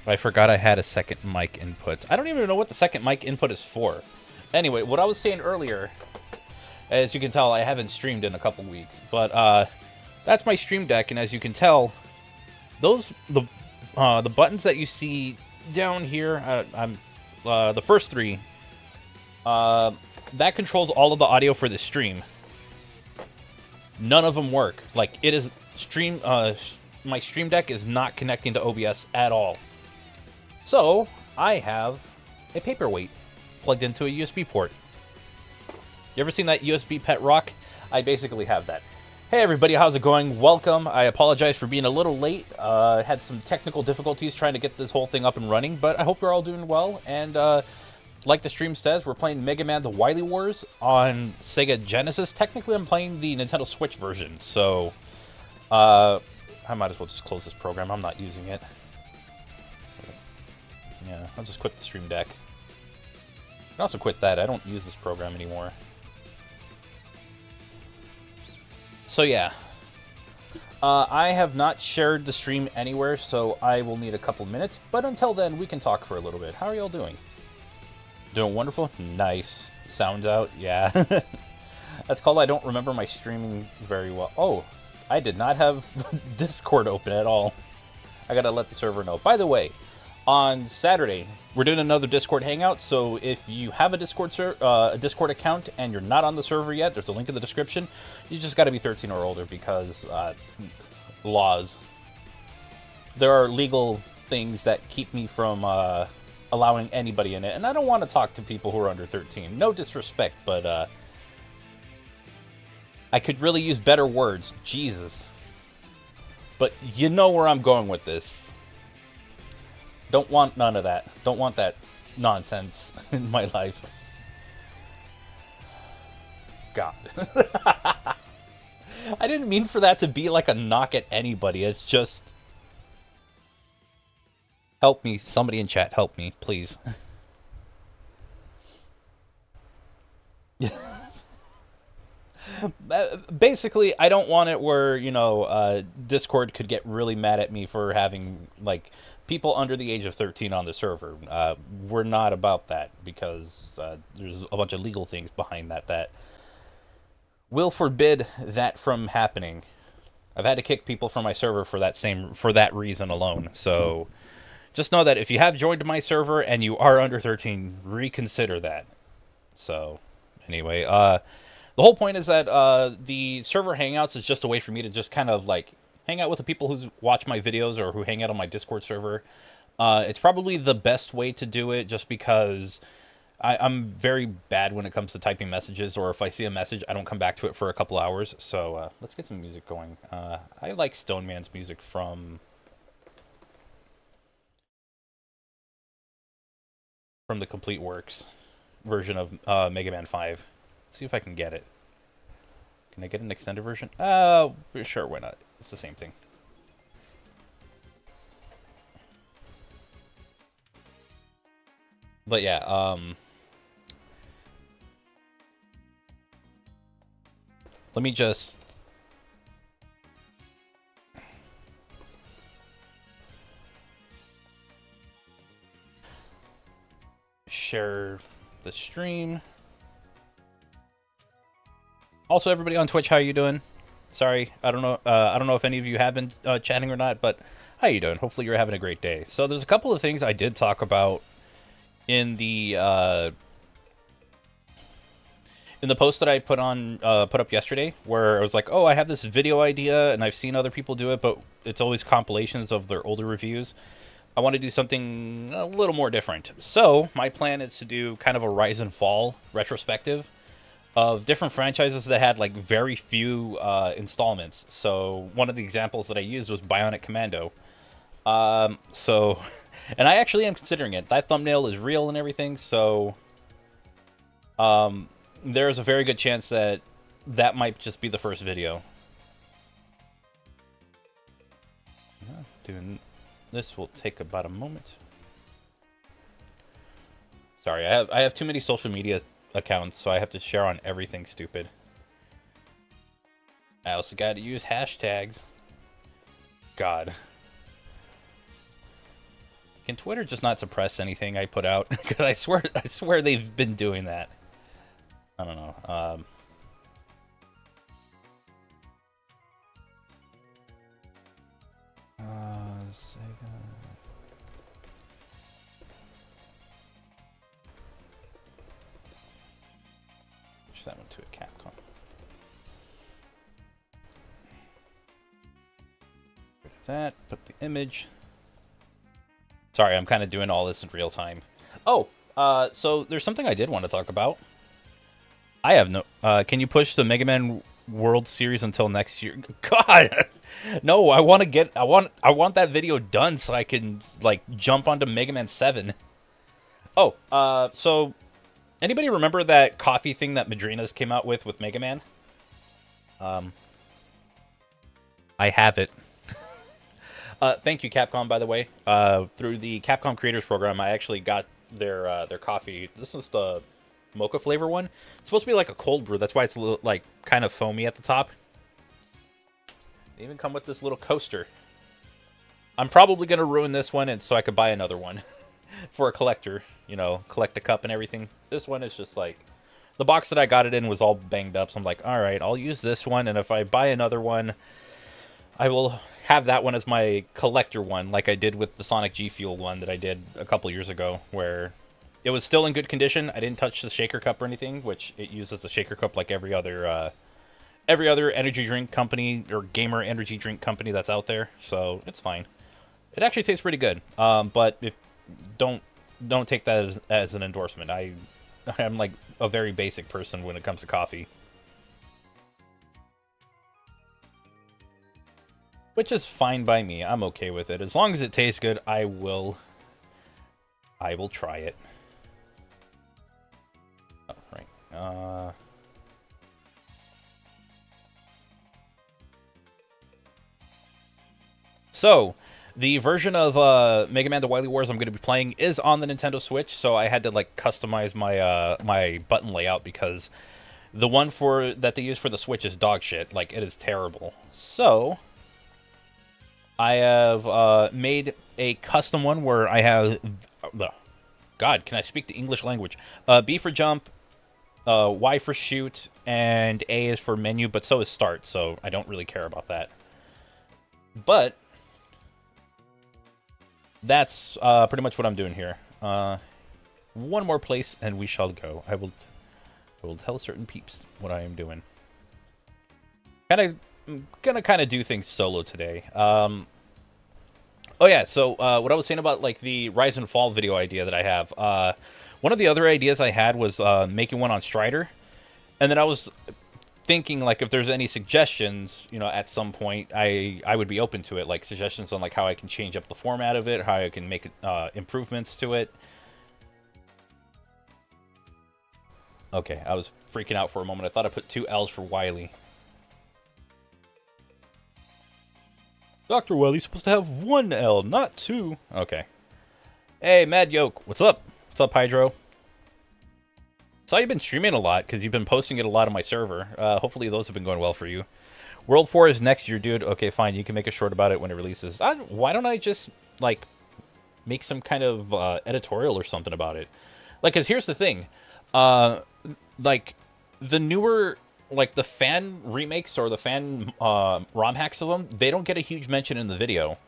I forgot I had a second mic input. I don't even know what the second mic input is for. Anyway, what I was saying earlier, as you can tell, I haven't streamed in a couple weeks, but that's my stream deck, and as you can tell, the buttons that you see down here, the first three, that controls all of the audio for the stream. None of them work. Like, it is my stream deck is not connecting to OBS at all. So, I have a paperweight plugged into a USB port. You ever seen that USB pet rock? I basically have that. Hey everybody, how's it going? Welcome. I apologize for being a little late. Had some technical difficulties trying to get this whole thing up and running, but I hope you're all doing well. And like the stream says, we're playing Mega Man: The Wily Wars on Sega Genesis. Technically, I'm playing the Nintendo Switch version, so I might as well just close this program. I'm not using it. Yeah, I'll just quit the stream deck. I can also quit that. I don't use this program anymore. So yeah, I have not shared the stream anywhere, so I will need a couple minutes. But until then, we can talk for a little bit. How are y'all doing? Doing wonderful? Nice. Sounds out? Yeah. That's called I don't remember my streaming very well. Oh, I did not have Discord open at all. I gotta let the server know. By the way, on Saturday, we're doing another Discord hangout, so if you have a Discord account and you're not on the server yet, there's a link in the description. You just got to be 13 or older because laws. There are legal things that keep me from allowing anybody in it, and I don't want to talk to people who are under 13. No disrespect, but I could really use better words. Jesus. But you know where I'm going with this. Don't want none of that. Don't want that nonsense in my life. God. I didn't mean for that to be like a knock at anybody. It's just... Help me. Somebody in chat, help me, please. Basically, I don't want it where, you know, Discord could get really mad at me for having, like... people under the age of 13 on the server. We're not about that because there's a bunch of legal things behind that will forbid that from happening. I've had to kick people from my server for that reason alone. So just know that if you have joined my server and you are under 13, reconsider that. So anyway, the whole point is that the server hangouts is just a way for me to just kind of like hang out with the people who watch my videos or who hang out on my Discord server. It's probably the best way to do it just because I'm very bad when it comes to typing messages, or if I see a message, I don't come back to it for a couple hours. So let's get some music going. I like Stone Man's music from the Complete Works version of Mega Man 5. Let's see if I can get it. Can I get an extended version? Sure, why not? It's the same thing. But yeah, let me just... share the stream. Also, everybody on Twitch, how you doing? Sorry, I don't know if any of you have been chatting or not, but how you doing? Hopefully you're having a great day. So there's a couple of things I did talk about in the post that I put up yesterday, where I was like, oh, I have this video idea and I've seen other people do it, but it's always compilations of their older reviews. I want to do something a little more different. So my plan is to do kind of a Rise and Fall retrospective of different franchises that had like very few installments. So one of the examples that I used was Bionic Commando. So, and I actually am considering it. That thumbnail is real and everything, so there's a very good chance that that might just be the first video. Doing this will take about a moment. Sorry, I have too many social media accounts, so I have to share on everything stupid. I also got to use hashtags. God. Can Twitter just not suppress anything I put out? Because I swear they've been doing that. I don't know. Sega. Push that one to a Capcom. That, put the image. Sorry, I'm kind of doing all this in real time. Oh, so there's something I did want to talk about. I have no. Can you push the Mega Man World Series until next year? God, no. I want to get. I want that video done so I can like jump onto Mega Man 7. Oh, so anybody remember that coffee thing that Madrina's came out with Mega Man? I have it. Thank you, Capcom, by the way. Through the Capcom Creators Program, I actually got their coffee. This is the mocha flavor one. It's supposed to be like a cold brew. That's why it's a little, like, kind of foamy at the top. They even come with this little coaster. I'm probably going to ruin this one and so I could buy another one for a collector. You know, collect the cup and everything. This one is just like... The box that I got it in was all banged up, so I'm like, alright, I'll use this one, and if I buy another one, I will have that one as my collector one, like I did with the Sonic G Fuel one that I did a couple years ago, where it was still in good condition. I didn't touch the shaker cup or anything, which it uses the shaker cup like every other energy drink company or gamer energy drink company that's out there. So it's fine. It actually tastes pretty good. But if don't take that as an endorsement. I'm like a very basic person when it comes to coffee. Which is fine by me. I'm okay with it. As long as it tastes good, I will try it. Oh, right. So, the version of Mega Man: The Wily Wars I'm going to be playing is on the Nintendo Switch, so I had to like customize my my button layout because the one that they use for the Switch is dog shit. Like, it is terrible. So I have made a custom one where I have... God, can I speak the English language? B for jump, Y for shoot, and A is for menu, but so is start, so I don't really care about that. But that's pretty much what I'm doing here. One more place, and we shall go. I will tell certain peeps what I am doing. Gonna do things solo today. Oh yeah, so what I was saying about like the Rise and Fall video idea that I have. One of the other ideas I had was making one on Strider, and then I was thinking like if there's any suggestions, you know, at some point I would be open to it, like suggestions on like how I can change up the format of it, how I can make improvements to it. Okay, I was freaking out for a moment. I thought I put 2 L's for Wily. Dr. Wily's supposed to have 1 L, not 2. Okay. Hey, Mad Yoke. What's up? What's up, Hydro? Saw you've been streaming a lot, because you've been posting it a lot on my server. Hopefully those have been going well for you. World 4 is next year, dude. Okay, fine. You can make a short about it when it releases. Why don't I just, like, make some kind of editorial or something about it? Like, because here's the thing. Like, the newer... like the fan remakes or the fan ROM hacks of them, they don't get a huge mention in the video.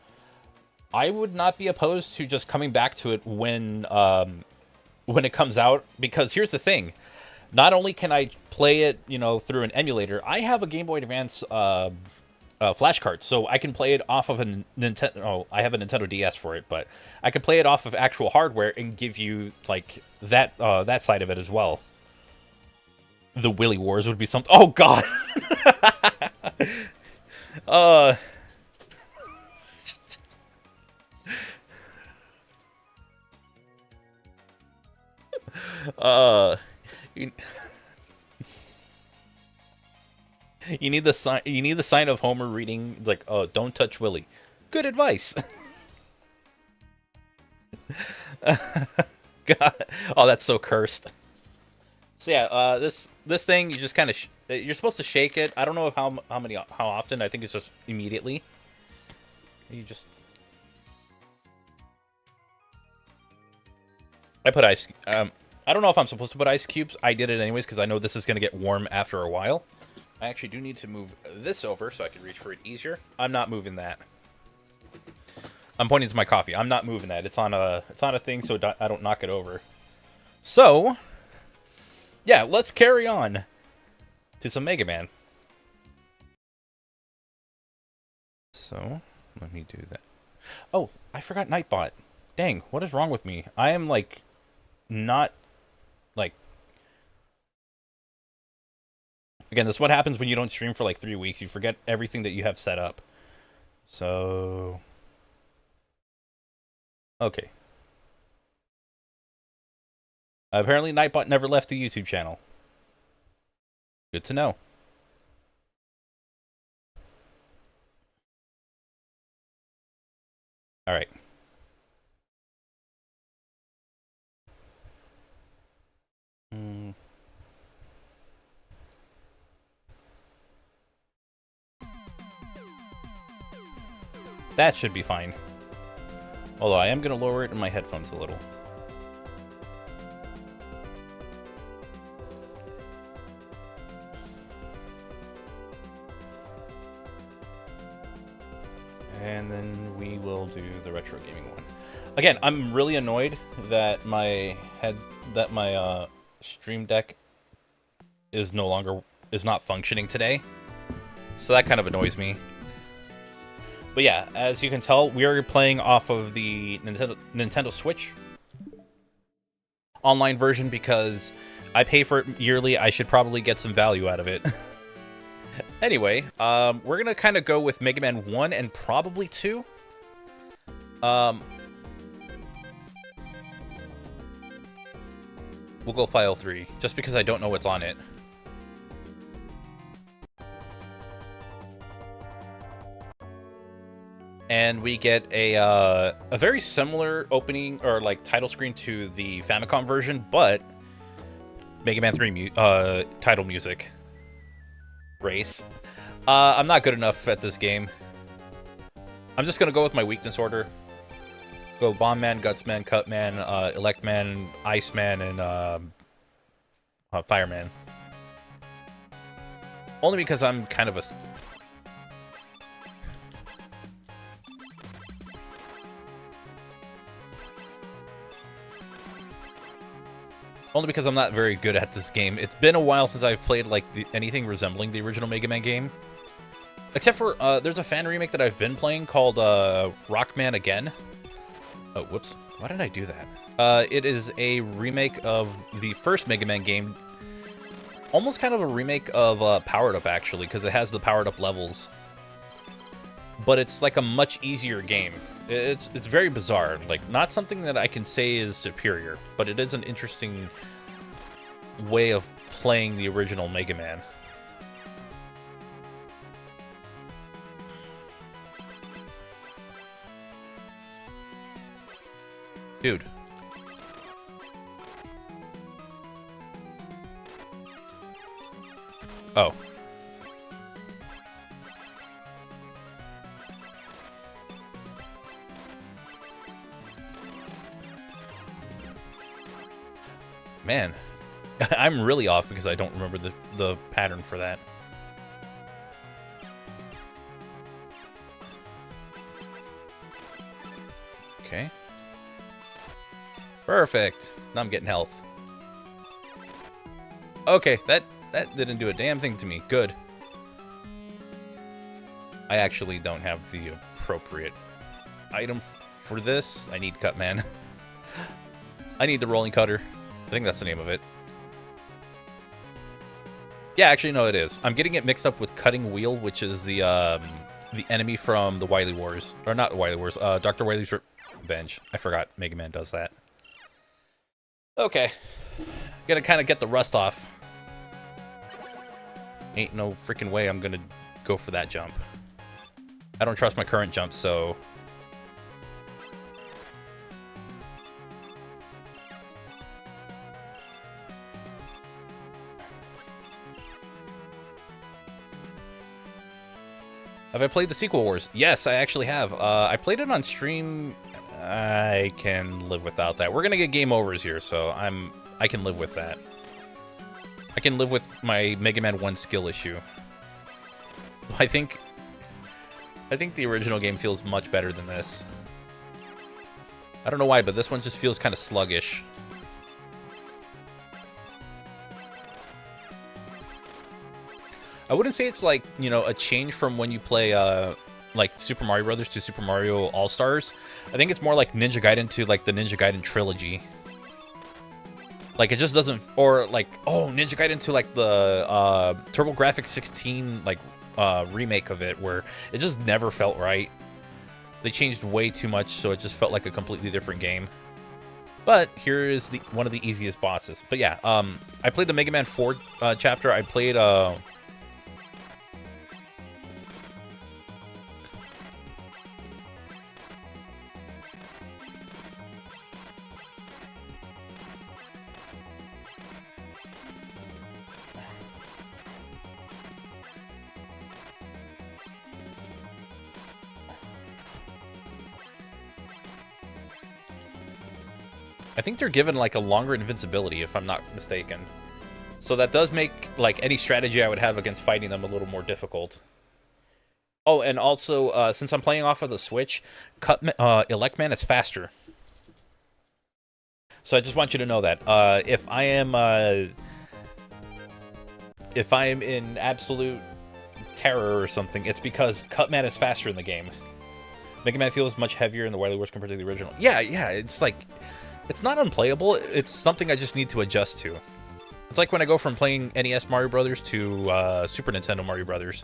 I would not be opposed to just coming back to it when it comes out, because here's the thing. Not only can I play it, you know, through an emulator, I have a Game Boy Advance flash card, so I can play it off of a Nintendo. Oh, I have a Nintendo DS for it, but I can play it off of actual hardware and give you like that side of it as well. The Willy Wars would be something. Oh God. You need the sign. You need the sign of Homer reading like, "Oh, don't touch Willy." Good advice. God. Oh, that's so cursed. So yeah, this thing, you just kind of you're supposed to shake it. I don't know how often. I think it's just immediately. You just I put ice. I don't know if I'm supposed to put ice cubes. I did it anyways because I know this is going to get warm after a while. I actually do need to move this over so I can reach for it easier. I'm not moving that. I'm pointing to my coffee. I'm not moving that. It's on a thing so I don't knock it over. So, yeah, let's carry on to some Mega Man. So, let me do that. Oh, I forgot Nightbot. Dang, what is wrong with me? I am, like, not, like... Again, this is what happens when you don't stream for, like, 3 weeks. You forget everything that you have set up. So... Okay. Apparently, Nightbot never left the YouTube channel. Good to know. Alright. That should be fine. Although I am going to lower it in my headphones a little. And then we will do the retro gaming one. Again, I'm really annoyed that my Stream Deck is not functioning today. So that kind of annoys me. But yeah, as you can tell, we are playing off of the Nintendo Switch online version because I pay for it yearly. I should probably get some value out of it. Anyway, we're going to kind of go with Mega Man 1 and probably 2. We'll go File 3, just because I don't know what's on it. And we get a very similar opening, or like title screen to the Famicom version, but Mega Man 3 title music. Race. I'm not good enough at this game. I'm just gonna go with my weakness order. Go Bomb Man, Guts Man, Cut Man, Elect Man, Ice Man, and Fireman. Only because I'm kind of a... Only because I'm not very good at this game. It's been a while since I've played like anything resembling the original Mega Man game. Except for, there's a fan remake that I've been playing called Rockman Again. Oh, whoops. Why did I do that? It is a remake of the first Mega Man game. Almost kind of a remake of Powered Up, actually, because it has the Powered Up levels. But it's like a much easier game. It's very bizarre. Like, not something that I can say is superior, but it is an interesting way of playing the original Mega Man. Dude. Oh. Man, I'm really off because I don't remember the pattern for that. Okay. Perfect. Now I'm getting health. Okay, that didn't do a damn thing to me. Good. I actually don't have the appropriate item for this. I need Cut Man. I need the rolling cutter. I think that's the name of it. Yeah, actually, no, it is. I'm getting it mixed up with Cutting Wheel, which is the enemy from the Wily Wars. Or not the Wily Wars, Dr. Wily's Revenge. I forgot Mega Man does that. Okay. Gotta kind of get the rust off. Ain't no freaking way I'm gonna go for that jump. I don't trust my current jump, so... Have I played the Sequel Wars? Yes, I actually have. I played it on stream, I can live without that. We're gonna get game overs here, so I can live with that. I can live with my Mega Man 1 skill issue. I think the original game feels much better than this. I don't know why, but this one just feels kind of sluggish. I wouldn't say it's like, you know, a change from when you play like Super Mario Brothers to Super Mario All-Stars. I think it's more like Ninja Gaiden to like the Ninja Gaiden trilogy. Like it just doesn't, or like, oh, Ninja Gaiden to like the TurboGrafx 16 like remake of it, where it just never felt right. They changed way too much, so it just felt like a completely different game. But here is one of the easiest bosses. But yeah, I played the Mega Man 4 chapter. I played I think they're given like a longer invincibility, if I'm not mistaken. So that does make like any strategy I would have against fighting them a little more difficult. Oh, and also, since I'm playing off of the Switch, Electman is faster. So I just want you to know that. If I am in absolute terror or something, it's because Cutman is faster in the game. Mega Man feels much heavier in the Wily Wars compared to the original. Yeah, it's like, it's not unplayable. It's something I just need to adjust to. It's like when I go from playing NES Mario Brothers to Super Nintendo Mario Brothers.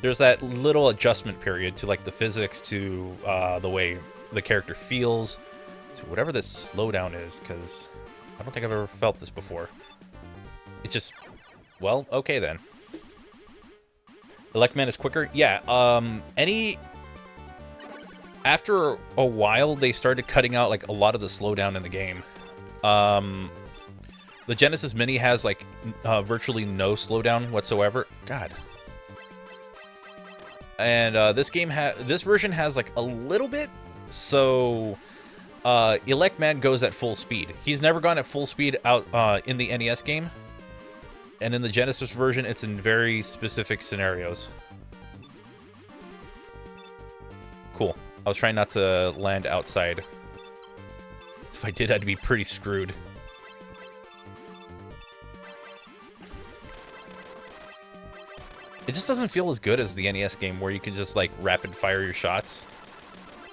There's that little adjustment period to like the physics, to the way the character feels, to whatever this slowdown is, because I don't think I've ever felt this before. It's just, well, okay then. Electman is quicker? Yeah, after a while, they started cutting out like a lot of the slowdown in the game. The Genesis Mini has like virtually no slowdown whatsoever. God. And this version has like a little bit. So Electman goes at full speed. He's never gone at full speed out in the NES game. And in the Genesis version, it's in very specific scenarios. Cool. I was trying not to land outside. If I did, I'd be pretty screwed. It just doesn't feel as good as the NES game, where you can just like rapid fire your shots.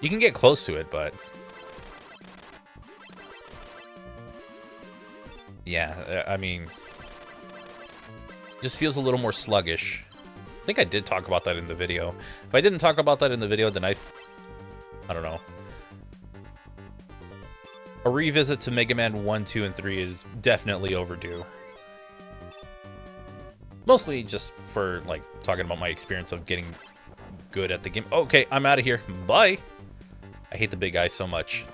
You can get close to it, but yeah, I mean, it just feels a little more sluggish. I think I did talk about that in the video. If I didn't talk about that in the video, then I don't know. A revisit to Mega Man 1, 2, and 3 is definitely overdue. Mostly just for, like, talking about my experience of getting good at the game. Okay, I'm out of here. Bye! I hate the big guy so much.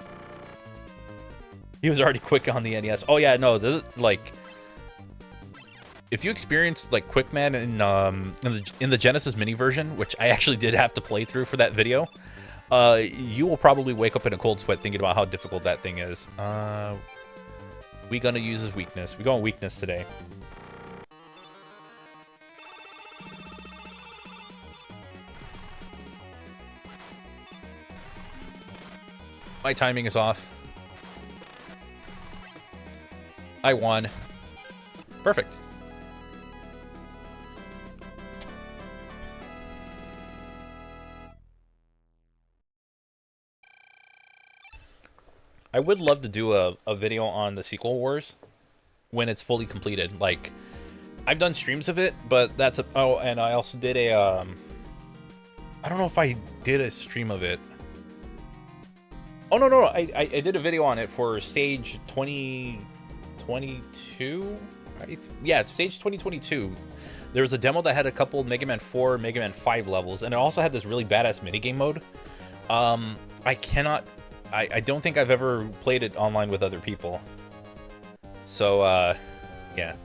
He was already quick on the NES. Oh, yeah, no, this is, like, if you experienced, like, Quickman in the Genesis Mini version, which I actually did have to play through for that video, you will probably wake up in a cold sweat thinking about how difficult that thing is. We gonna use his weakness. We going weakness today. My timing is off. I won. Perfect. I would love to do a video on the Sequel Wars when it's fully completed. Like, I've done streams of it, but that's a... Oh, and I also did a... I don't know if I did a stream of it. Oh, no. I did a video on it for Stage 2022? Yeah, Stage 2022. There was a demo that had a couple Mega Man 4, Mega Man 5 levels, and it also had this really badass minigame mode. I don't think I've ever played it online with other people. So, yeah.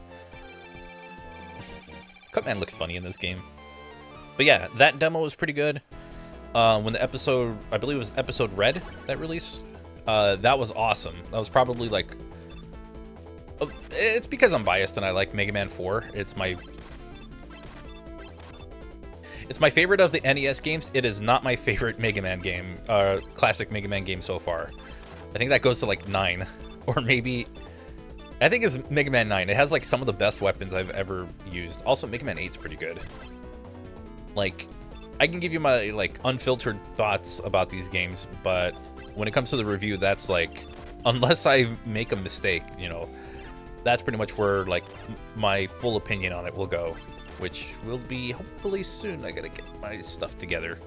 Cutman looks funny in this game. But yeah, that demo was pretty good. when the episode, I believe it was episode Red that released. That was awesome. That was probably like, it's because I'm biased and I like Mega Man 4. It's my favorite of the NES games. It is not my favorite Mega Man game, classic Mega Man game so far. I think that goes to like 9, or maybe, I think it's Mega Man 9. It has like some of the best weapons I've ever used. Also, Mega Man 8's pretty good. Like, I can give you my like unfiltered thoughts about these games, but when it comes to the review, that's like, unless I make a mistake, you know, that's pretty much where like my full opinion on it will go, which will be hopefully soon. I gotta get my stuff together.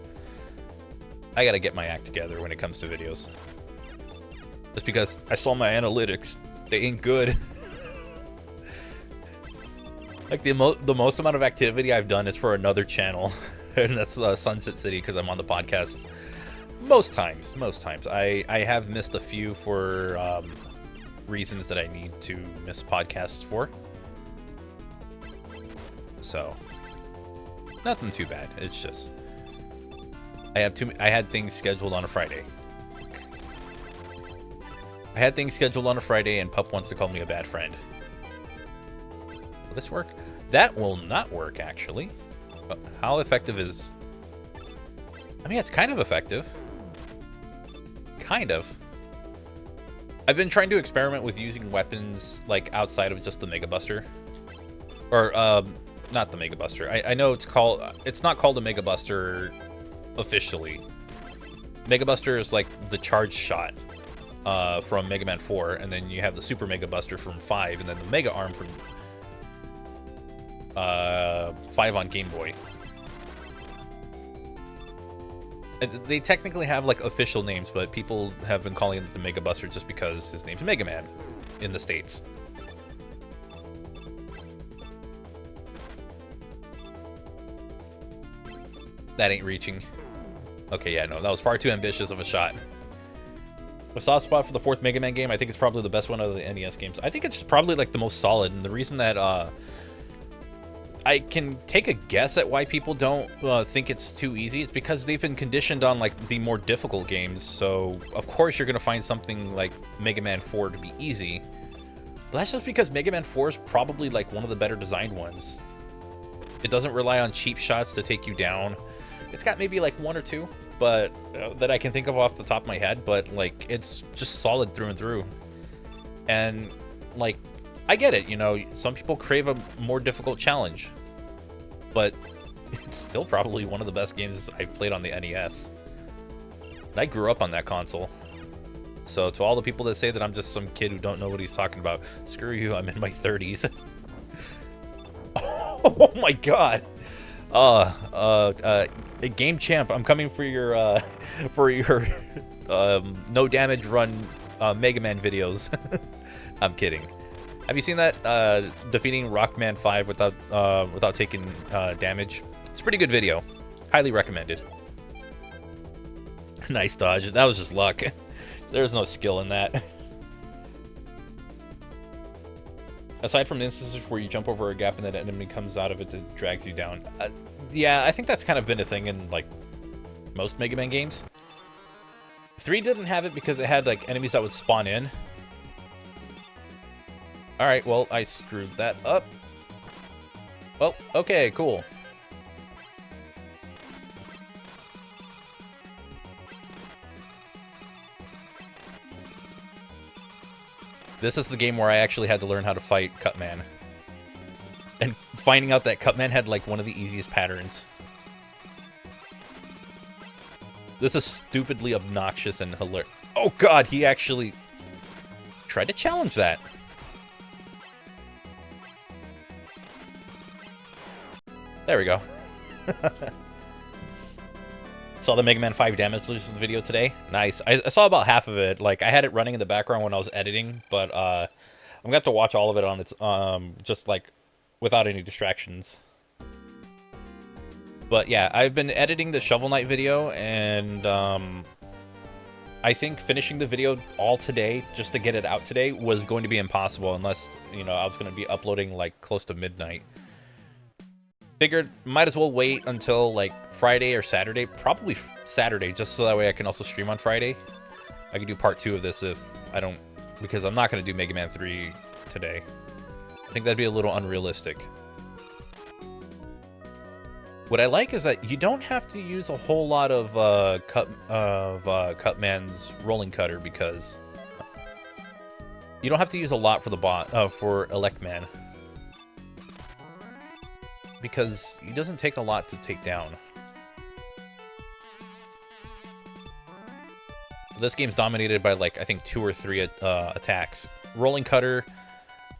I gotta get my act together when it comes to videos. Just because I saw my analytics, they ain't good. Like the most amount of activity I've done is for another channel, and that's Sunset City, because I'm on the podcast most times. I have missed a few for reasons that I need to miss podcasts for. So nothing too bad. It's just I had things scheduled on a Friday. And Pup wants to call me a bad friend. Will this work? That will not work, actually. But how effective is... I mean, it's kind of effective. Kind of. I've been trying to experiment with using weapons, like, outside of just the Mega Buster. Or, not the Mega Buster. I know it's called... It's not called a Mega Buster officially. Mega Buster is, like, the charge shot from Mega Man 4, and then you have the Super Mega Buster from 5, and then the Mega Arm from 5 on Game Boy. They technically have like official names, but people have been calling it the Mega Buster just because his name's Mega Man in the States. That ain't reaching. Okay, yeah, no, that was far too ambitious of a shot. A soft spot for the 4th Mega Man game. I think it's probably the best one out of the NES games. I think it's probably like the most solid, and the reason that I can take a guess at why people don't think it's too easy. It's because they've been conditioned on like the more difficult games. So of course you're gonna find something like Mega Man 4 to be easy. But that's just because Mega Man 4 is probably like one of the better designed ones. It doesn't rely on cheap shots to take you down. It's got maybe like 1 or 2, but that I can think of off the top of my head. But like it's just solid through and through. And like, I get it, you know, some people crave a more difficult challenge, but it's still probably one of the best games I've played on the NES. And I grew up on that console. So to all the people that say that I'm just some kid who don't know what he's talking about, screw you, I'm in my 30s. Oh my god. Game Champ, I'm coming for your no damage run Mega Man videos. I'm kidding. Have you seen that defeating Rockman 5 without taking damage? It's a pretty good video. Highly recommended. Nice dodge. That was just luck. There's no skill in that. Aside from the instances where you jump over a gap and that enemy comes out of it that drags you down. Yeah, I think that's kind of been a thing in like most Mega Man games. 3 didn't have it because it had like enemies that would spawn in. Alright, well, I screwed that up. Well, okay, cool. This is the game where I actually had to learn how to fight Cutman. And finding out that Cutman had like one of the easiest patterns. This is stupidly obnoxious and hilarious. Oh god, he actually tried to challenge that. There we go. Saw the Mega Man 5 damage video today. Nice. I saw about half of it. Like, I had it running in the background when I was editing, but I'm gonna have to watch all of it on its just like without any distractions. But yeah, I've been editing the Shovel Knight video, and I think finishing the video all today, just to get it out today, was going to be impossible unless, you know, I was going to be uploading like close to midnight. Figured might as well wait until like Friday or Saturday, probably Saturday, just so that way I can also stream on Friday. I can do part 2 of this if I don't, because I'm not going to do Mega Man 3 today. I think that'd be a little unrealistic. What I like is that you don't have to use a whole lot of Cutman's rolling cutter, because you don't have to use a lot for the for Electman, because he doesn't take a lot to take down. This game's dominated by like I think 2 or 3 attacks. Rolling cutter,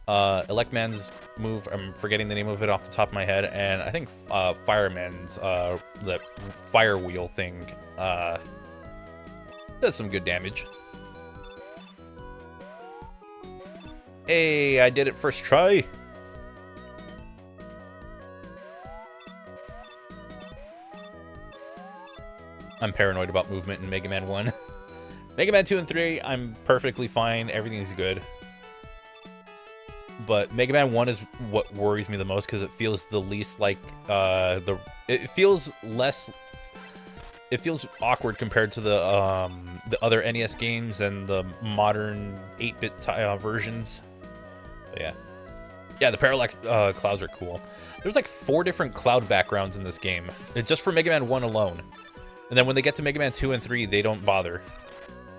Electman's move, I'm forgetting the name of it off the top of my head, and I think Fireman's the fire wheel thing does some good damage. Hey, I did it first try. I'm paranoid about movement in Mega Man 1. Mega Man 2 and 3, I'm perfectly fine. Everything's good. But Mega Man 1 is what worries me the most, because it feels the least like it feels less. It feels awkward compared to the other NES games and the modern 8-bit versions. But yeah, the parallax clouds are cool. There's like 4 different cloud backgrounds in this game, just for Mega Man 1 alone. And then when they get to Mega Man 2 and 3, they don't bother.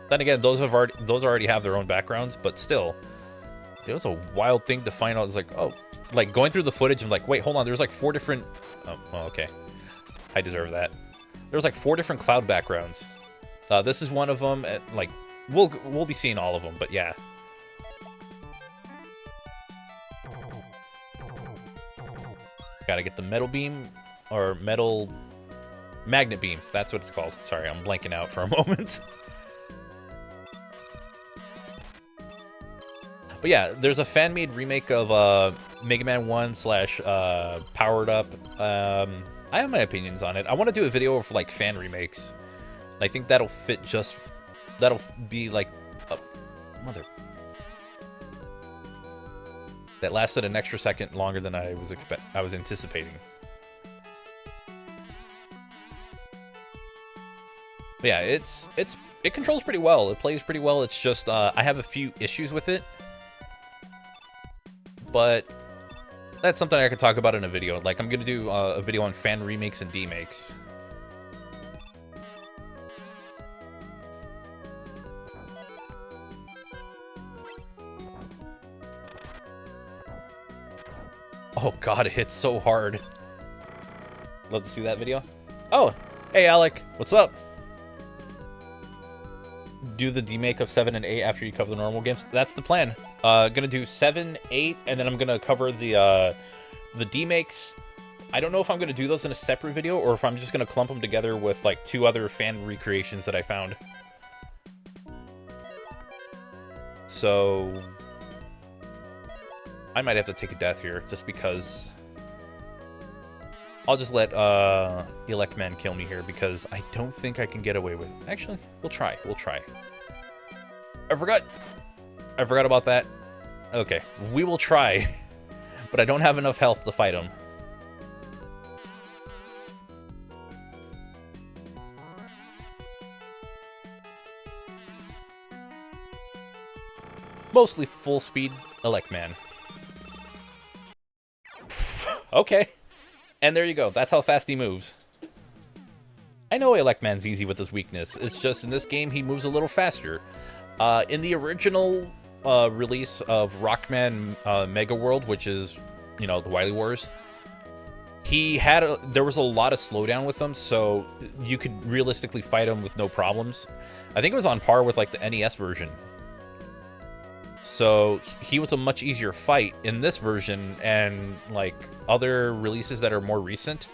Then again, those already have their own backgrounds, but still, it was a wild thing to find out. It's like, oh, like going through the footage and like, wait, hold on, there's like 4 different. Oh, well, okay, I deserve that. There's like 4 different cloud backgrounds. This is one of them. Like, we'll be seeing all of them, but yeah. Gotta get the metal beam or metal. Magnet beam, that's what it's called. Sorry, I'm blanking out for a moment. But yeah, there's a fan-made remake of Mega Man 1 / Powered Up. I have my opinions on it. I want to do a video of like fan remakes. I think that'll fit just. That'll be like a mother. That lasted an extra second longer than I was anticipating. But yeah, it controls pretty well. It plays pretty well. It's just I have a few issues with it, but that's something I could talk about in a video. Like, I'm gonna do a video on fan remakes and demakes. Oh god, it hits so hard. Love to see that video. Oh, hey Alec, what's up? Do the demake of 7 and 8 after you cover the normal games. That's the plan. Gonna do 7, 8, and then I'm gonna cover the demakes. I don't know if I'm gonna do those in a separate video or if I'm just gonna clump them together with like 2 other fan recreations that I found. So I might have to take a death here just because. I'll just let Electman kill me here because I don't think I can get away with it. Actually, we'll try. We'll try. I forgot about that. Okay, we will try. But I don't have enough health to fight him. Mostly full speed Electman. Okay. And there you go. That's how fast he moves. I know Electman's easy with his weakness. It's just in this game, he moves a little faster. In the original release of Rockman Mega World, which is, you know, the Wily Wars, there was a lot of slowdown with him, so you could realistically fight him with no problems. I think it was on par with, like, the NES version. So he was a much easier fight in this version, and like other releases that are more recent,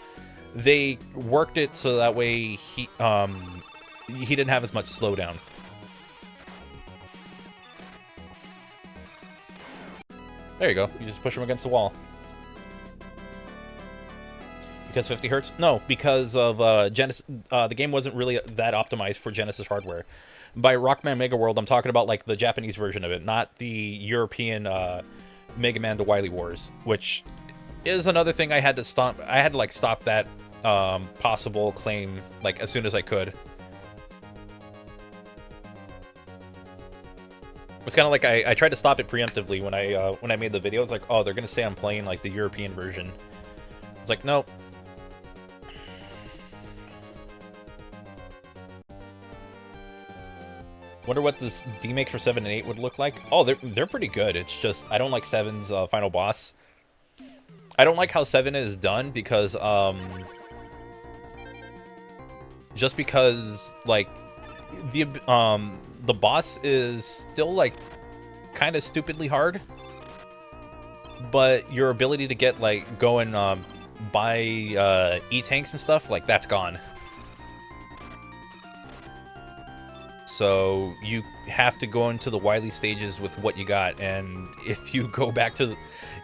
they worked it so that way he didn't have as much slowdown. There you go. You just push him against the wall. Because 50 hertz? No, because of Genesis. The game wasn't really that optimized for Genesis hardware. By Rockman Mega World, I'm talking about like the Japanese version of it, not the European Mega Man: The Wily Wars, which is another thing I had to stop. I had to like stop that possible claim like as soon as I could. It's kind of like I tried to stop it preemptively when I made the video. It's like, oh, they're gonna say I'm playing like the European version. It's like, nope. Wonder what this demakes for 7 and 8 would look like. Oh, they're pretty good. It's just I don't like 7's final boss. I don't like how 7 is done because just because like the boss is still like kind of stupidly hard, but your ability to get like going buy E-tanks and stuff, like that's gone. So you have to go into the Wily stages with what you got, and if you go back to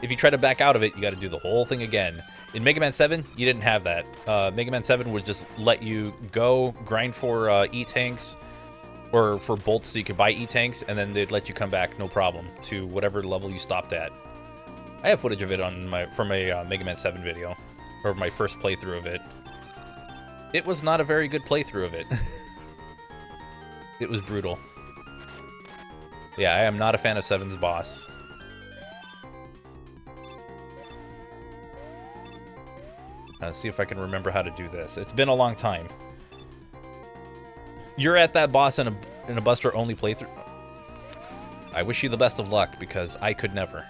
if you try to back out of it, you got to do the whole thing again. In Mega Man 7, you didn't have that. Mega Man 7 would just let you go grind for E-tanks or for bolts so you could buy E-tanks, and then they'd let you come back, no problem, to whatever level you stopped at. I have footage of it on from a Mega Man 7 video, or my first playthrough of it. It was not a very good playthrough of it. It was brutal. Yeah, I am not a fan of 7's boss. Let's see if I can remember how to do this. It's been a long time. You're at that boss in a Buster only playthrough. I wish you the best of luck because I could never.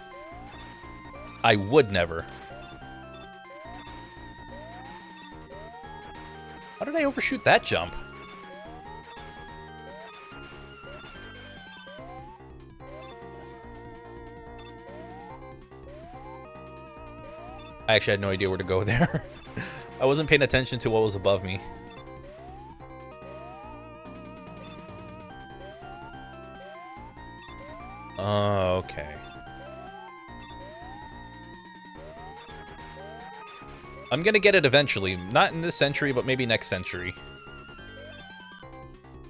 I would never. How did I overshoot that jump? I actually had no idea where to go there. I wasn't paying attention to what was above me. Oh, okay. I'm gonna get it eventually. Not in this century, but maybe next century.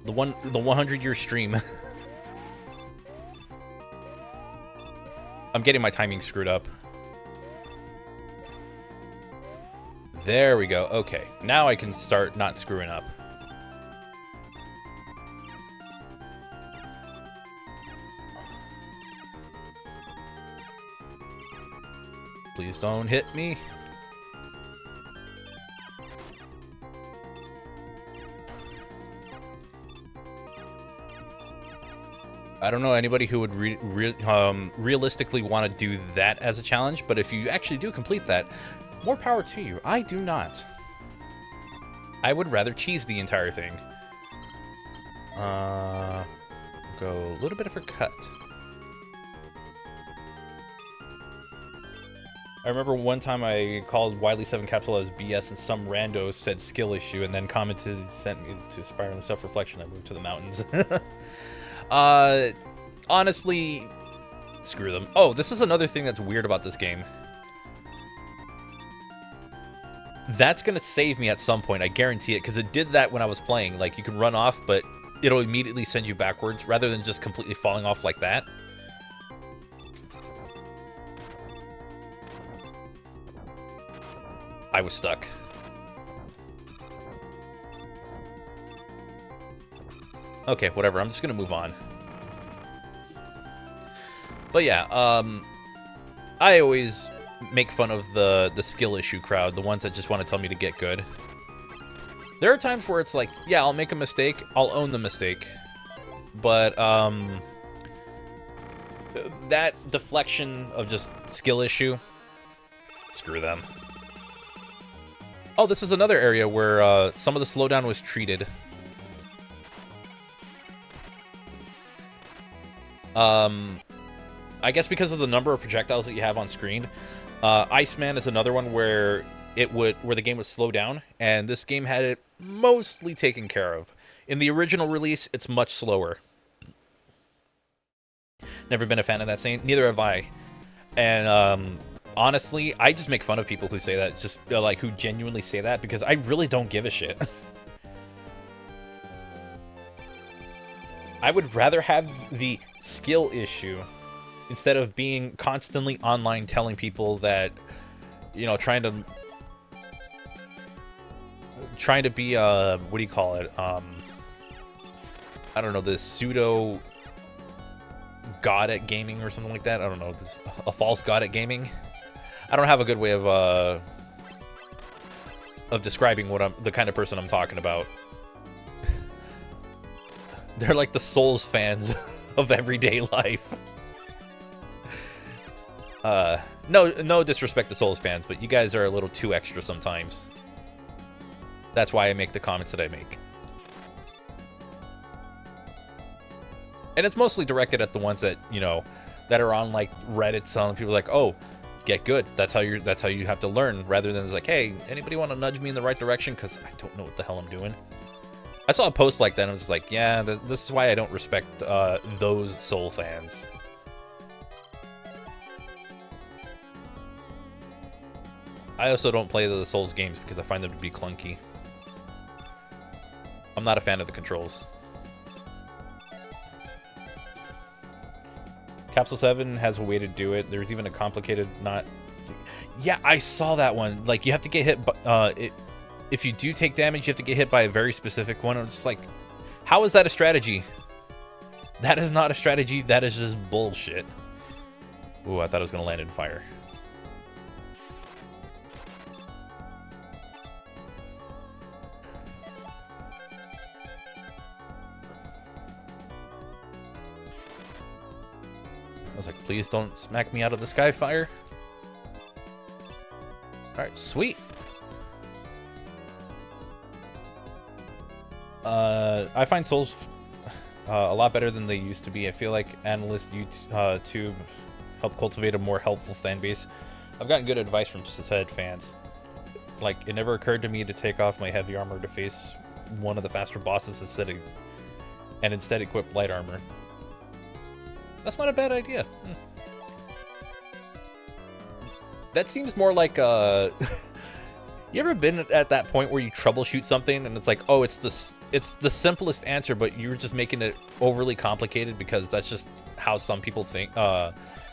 The 100-year stream. I'm getting my timing screwed up. There we go. Okay. Now I can start not screwing up. Please don't hit me. I don't know anybody who would realistically want to do that as a challenge, but if you actually do complete that, more power to you. I do not. I would rather cheese the entire thing. Go a little bit of a cut. I remember one time I called Wily 7 Capsule as BS and some rando said skill issue and then commented, sent me to Spiral and Self-Reflection. I moved to the mountains. Honestly, screw them. Oh, this is another thing that's weird about this game. That's gonna save me at some point, I guarantee it, because it did that when I was playing. Like, you can run off, but it'll immediately send you backwards, rather than just completely falling off like that. I was stuck. Okay, whatever, I'm just gonna move on. But yeah, I always make fun of the skill issue crowd, the ones that just want to tell me to get good. There are times where it's like, yeah, I'll make a mistake, I'll own the mistake. But that deflection of just skill issue, screw them. Oh, this is another area where some of the slowdown was treated. I guess because of the number of projectiles that you have on screen. Iceman is another one where the game would slow down, and this game had it mostly taken care of. In the original release, it's much slower. Never been a fan of that saying. Neither have I. And honestly, I just make fun of people who say that. It's just like who genuinely say that, because I really don't give a shit. I would rather have the skill issue instead of being constantly online telling people that you know, trying to be what do you call it? I don't know, this pseudo god at gaming or something like that. I don't know, this a false god at gaming. I don't have a good way of describing what the kind of person I'm talking about. They're like the Souls fans of everyday life. No disrespect to Souls fans, but you guys are a little too extra sometimes. That's why I make the comments that I make. And it's mostly directed at the ones that, you know, that are on like Reddit, telling people like, "Oh, get good. That's how you have to learn," rather than it's like, "Hey, anybody want to nudge me in the right direction because I don't know what the hell I'm doing." I saw a post like that and I was like, yeah, this is why I don't respect those Soul fans. I also don't play the Souls games because I find them to be clunky. I'm not a fan of the controls. Capsule 7 has a way to do it. There's even a complicated Yeah, I saw that one. Like, you have to get hit if you do take damage, you have to get hit by a very specific one. I'm just like, how is that a strategy? That is not a strategy. That is just bullshit. Ooh, I thought I was going to land in fire. I was like, please don't smack me out of the sky fire. Alright, sweet. I find Souls a lot better than they used to be. I feel like analysts YouTube help cultivate a more helpful fan base. I've gotten good advice from said fans. Like, it never occurred to me to take off my heavy armor to face one of the faster bosses instead equip light armor. That's not a bad idea. That seems more like you ever been at that point where you troubleshoot something and it's like, oh, it's the simplest answer, but you're just making it overly complicated because that's just how some people think.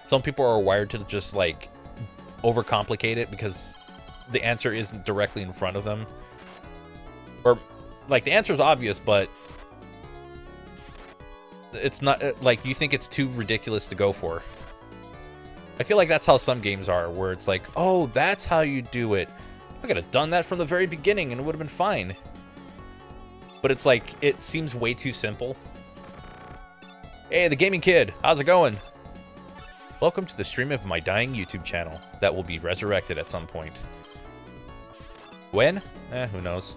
Some people are wired to just like overcomplicate it because the answer isn't directly in front of them, or like the answer is obvious, but it's not, like, you think it's too ridiculous to go for. I feel like that's how some games are, where it's like, oh, that's how you do it. I could have done that from the very beginning and it would have been fine. But it's like, it seems way too simple. Hey, the gaming kid, how's it going? Welcome to the stream of my dying YouTube channel that will be resurrected at some point. When? Who knows?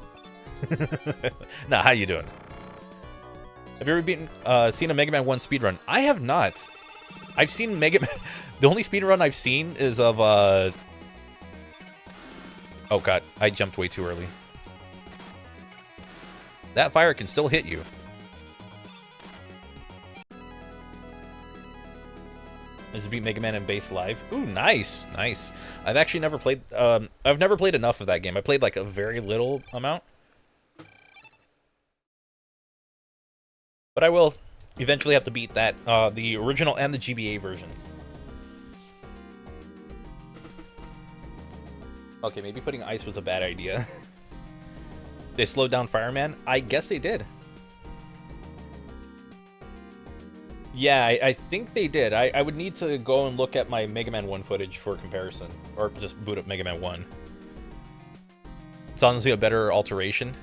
Nah, how you doing? Have you ever seen a Mega Man 1 speedrun? I have not. I've seen Mega Man... The only speedrun I've seen is of... Oh god, I jumped way too early. That fire can still hit you. I just beat Mega Man in base live. Ooh, nice, nice. I've actually never played... I've never played enough of that game. I played like a very little amount. But I will eventually have to beat that, the original and the GBA version. Okay, maybe putting ice was a bad idea. They slowed down Fireman? I guess they did. Yeah, I think they did. I would need to go and look at my Mega Man 1 footage for comparison. Or just boot up Mega Man 1. It's honestly a better alteration.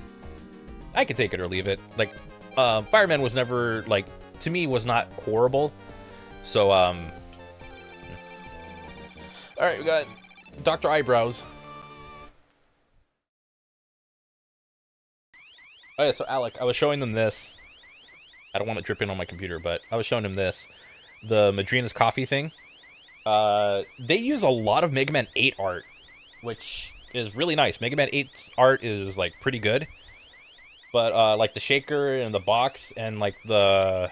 I could take it or leave it. Like... Fireman was never, like, to me, was not horrible. So, Alright, we got Dr. Eyebrows. Oh yeah, so Alec, I was showing them this. I don't want to drip in on my computer, but I was showing him this. The Madrina's Coffee thing. They use a lot of Mega Man 8 art, which is really nice. Mega Man 8's art is, like, pretty good. But, like, the shaker and the box and, like, that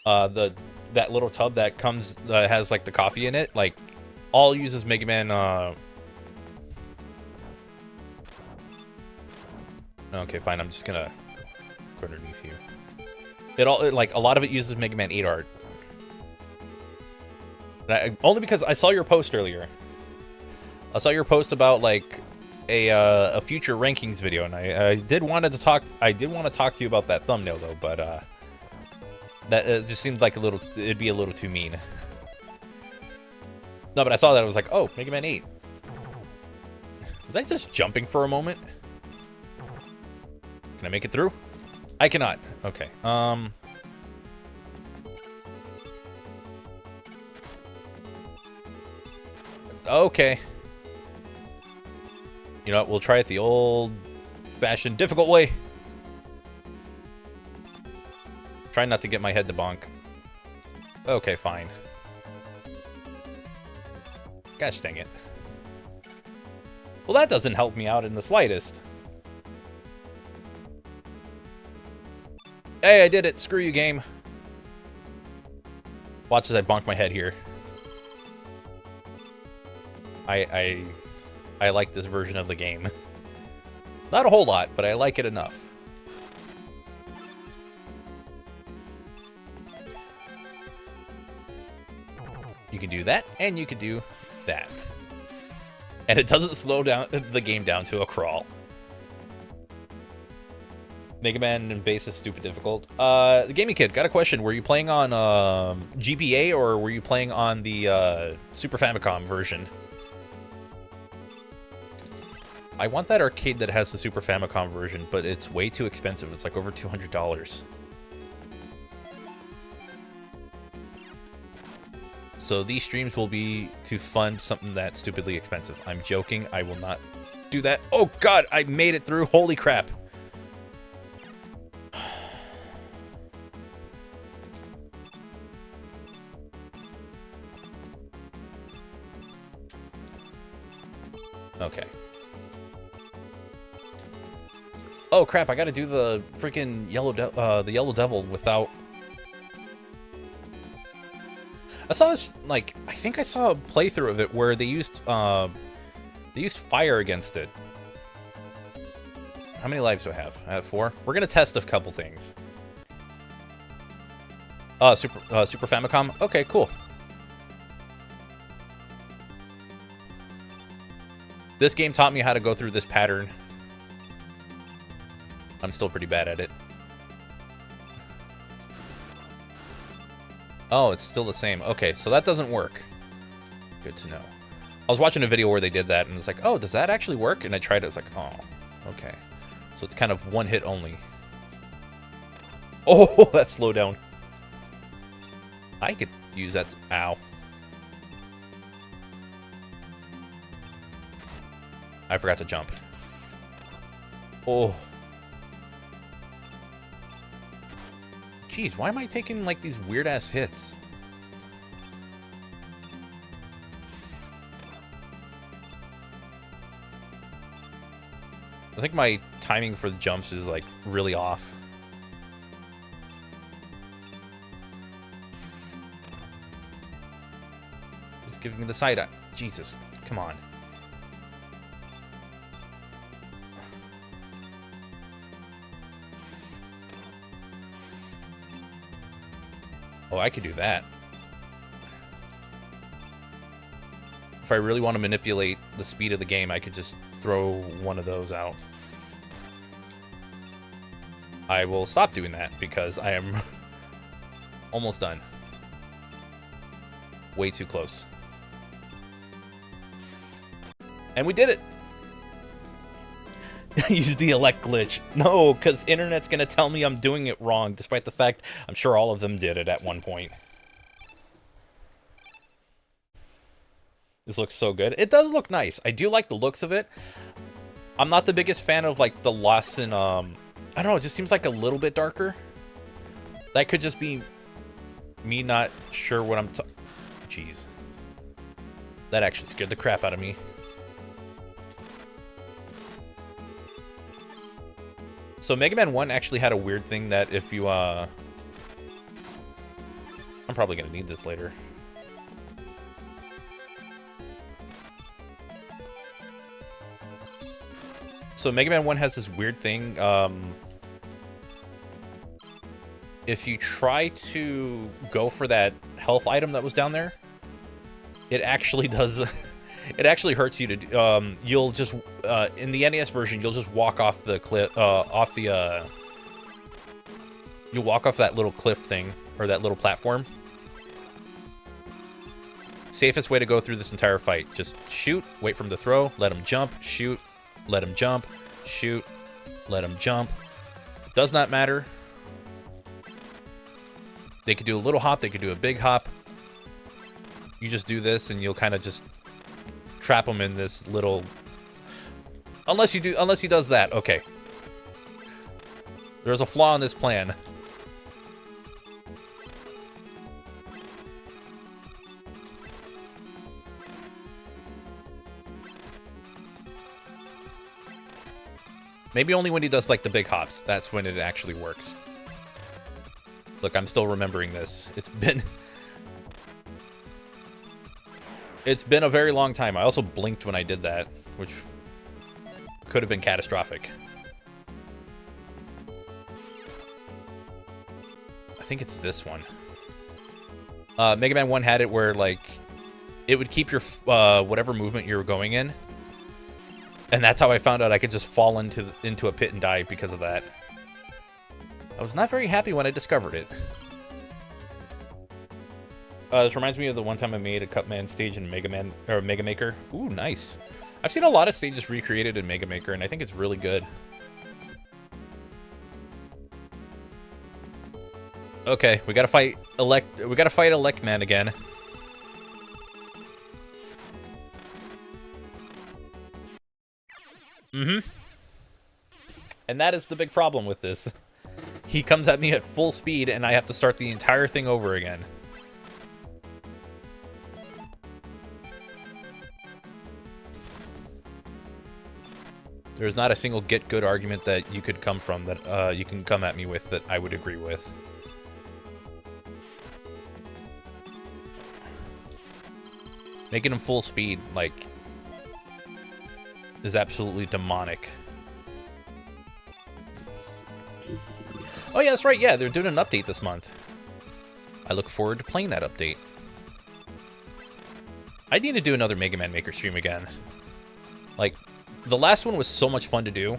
little tub that comes, has, like, the coffee in it, like, all uses Mega Man, Okay, fine, I'm just gonna go underneath you. Like, a lot of it uses Mega Man 8 art. Only because I saw your post earlier. I saw your post about like a future rankings video, and I did want to talk to you about that thumbnail though, but that just seemed like it'd be a little too mean. No, but I saw that, I was like, oh, Mega Man 8. Was I just jumping for a moment? Can I make it through? I cannot. Okay. Okay. You know what? We'll try it the old-fashioned difficult way. Try not to get my head to bonk. Okay, fine. Gosh dang it. Well, that doesn't help me out in the slightest. Hey, I did it. Screw you, game. Watch as I bonk my head here. I like this version of the game. Not a whole lot, but I like it enough. You can do that, and you can do that. And it doesn't slow down the game down to a crawl. Mega Man and Bass is stupid difficult. The Gaming Kid, got a question. Were you playing on GBA, or were you playing on the Super Famicom version? I want that arcade that has the Super Famicom version, but it's way too expensive. It's like over $200. So these streams will be to fund something that's stupidly expensive. I'm joking. I will not do that. Oh, God, I made it through. Holy crap. Okay. Oh, crap. I got to do the freaking Yellow Devil without... I saw this, like, I think I saw a playthrough of it where they used fire against it. How many lives do I have? I have 4. We're gonna test a couple things. Super Famicom. Okay, cool. This game taught me how to go through this pattern. I'm still pretty bad at it. Oh, it's still the same. Okay, so that doesn't work. Good to know. I was watching a video where they did that, and it's like, oh, does that actually work? And I tried it, it's like, oh, okay. So it's kind of one hit only. Oh, that slowed down. I could use that. Ow. I forgot to jump. Oh. Jeez, why am I taking, like, these weird-ass hits? I think my timing for the jumps is, like, really off. Just giving me the side eye. Jesus, come on. Oh, I could do that. If I really want to manipulate the speed of the game, I could just throw one of those out. I will stop doing that because I am almost done. Way too close. And we did it! Use the elect glitch. No, because internet's gonna tell me I'm doing it wrong, despite the fact I'm sure all of them did it at one point. This looks so good. It does look nice. I do like the looks of it. I'm not the biggest fan of, like, the loss in, I don't know, it just seems like a little bit darker. That could just be me not sure what I'm Jeez. That actually scared the crap out of me. So Mega Man 1 actually had a weird thing that if you, I'm probably gonna need this later. So Mega Man 1 has this weird thing, if you try to go for that health item that was down there, it actually does, It actually hurts you to. You'll just in the NES version, you'll just walk off the cliff. You'll walk off that little cliff thing or that little platform. Safest way to go through this entire fight. Just shoot, wait for him to throw, let him jump, shoot, let him jump, shoot, let him jump. Does not matter. They could do a little hop, they could do a big hop. You just do this and you'll kind of just trap him in this little... Unless he does that. Okay. There's a flaw in this plan. Maybe only when he does, like, the big hops. That's when it actually works. Look, I'm still remembering this. It's been a very long time. I also blinked when I did that, which could have been catastrophic. I think it's this one. Mega Man 1 had it where, like, it would keep your whatever movement you were going in. And that's how I found out I could just fall into a pit and die because of that. I was not very happy when I discovered it. This reminds me of the one time I made a Cutman stage in Mega Maker. Ooh, nice. I've seen a lot of stages recreated in Mega Maker, and I think it's really good. Okay, we gotta fight Elect Man again. And that is the big problem with this. He comes at me at full speed, and I have to start the entire thing over again. There's not a single get good argument that you could come from that you can come at me with that I would agree with. Making him full speed, like, is absolutely demonic. Oh yeah, that's right, yeah, they're doing an update this month. I look forward to playing that update. I need to do another Mega Man Maker stream again. Like, the last one was so much fun to do.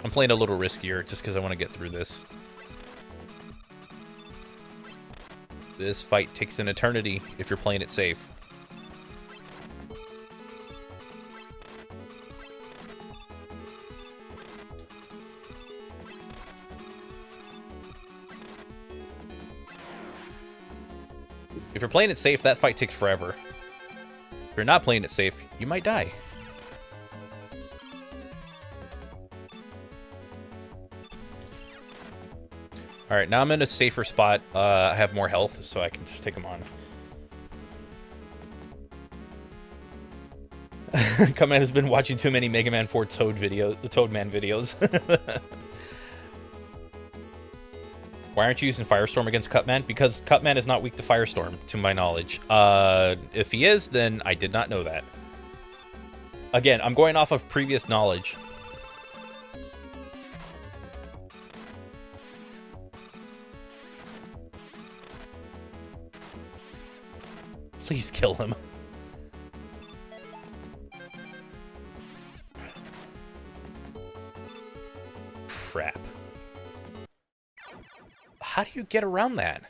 I'm playing a little riskier just because I want to get through this. This fight takes an eternity if you're playing it safe. If you're playing it safe, that fight takes forever. If you're not playing it safe, you might die. Alright, now I'm in a safer spot. I have more health, so I can just take him on. Cutman has been watching too many Mega Man 4 Toadman videos. Why aren't you using Firestorm against Cutman? Because Cutman is not weak to Firestorm, to my knowledge. If he is, then I did not know that. Again, I'm going off of previous knowledge. Please kill him. Crap. How do you get around that?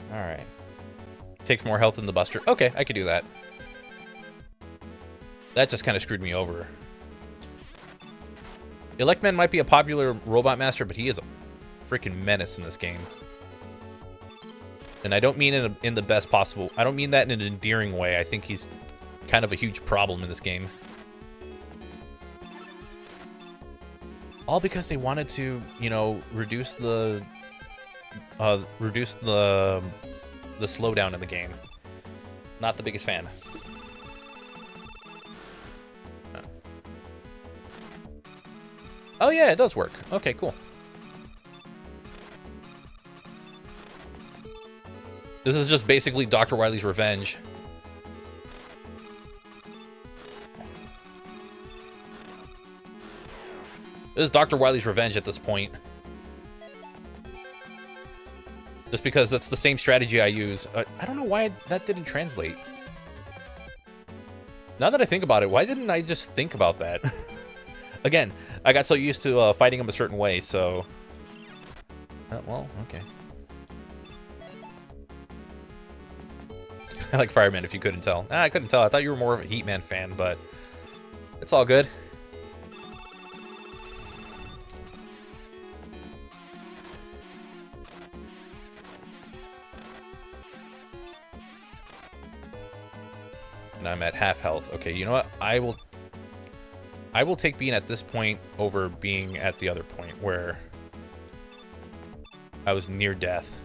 Alright. Takes more health than the Buster. Okay, I could do that. That just kind of screwed me over. Electman might be a popular robot master, but he is a freaking menace in this game. And I don't mean in the best possible... I don't mean that in an endearing way. I think he's kind of a huge problem in this game. All because they wanted to, you know, reduce the slowdown in the game. Not the biggest fan. Oh, yeah, it does work. Okay, cool. This is just basically Dr. Wily's revenge. This is Dr. Wily's revenge at this point. Just because that's the same strategy I use. I don't know why that didn't translate. Now that I think about it, why didn't I just think about that? Again, I got so used to fighting him a certain way, so... well, okay. I like Fireman, if you couldn't tell. I couldn't tell. I thought you were more of a Heatman fan, but... it's all good. And I'm at half health. Okay, you know what? I will take being at this point over being at the other point where I was near death.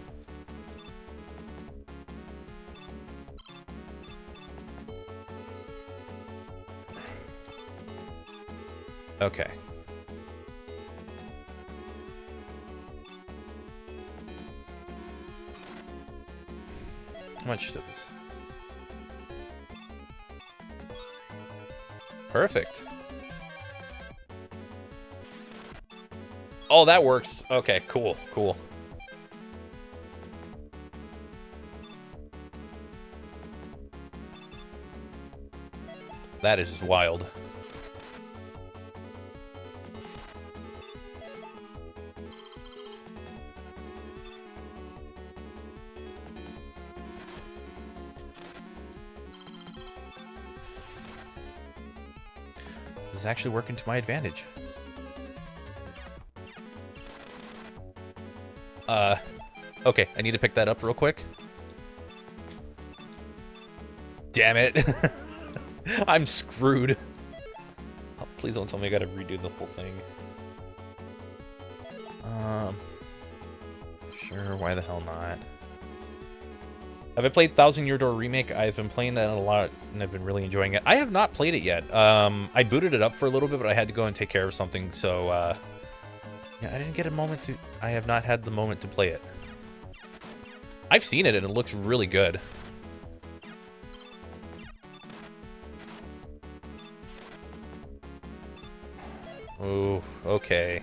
Okay. How much did this? Perfect. Oh, that works. Okay, cool, cool. That is just wild. This is actually working to my advantage. Okay, I need to pick that up real quick. Damn it. I'm screwed. Oh, please don't tell me I gotta redo the whole thing. Sure, why the hell not? Have I played Thousand Year Door Remake? I've been playing that a lot, and I've been really enjoying it. I have not played it yet. I booted it up for a little bit, but I had to go and take care of something, so, yeah, I didn't get a moment to... I have not had the moment to play it. I've seen it, and it looks really good. Oh, okay.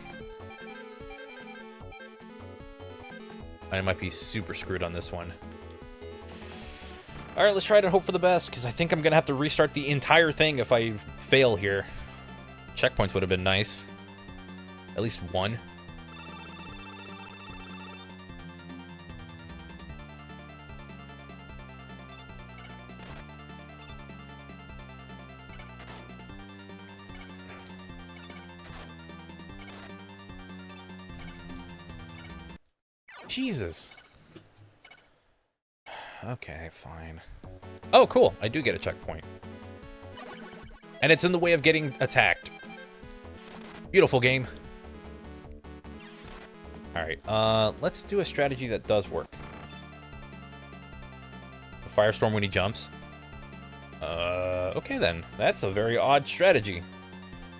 I might be super screwed on this one. Alright, let's try it and hope for the best, because I think I'm going to have to restart the entire thing if I fail here. Checkpoints would have been nice. At least one. Jesus. Okay, fine. Oh, cool. I do get a checkpoint. And it's in the way of getting attacked. Beautiful game. Alright, let's do a strategy that does work. A firestorm when he jumps. Okay then. That's a very odd strategy.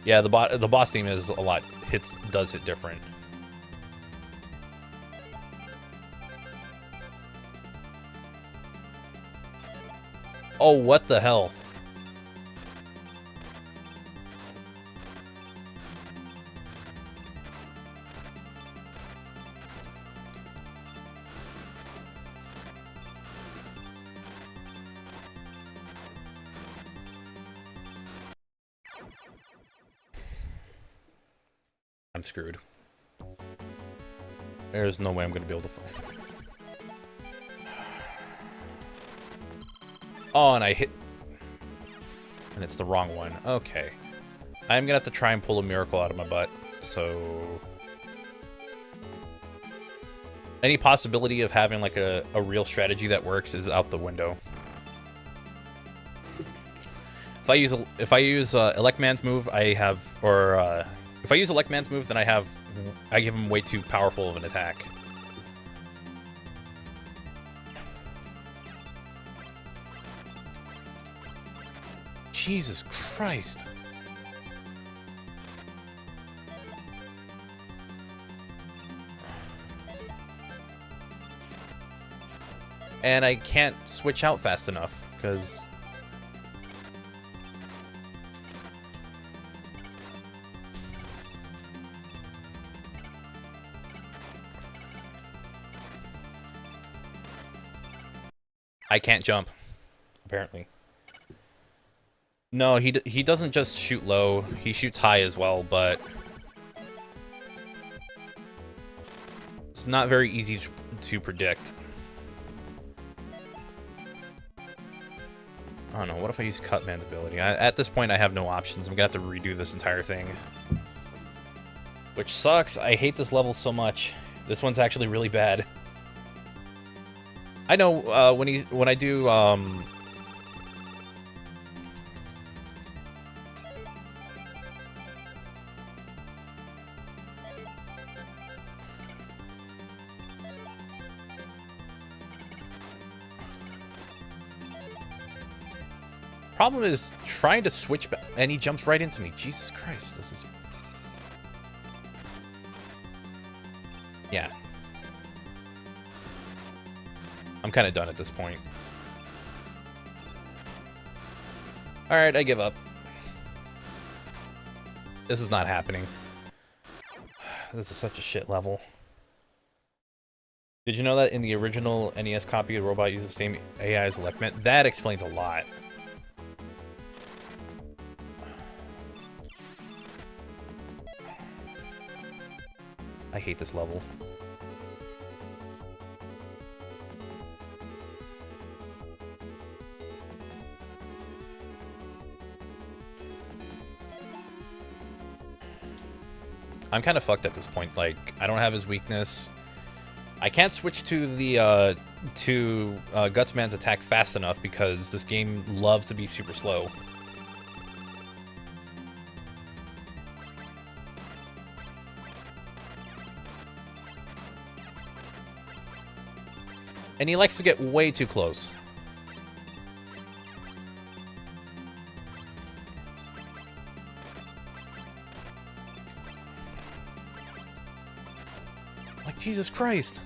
Yeah, the boss team is a lot does hit different. Oh, what the hell? I'm screwed. There's no way I'm going to be able to fight. Oh, and I hit... and it's the wrong one. Okay. I'm gonna have to try and pull a miracle out of my butt, so... any possibility of having, like, a real strategy that works is out the window. If I use Elect Man's move, I have... or, if I use Elect Man's move, then I give him way too powerful of an attack. Jesus Christ. And I can't switch out fast enough, because... I can't jump, apparently. No, he doesn't just shoot low, he shoots high as well, but... it's not very easy to predict. I don't know, what if I use Cutman's ability? At this point, I have no options. I'm gonna have to redo this entire thing. Which sucks. I hate this level so much. This one's actually really bad. I know, when I do, problem is trying to switch back, and he jumps right into me. Jesus Christ, this is... yeah. I'm kind of done at this point. Alright, I give up. This is not happening. This is such a shit level. Did you know that in the original NES copy, the robot uses the same AI as Lekmet? That explains a lot. I hate this level. I'm kind of fucked at this point. Like, I don't have his weakness. I can't switch to the Gutsman's attack fast enough because this game loves to be super slow. And he likes to get way too close. Like, Jesus Christ.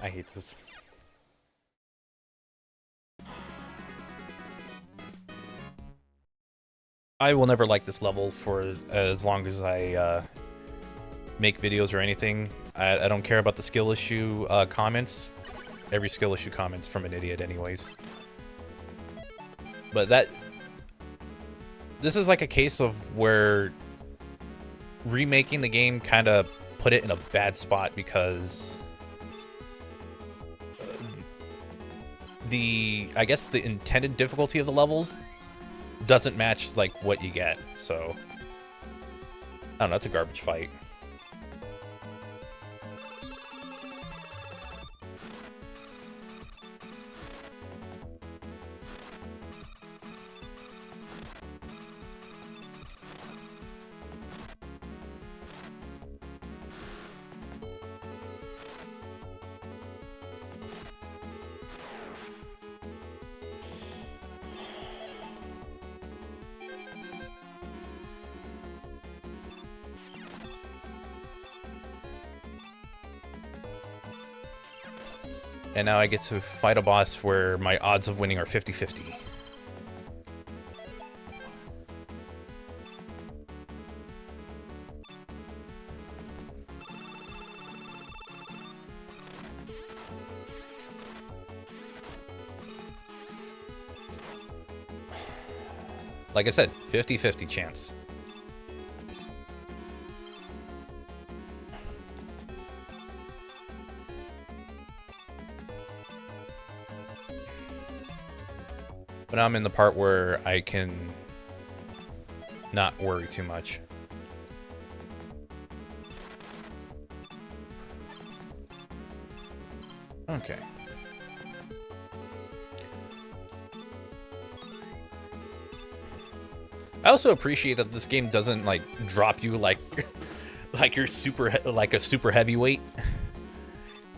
I hate this. I will never like this level for as long as I make videos or anything. I don't care about the skill issue comments. Every skill issue comment's from an idiot anyways. But this is like a case of where remaking the game kind of put it in a bad spot because I guess the intended difficulty of the level doesn't match like what you get, so I don't know, it's a garbage fight. And now I get to fight a boss where my odds of winning are 50-50. Like I said, 50-50 chance. But I'm in the part where I can not worry too much. Okay. I also appreciate that this game doesn't like drop you like like you're like a super heavyweight.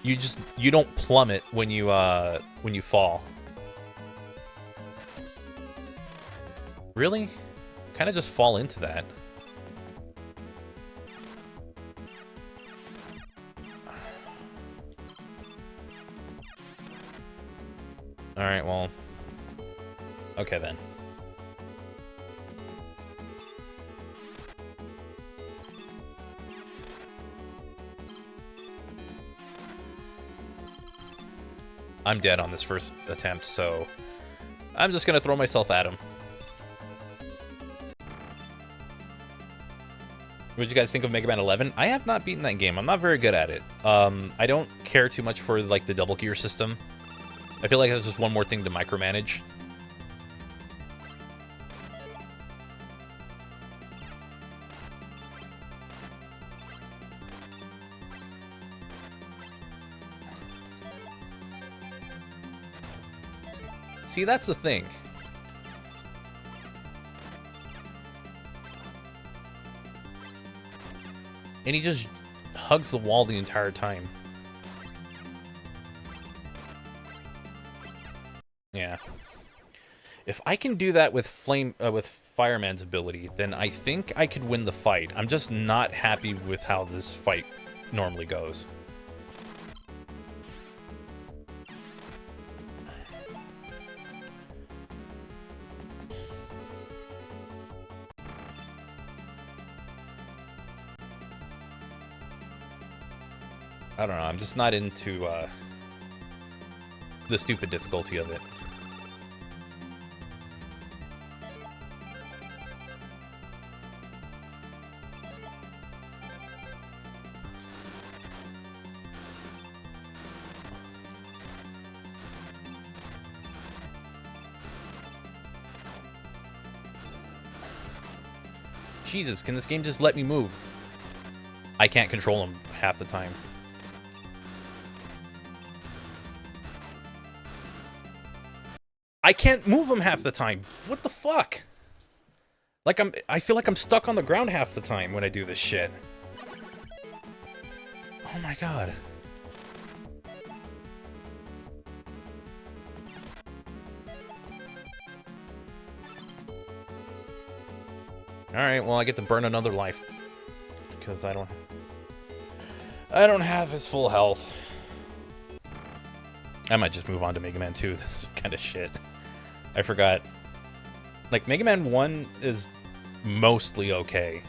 You don't plummet when you fall. Really? Kind of just fall into that. Alright, well... Okay, then. I'm dead on this first attempt, so... I'm just gonna throw myself at him. What did you guys think of Mega Man 11? I have not beaten that game. I'm not very good at it. I don't care too much for, like, the double gear system. I feel like that's just one more thing to micromanage. See, that's the thing. And he just hugs the wall the entire time. Yeah. If I can do that with Fireman's ability, then I think I could win the fight. I'm just not happy with how this fight normally goes. I don't know, I'm just not into the stupid difficulty of it. Jesus, can this game just let me move? I can't control him half the time. I can't move him half the time. What the fuck? Like I feel like I'm stuck on the ground half the time when I do this shit. Oh my god. Alright, well I get to burn another life. Because I don't have his full health. I might just move on to Mega Man 2. This is kind of shit. I forgot. Like, Mega Man 1 is mostly okay.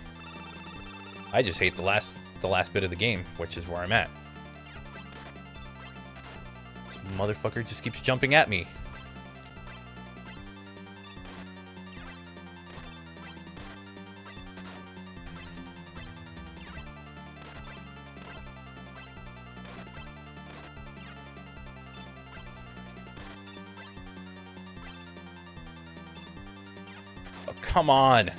I just hate the last bit of the game, which is where I'm at. This motherfucker just keeps jumping at me. Come on.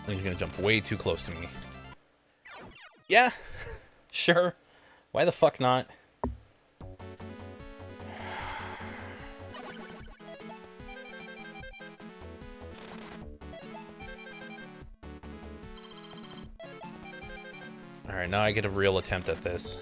He's gonna jump way too close to me. Yeah, sure. Why the fuck not? Alright, now I get a real attempt at this.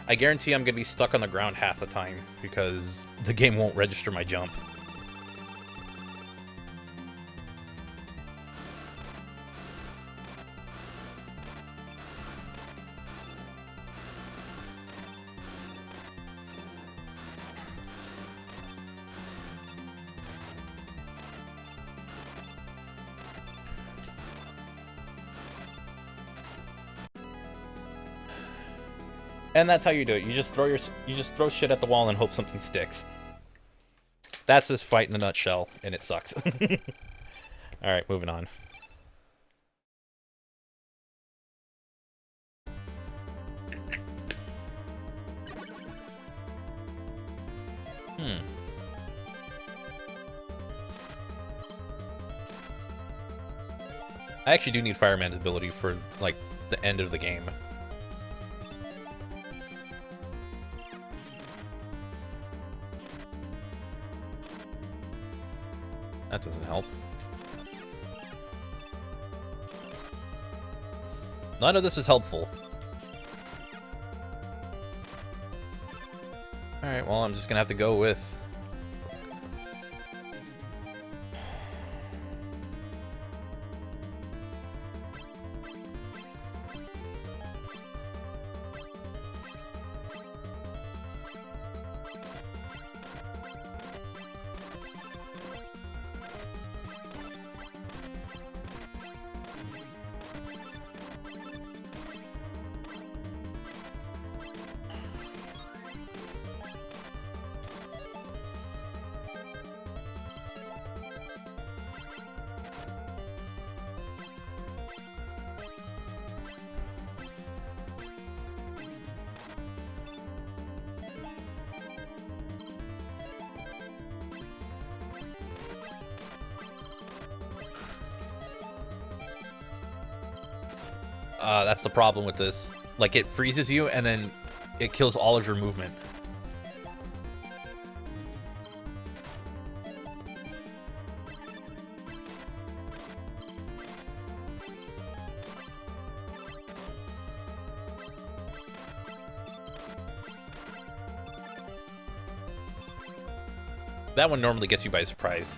I guarantee I'm gonna be stuck on the ground half the time, because the game won't register my jump. And that's how you do it. You just throw shit at the wall and hope something sticks. That's this fight in a nutshell, and it sucks. Alright, moving on. I actually do need Fireman's ability for, like, the end of the game. That doesn't help. None of this is helpful. Alright, well, I'm just gonna have to go with... that's the problem with this. Like, it freezes you, and then it kills all of your movement. That one normally gets you by surprise.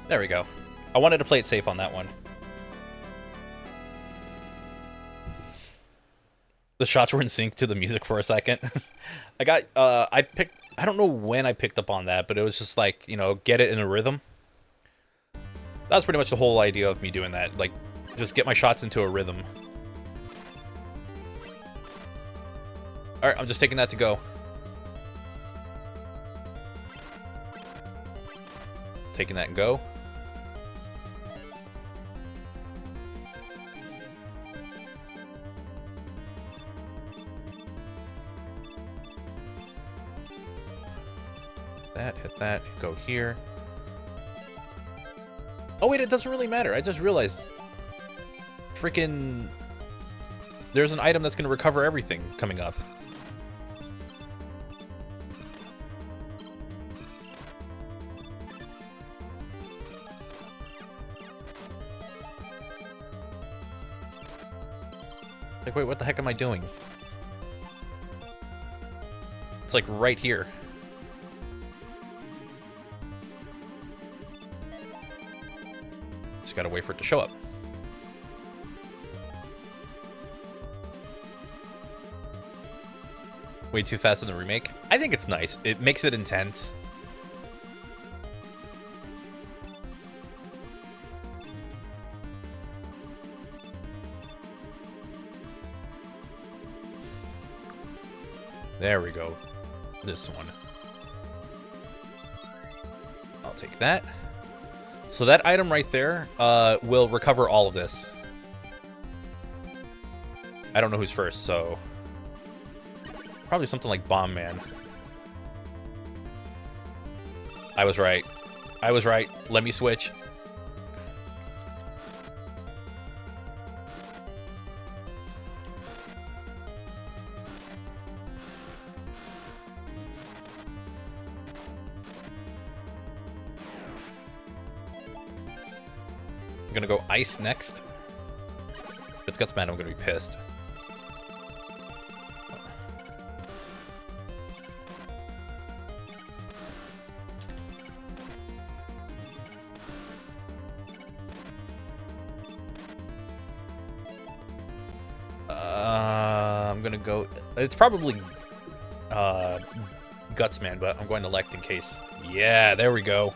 There we go. I wanted to play it safe on that one. The shots were in sync to the music for a second. I don't know when I picked up on that, but it was just like, you know, get it in a rhythm. That's pretty much the whole idea of me doing that. Like, just get my shots into a rhythm. Alright, I'm just taking that to go. Taking that and go. Hit that, go here. Oh wait, it doesn't really matter. I just realized freaking there's an item that's going to recover everything coming up. Like, wait, what the heck am I doing? It's like right here. Just gotta wait for it to show up. Way too fast in the remake. I think it's nice. It makes it intense. There we go. This one. I'll take that. So that item right there will recover all of this. I don't know who's first, so... Probably something like Bomb Man. I was right. I was right. Let me switch. I'm gonna go Ice next. If it's Gutsman, I'm gonna be pissed. I'm gonna go. It's probably Gutsman, but I'm going to elect in case. Yeah, there we go.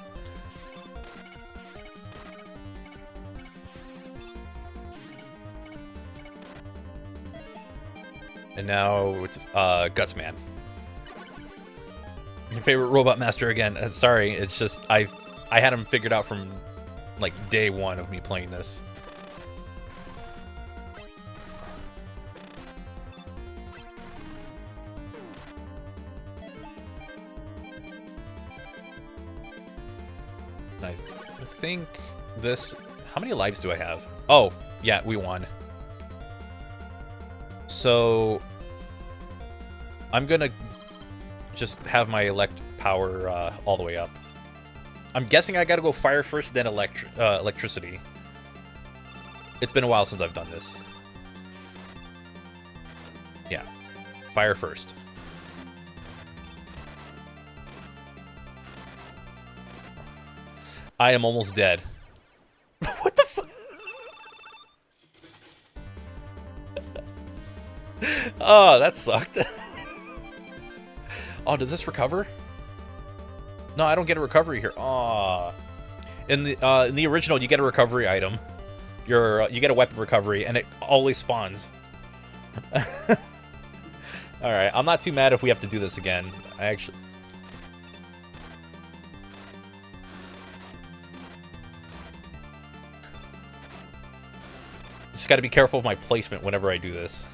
And now it's Gutsman. Your favorite robot master again. Sorry, it's just I had him figured out from like day one of me playing this. I think this... How many lives do I have? Oh, yeah, we won. So I'm gonna just have my elect power all the way up. I'm guessing I gotta go fire first, then electricity. It's been a while since I've done this. Yeah, fire first. I am almost dead. What the fuck? Oh, that sucked. Oh, does this recover? No, I don't get a recovery here. Oh, in the original, you get a recovery item. You get a weapon recovery, and it always spawns. All right, I'm not too mad if we have to do this again. I actually. Just got to be careful of my placement whenever I do this.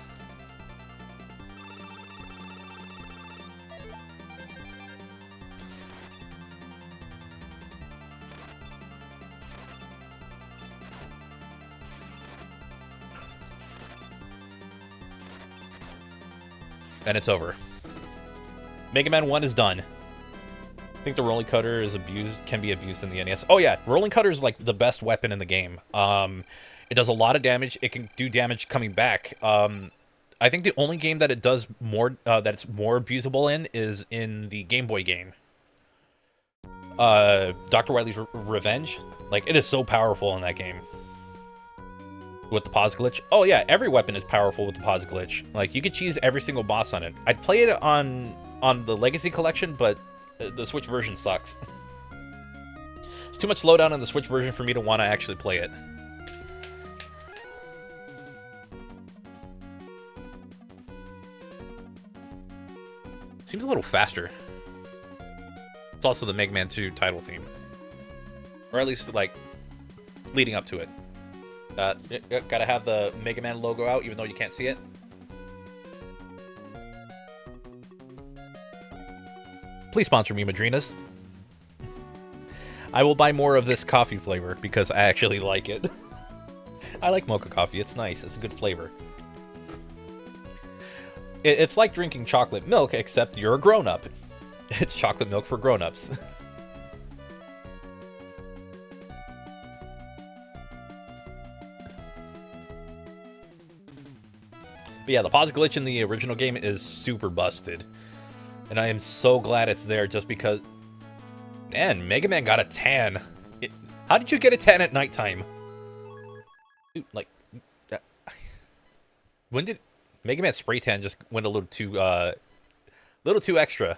And it's over. Mega Man 1 is done. I think the rolling cutter is can be abused in the NES. Oh yeah, rolling cutter is like the best weapon in the game. It does a lot of damage. It can do damage coming back. I think the only game that it does more that it's more abusable in is in the Game Boy game. Dr. Wily's Revenge. Like, it is so powerful in that game. With the pause glitch. Oh yeah, every weapon is powerful with the pause glitch. Like, you could cheese every single boss on it. I'd play it on the Legacy Collection, but the Switch version sucks. It's too much slowdown on the Switch version for me to want to actually play it. Seems a little faster. It's also the Mega Man 2 title theme. Or at least, like, leading up to it. Gotta have the Mega Man logo out, even though you can't see it. Please sponsor me, Madrinas. I will buy more of this coffee flavor because I actually like it. I like mocha coffee. It's nice. It's a good flavor. It's like drinking chocolate milk, except you're a grown-up. It's chocolate milk for grown-ups. But yeah, the pause glitch in the original game is super busted. And I am so glad it's there just because... Man, Mega Man got a tan. How did you get a tan at nighttime? Dude, like... When did... Mega Man spray tan just went a little too extra.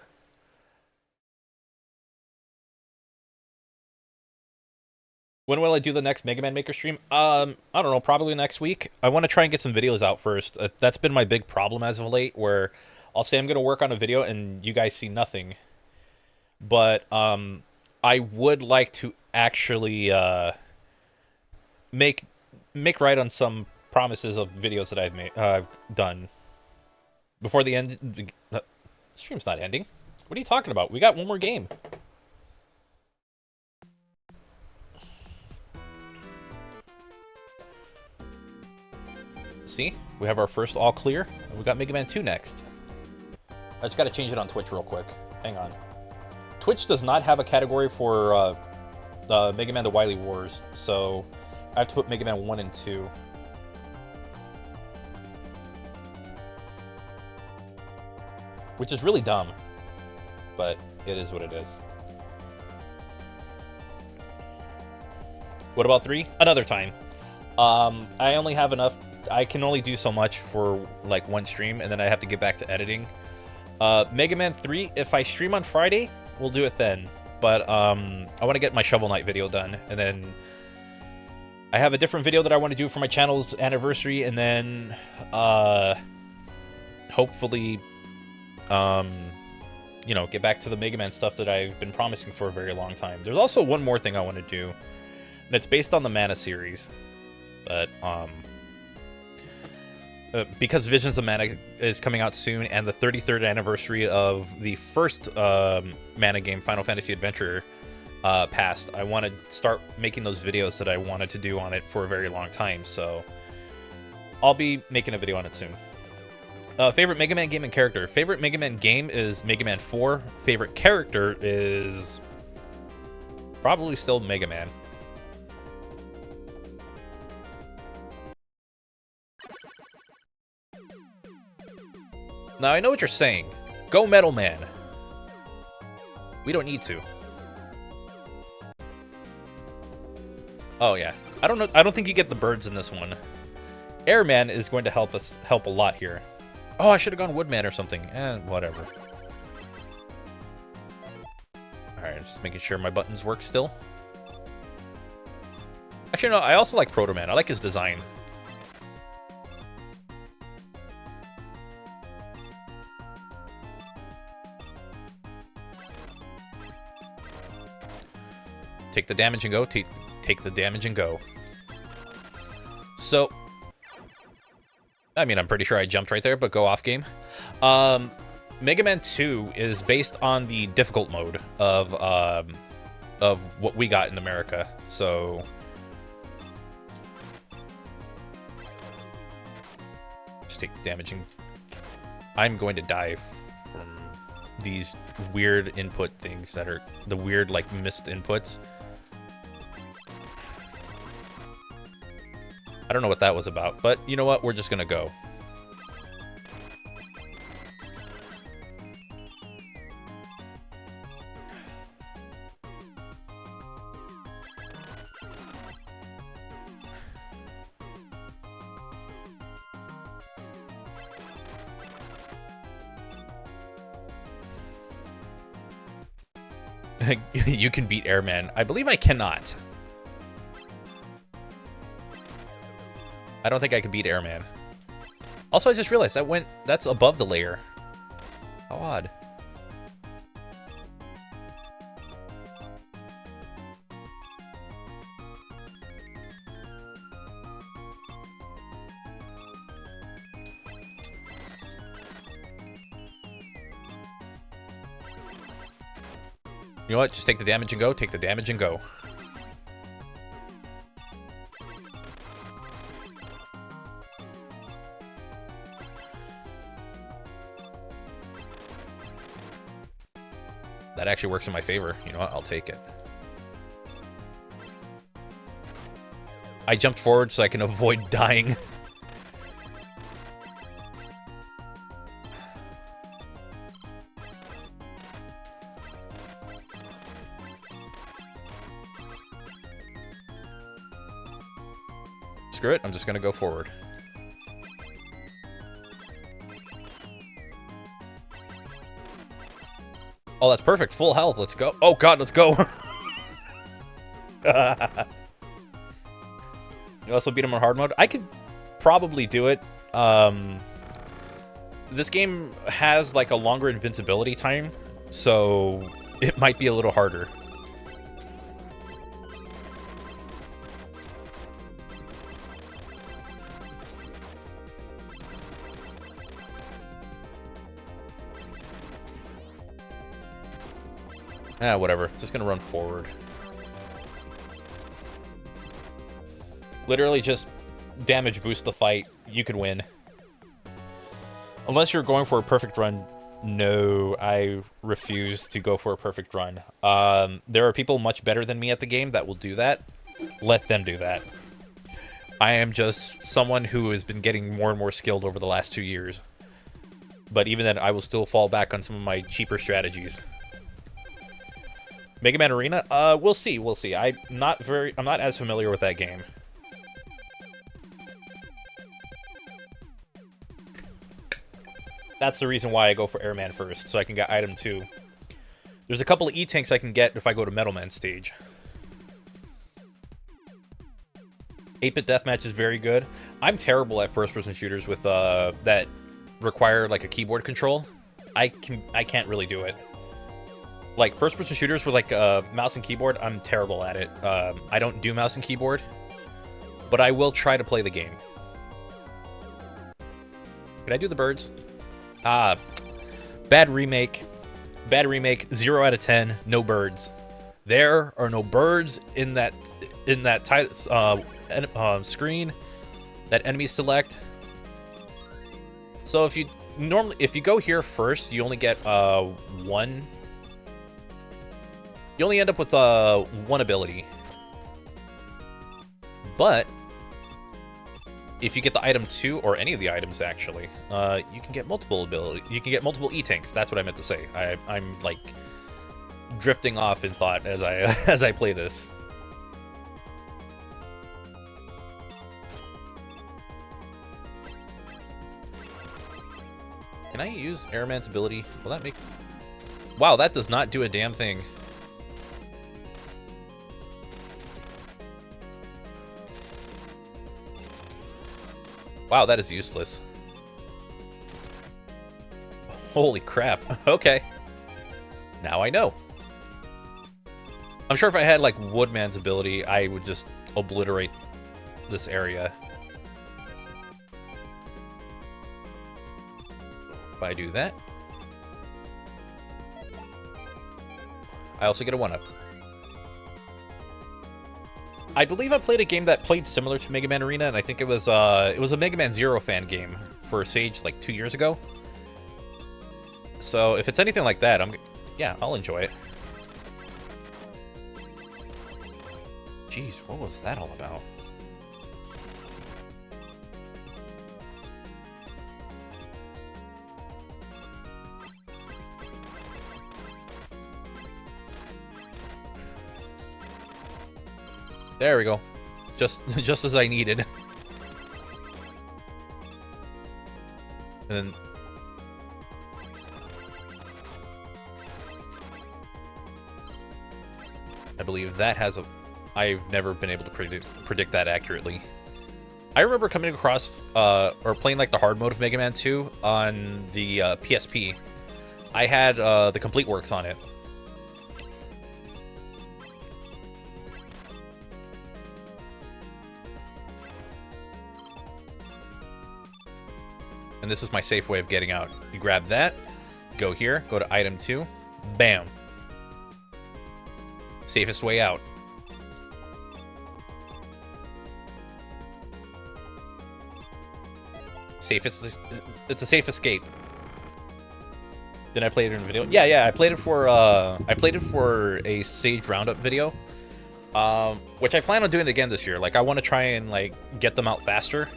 When will I do the next Mega Man Maker stream? I don't know, probably next week. I want to try and get some videos out first. That's been my big problem as of late, where I'll say I'm going to work on a video and you guys see nothing. But I would like to actually make right on some promises of videos that I've done before the end. Stream's not ending. What are you talking about? We got one more game. See? We have our first all clear, and we got Mega Man 2 next. I just gotta change it on Twitch real quick. Hang on. Twitch does not have a category for Mega Man the Wily Wars, so I have to put Mega Man 1 and 2. Which is really dumb, but it is what it is. What about 3? Another time. I only have enough. I can only do so much for like one stream, and then I have to get back to editing. Mega Man 3, if I stream on Friday, we'll do it then. But I want to get my Shovel Knight video done, and then I have a different video that I want to do for my channel's anniversary, and then hopefully, you know, get back to the Mega Man stuff that I've been promising for a very long time. There's also one more thing I want to do, and it's based on the Mana series. But, because Visions of Mana is coming out soon, and the 33rd anniversary of the first Mana game, Final Fantasy Adventure, passed, I want to start making those videos that I wanted to do on it for a very long time, so I'll be making a video on it soon. Favorite Mega Man game and character. Favorite Mega Man game is Mega Man 4. Favorite character is probably still Mega Man. Now, I know what you're saying. Go Metal Man. We don't need to. Oh, yeah. I don't know. I don't think you get the birds in this one. Airman is going to help a lot here. Oh, I should have gone Woodman or something. Whatever. Alright, just making sure my buttons work still. Actually, no, I also like Proto Man. I like his design. Take the damage and go. Take the damage and go. So, I mean, I'm pretty sure I jumped right there, but go off game. Mega Man 2 is based on the difficult mode of what we got in America. So, just take the damage and I'm going to die from these weird input things that are the weird, like, missed inputs. I don't know what that was about, but you know what? We're just gonna go. You can beat Airman. I believe I cannot. I don't think I can beat Airman. Also, I just realized that's above the layer. How odd. You know what? Just take the damage and go. Take the damage and go. That actually works in my favor. You know what? I'll take it. I jumped forward so I can avoid dying. Screw it. I'm just going to go forward. Oh, that's perfect. Full health. Let's go. Oh, God, let's go. You also beat him on hard mode. I could probably do it. This game has, like, a longer invincibility time, so it might be a little harder. Whatever. Just gonna run forward. Literally just damage boost the fight. You could win. Unless you're going for a perfect run. No, I refuse to go for a perfect run. There are people much better than me at the game that will do that. Let them do that. I am just someone who has been getting more and more skilled over the last 2 years. But even then, I will still fall back on some of my cheaper strategies. Mega Man Arena? We'll see, we'll see. I'm not as familiar with that game. That's the reason why I go for Airman first, so I can get item 2. There's a couple of E-Tanks I can get if I go to Metal Man stage. 8-bit deathmatch is very good. I'm terrible at first-person shooters with that require like a keyboard control, I can't really do it. Like first-person shooters with like mouse and keyboard, I'm terrible at it. I don't do mouse and keyboard, but I will try to play the game. Did I do the birds? Bad remake. Bad remake. 0 out of 10. No birds. There are no birds in that screen that enemies select. So if you go here first, you only get one. You only end up with one ability. But if you get the item 2, or any of the items actually, you can get multiple ability. You can get multiple E-tanks. That's what I meant to say. I'm like drifting off in thought as I as I play this. Can I use Airman's ability? Will that make... Wow, that does not do a damn thing. Wow, that is useless. Holy crap. Okay. Now I know. I'm sure if I had, like, Woodman's ability, I would just obliterate this area. If I do that, I also get a 1-up. I believe I played a game that played similar to Mega Man Arena, and I think it was a Mega Man Zero fan game for Sage like 2 years ago. So if it's anything like that, yeah, I'll enjoy it. Jeez, what was that all about? There we go. Just as I needed. And then I believe that has a... I've never been able to predict that accurately. I remember coming across or playing like the hard mode of Mega Man 2 on the PSP. I had the Complete Works on it. And this is my safe way of getting out. You grab that, go here, go to item 2, bam. Safest way out. It's a safe escape. Then I played it in a video. Yeah, I played it for a Sage Roundup video. Which I plan on doing again this year. Like I want to try and like get them out faster.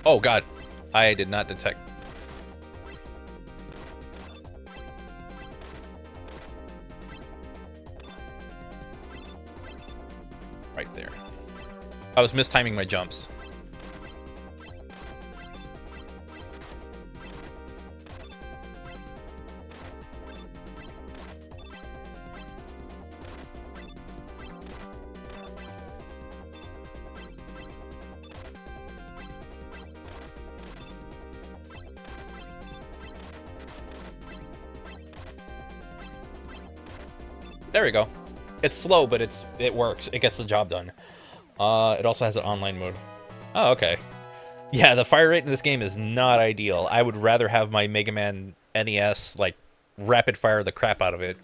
Oh god, I did not detect. Right there. I was mistiming my jumps. There we go. It's slow, but it works. It gets the job done. It also has an online mode. Oh, okay. Yeah, the fire rate in this game is not ideal. I would rather have my Mega Man NES, like, rapid fire the crap out of it.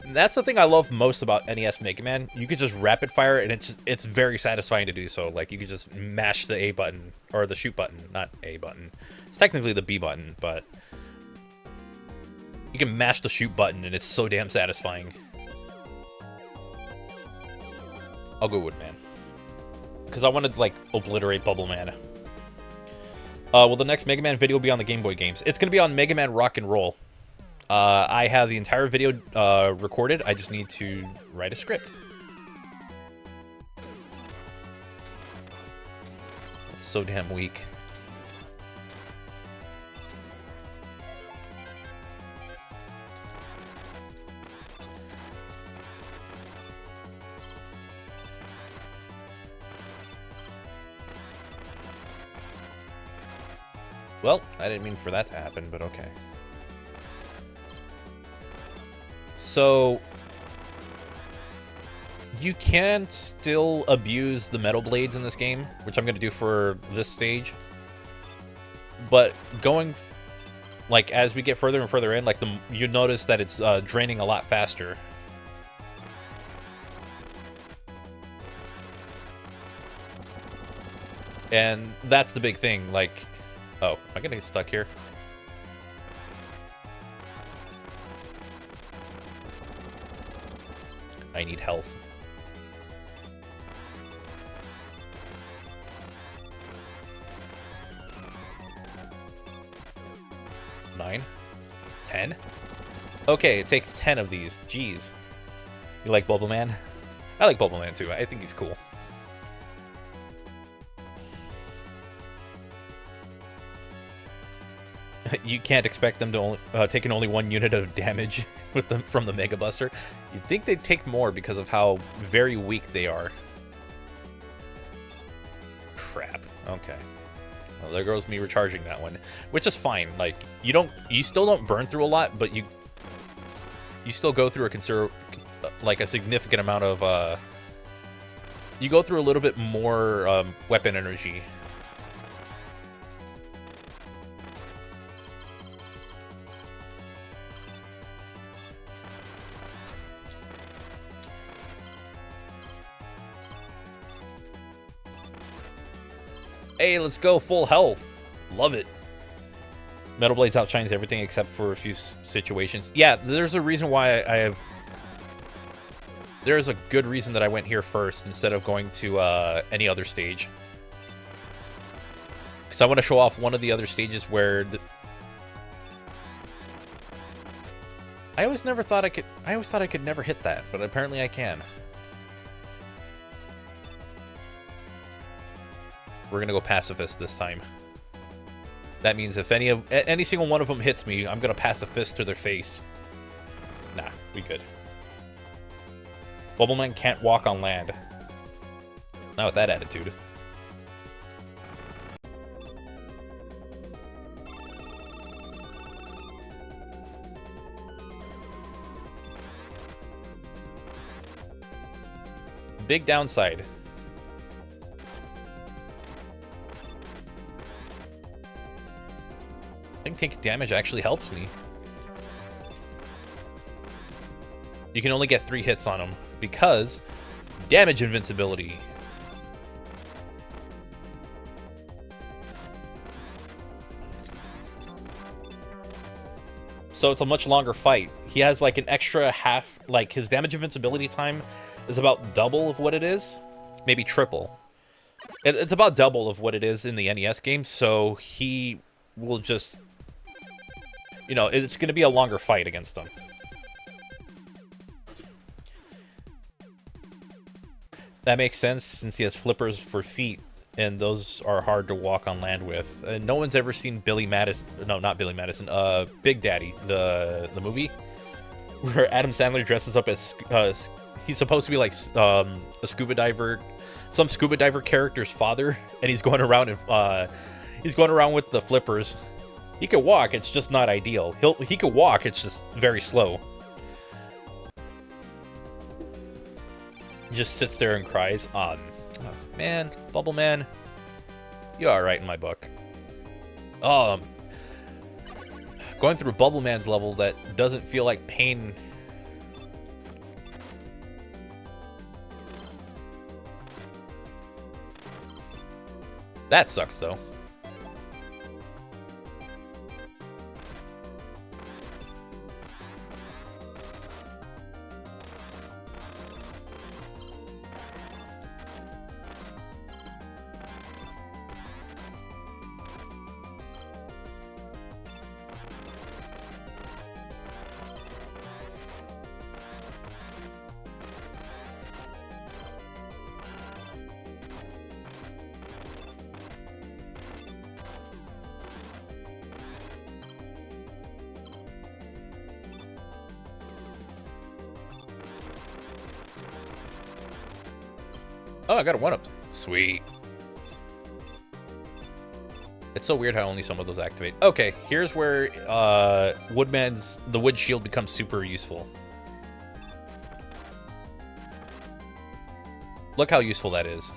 That's the thing I love most about NES Mega Man. You could just rapid fire, and it's very satisfying to do so. Like, you could just mash the A button, or the shoot button, not A button. It's technically the B button, but you can mash the shoot button, and it's so damn satisfying. I'll go Woodman. Because I want to, like, obliterate Bubble Man. Will the next Mega Man video be on the Game Boy games? It's going to be on Mega Man Rock and Roll. I have the entire video recorded. I just need to write a script. So damn weak. Well, I didn't mean for that to happen, but okay. So you can still abuse the metal blades in this game, which I'm going to do for this stage. But going, like, as we get further and further in, like, you notice that it's draining a lot faster. And that's the big thing, like... Oh, am I gonna get stuck here? I need health. Nine? 10? Okay, it takes 10 of these. Jeez. You like Bubble Man? I like Bubble Man too. I think he's cool. You can't expect them to only taking only 1 unit of damage with them from the Mega Buster. You'd think they'd take more because of how very weak they are. Crap. Okay. Well, there goes me recharging that one, which is fine. Like, you still don't burn through a lot, but you still go through a significant amount of you go through a little bit more weapon energy. Hey, let's go full health. Love it. Metal Blades outshines everything except for a few situations. Yeah, there's a reason why there's a good reason that I went here first instead of going to any other stage. Because I want to show off one of the other stages where... I always thought I could never hit that, but apparently I can. We're gonna go pacifist this time. That means if any single one of them hits me, I'm gonna pacifist to their face. Nah, we good. Bubbleman can't walk on land. Not with that attitude. Big downside. I think taking damage actually helps me. You can only get 3 hits on him because damage invincibility. So it's a much longer fight. He has like an extra half, like his damage invincibility time is about double of what it is, maybe triple. It's about double of what it is in the NES game, so he will just... You know, it's going to be a longer fight against them. That makes sense since he has flippers for feet, and those are hard to walk on land with. No one's ever seen Billy Madison. No, not Billy Madison. Big Daddy, the movie, where Adam Sandler dresses up as he's supposed to be like a scuba diver, some scuba diver character's father, and he's going around with the flippers. He could walk, it's just not ideal. He could walk, it's just very slow. He just sits there and cries. Oh, man, Bubble Man, you're alright in my book. Going through Bubble Man's level that doesn't feel like pain. That sucks, though. Oh, I got a 1-up. Sweet. It's so weird how only some of those activate. Okay, here's where the wood shield becomes super useful. Look how useful that is.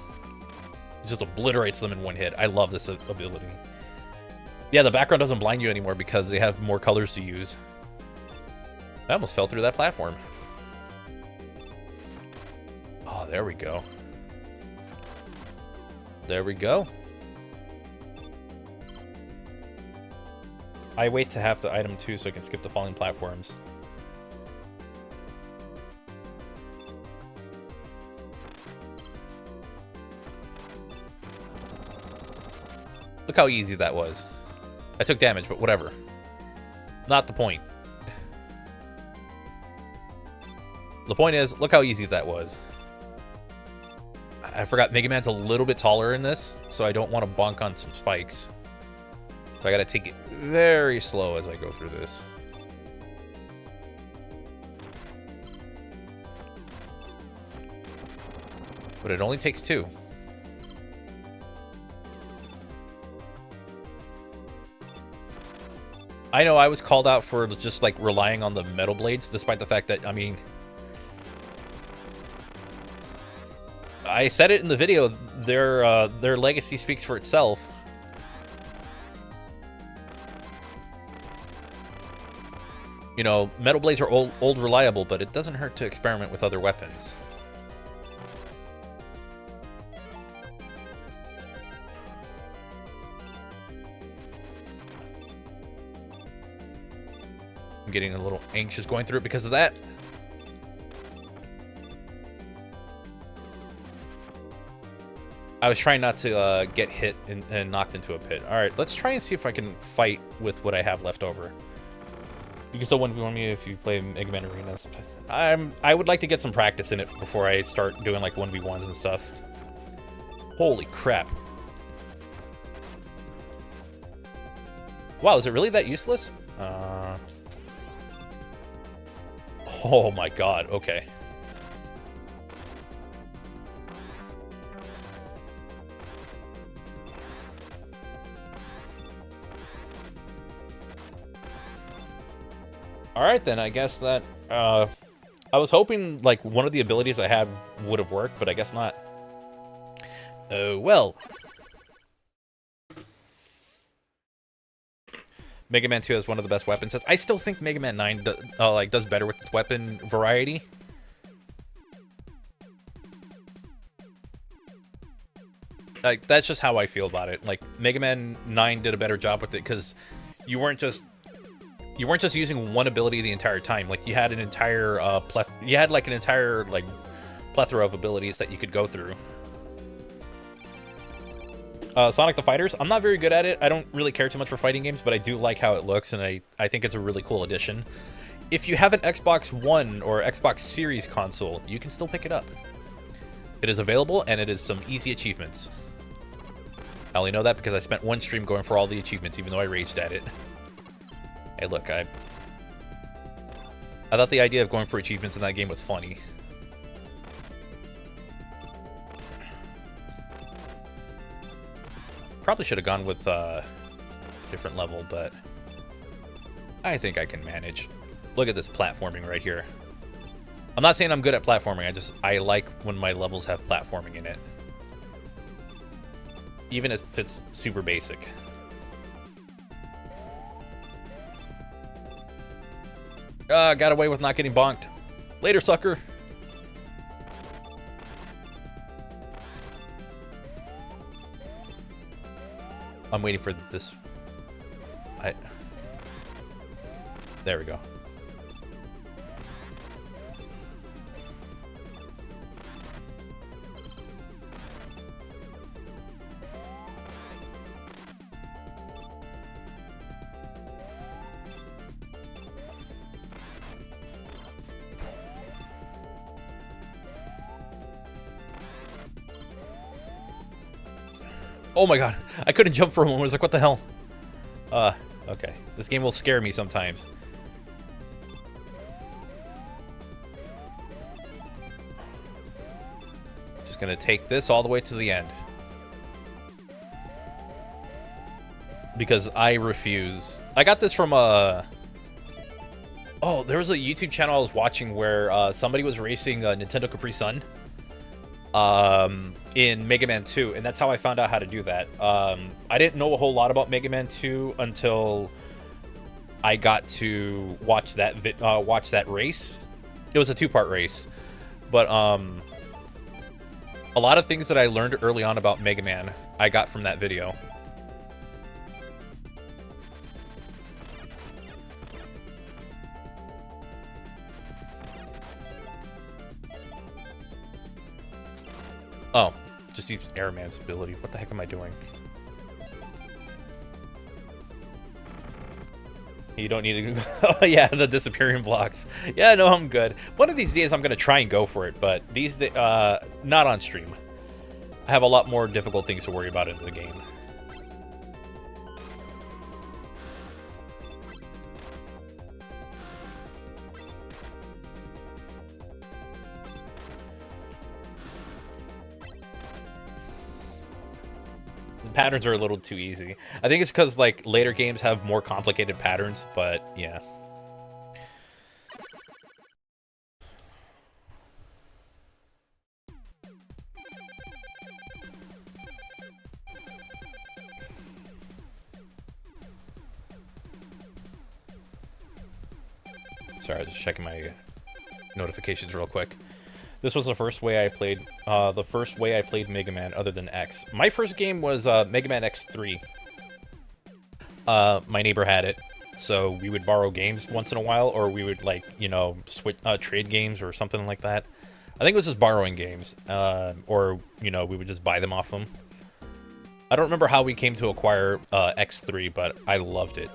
It just obliterates them in one hit. I love this ability. Yeah, the background doesn't blind you anymore because they have more colors to use. I almost fell through that platform. Oh, there we go. There we go. I wait to have the item too so I can skip the falling platforms. Look how easy that was. I took damage, but whatever. Not the point. The point is, look how easy that was. I forgot Mega Man's a little bit taller in this, so I don't want to bonk on some spikes. So I gotta take it very slow as I go through this. But it only takes 2. I know I was called out for just like relying on the metal blades, despite the fact that, I mean, I said it in the video, their legacy speaks for itself. You know, metal blades are old reliable, but it doesn't hurt to experiment with other weapons. I'm getting a little anxious going through it because of that. I was trying not to get hit and knocked into a pit. All right, let's try and see if I can fight with what I have left over. You can still 1v1 me if you play Mega Man Arena sometimes. I would like to get some practice in it before I start doing like 1v1s and stuff. Holy crap. Wow, is it really that useless? Oh my god, okay. Alright then, I guess that, I was hoping, like, one of the abilities I had would have worked, but I guess not. Oh, well. Mega Man 2 has one of the best weapon sets. I still think Mega Man 9 does better with its weapon variety. Like, that's just how I feel about it. Like, Mega Man 9 did a better job with it because you weren't just using one ability the entire time. Like, you had an entire plethora of abilities that you could go through. Sonic the Fighters, I'm not very good at it. I don't really care too much for fighting games, but I do like how it looks, and I think it's a really cool addition. If you have an Xbox One or Xbox Series console, you can still pick it up. It is available, and it is some easy achievements. I only know that because I spent one stream going for all the achievements, even though I raged at it. Hey, look, I thought the idea of going for achievements in that game was funny. Probably should have gone with a different level, but I think I can manage. Look at this platforming right here. I'm not saying I'm good at platforming. I like when my levels have platforming in it, even if it's super basic. Got away with not getting bonked. Later, sucker. I'm waiting for this. There we go. Oh my god, I couldn't jump for a moment. I was like, what the hell? Okay. This game will scare me sometimes. Just gonna take this all the way to the end. Because I refuse. I got this from a... Oh, there was a YouTube channel I was watching where somebody was racing Nintendo Capri Sun in Mega Man 2, and that's how I found out how to do that. I didn't know a whole lot about Mega Man 2 until I got to watch that race. It was a 2-part race, but a lot of things that I learned early on about Mega Man I got from that video. Oh, just use Airman's ability. What the heck am I doing? You don't need to... Oh, yeah, the disappearing blocks. Yeah, no, I'm good. One of these days, I'm going to try and go for it, but these days, not on stream. I have a lot more difficult things to worry about in the game. Patterns are a little too easy. I think it's because like later games have more complicated patterns, but yeah. Sorry, I was just checking my notifications real quick. This was the first way I played Mega Man other than X. My first game was Mega Man X3. My neighbor had it, so we would borrow games once in a while, or we would like, you know, switch trade games or something like that. I think it was just borrowing games, or you know, we would just buy them off them. I don't remember how we came to acquire X3, but I loved it.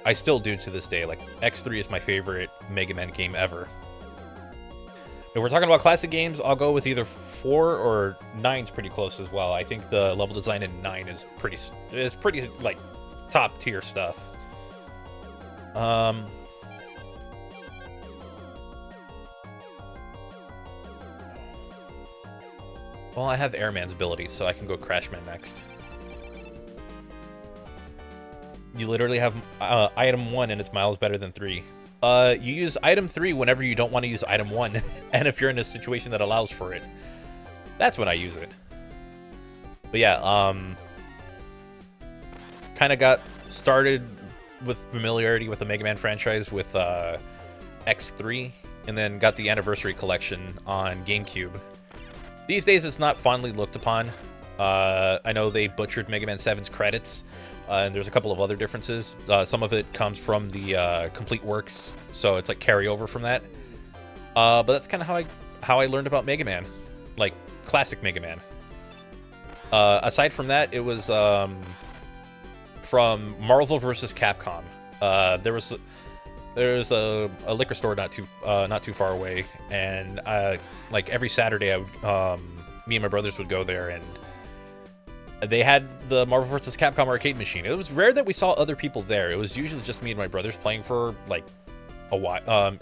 I still do to this day. Like X3 is my favorite Mega Man game ever. If we're talking about classic games, I'll go with either 4 or 9's pretty close as well. I think the level design in 9 is pretty like top tier stuff. Well, I have Airman's ability, so I can go Crashman next. You literally have item 1 and it's miles better than 3. You use item 3 whenever you don't want to use item 1, and if you're in a situation that allows for it. That's when I use it. But yeah, kind of got started with familiarity with the Mega Man franchise with X3, and then got the Anniversary Collection on GameCube. These days, it's not fondly looked upon. I know they butchered Mega Man 7's credits. And there's a couple of other differences. Some of it comes from the Complete Works, so it's like carryover from that. But that's kind of how I learned about Mega Man, like classic Mega Man. Aside from that, it was from Marvel vs. Capcom. There was a liquor store not too far away, and like every Saturday, me and my brothers would go there, and they had the Marvel vs. Capcom arcade machine. It was rare that we saw other people there. It was usually just me and my brothers playing for like a while,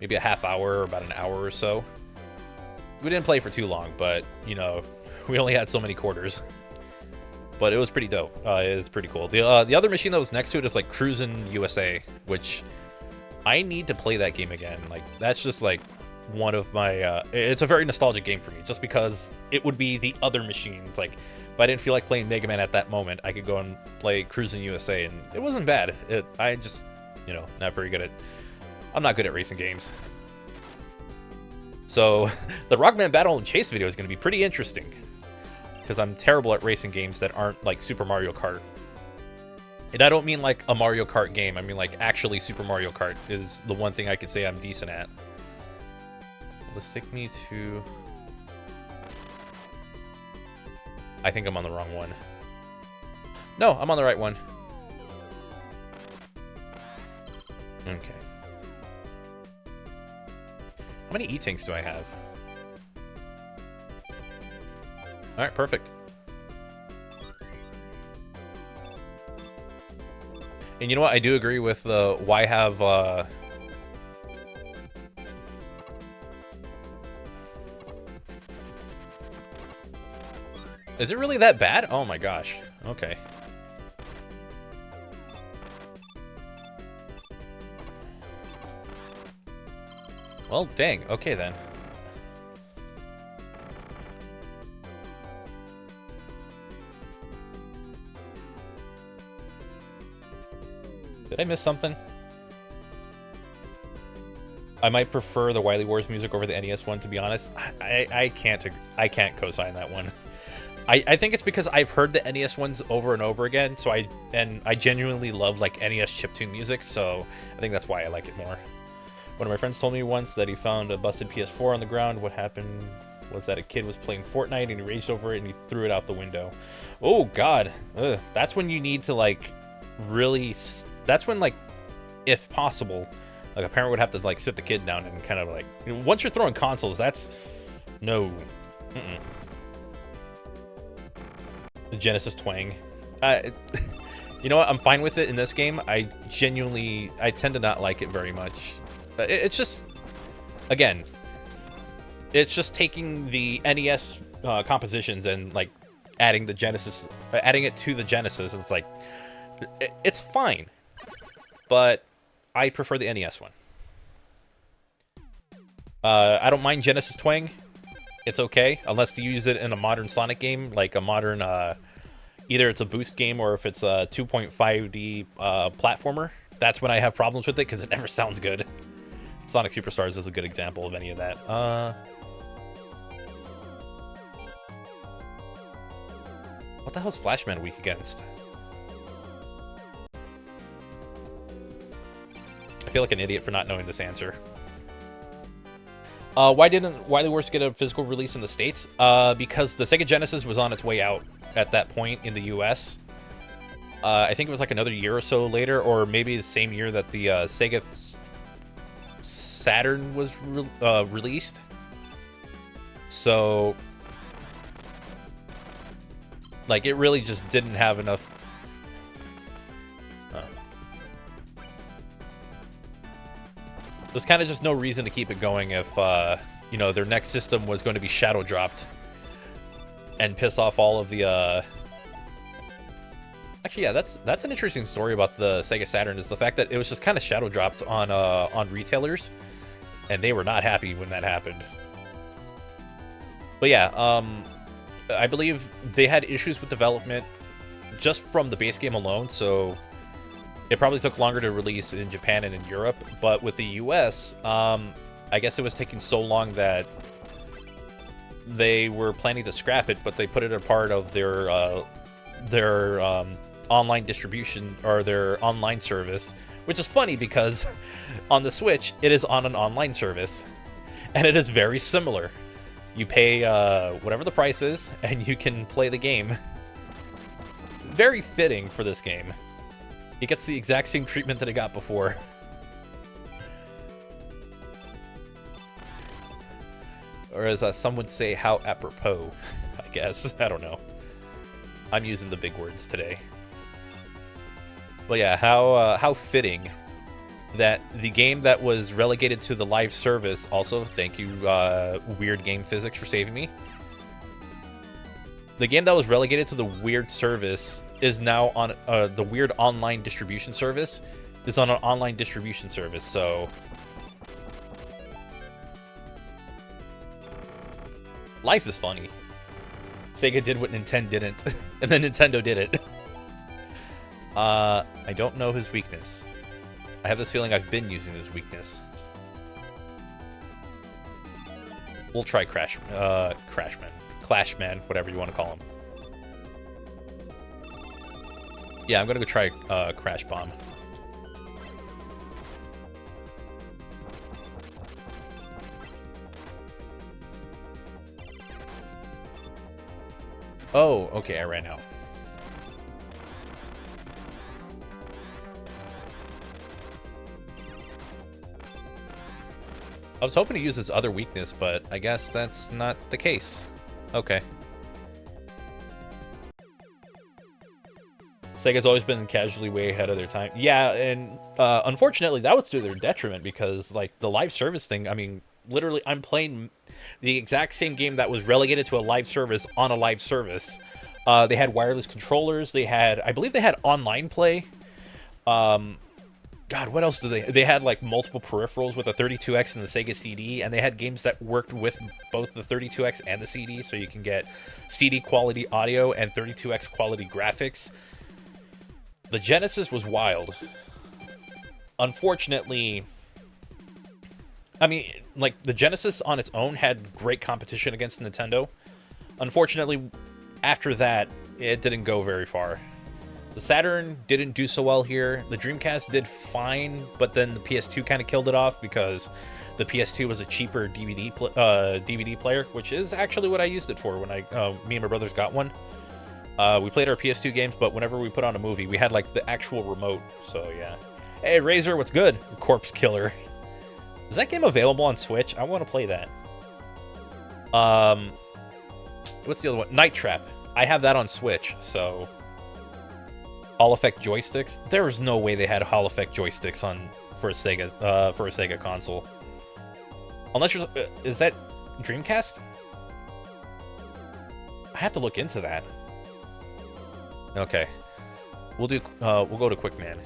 maybe a half hour or about an hour or so. We didn't play for too long, but you know, we only had so many quarters. But it was pretty dope. It was pretty cool. The other machine that was next to it is like Cruisin' USA, which I need to play that game again. Like that's just like one of my it's a very nostalgic game for me, just because it would be the other machine. It's like if I didn't feel like playing Mega Man at that moment, I could go and play Cruisin' USA, and it wasn't bad. I just, you know, I'm not good at racing games. So the Rockman Battle and Chase video is going to be pretty interesting, because I'm terrible at racing games that aren't like Super Mario Kart. And I don't mean like a Mario Kart game, I mean like actually Super Mario Kart is the one thing I could say I'm decent at. Let's take me to... I think I'm on the wrong one. No, I'm on the right one. Okay. How many E-Tanks do I have? Alright, perfect. And you know what? I do agree with why have... Is it really that bad? Oh my gosh. Okay. Well, dang. Okay, then. Did I miss something? I might prefer the Wily Wars music over the NES one, to be honest. I can't co-sign that one. I think it's because I've heard the NES ones over and over again, so I genuinely love like NES chiptune music, so I think that's why I like it more. One of my friends told me once that he found a busted PS4 on the ground. What happened was that a kid was playing Fortnite and he raged over it and he threw it out the window. Oh God, ugh. That's when you need to like really. That's when like, if possible, like a parent would have to like sit the kid down and kind of like, once you're throwing consoles, that's no. The Genesis twang. You know what? I'm fine with it in this game. I tend to not like it very much. It's just, again, it's just taking the NES compositions and like adding the Genesis, adding it to the Genesis. It's like, it's fine, but I prefer the NES one. I don't mind Genesis twang. It's okay, unless you use it in a modern Sonic game, like a modern, either it's a boost game or if it's a 2.5D platformer. That's when I have problems with it, because it never sounds good. Sonic Superstars is a good example of any of that. What the hell's Flashman weak against? I feel like an idiot for not knowing this answer. Why didn't Wily Wars get a physical release in the States? Because the Sega Genesis was on its way out at that point in the US. I think it was like another year or so later, or maybe the same year that the Sega Saturn was released. So, like, it really just didn't have enough. There's kind of just no reason to keep it going if, you know, their next system was going to be shadow dropped and piss off all of the. Actually, yeah, that's an interesting story about the Sega Saturn, is the fact that it was just kind of shadow dropped on retailers, and they were not happy when that happened. But yeah, I believe they had issues with development just from the base game alone, so it probably took longer to release in Japan and in Europe. But with the US, I guess it was taking so long that they were planning to scrap it, but they put it a part of their online distribution, or their online service, which is funny because on the Switch, it is on an online service, and it is very similar. You pay whatever the price is, and you can play the game. Very fitting for this game. It gets the exact same treatment that it got before. Or as some would say, how apropos, I guess. I don't know. I'm using the big words today. But yeah, how fitting that the game that was relegated to the live service, also, thank you, Weird Game Physics, for saving me. The game that was relegated to the weird service is now on the weird online distribution service is on an online distribution service, so life is funny. Sega did what Nintendo didn't, and then Nintendo did it. I don't know his weakness. I have this feeling I've been using his weakness. We'll try Clashman, whatever you want to call him. Yeah, I'm gonna go try Crash Bomb. Oh, okay, I ran out. I was hoping to use his other weakness, but I guess that's not the case. Okay. Sega's always been casually way ahead of their time. Yeah, and unfortunately, that was to their detriment, because, like, the live service thing, I mean, literally, I'm playing The exact same game that was relegated to a live service on a live service. They had wireless controllers. They had, I believe they had online play. God, what else do they... They had, like, multiple peripherals with a 32X and the Sega CD, and they had games that worked with both the 32X and the CD, so you can get CD quality audio and 32X quality graphics. The Genesis was wild. Unfortunately... I mean, like, the Genesis on its own had great competition against Nintendo. Unfortunately, after that, it didn't go very far. The Saturn didn't do so well here. The Dreamcast did fine, but then the PS2 kind of killed it off because the PS2 was a cheaper DVD player, which is actually what I used it for when me and my brothers got one. We played our PS2 games, but whenever we put on a movie, we had like the actual remote. So yeah. Hey Razor, what's good? Corpse Killer. Is that game available on Switch? I want to play that. What's the other one? Night Trap. I have that on Switch, so... Hall Effect joysticks? There was no way they had Hall Effect joysticks for a Sega console. Unless you're... is that Dreamcast? I have to look into that. Okay. We'll go to Quick Man.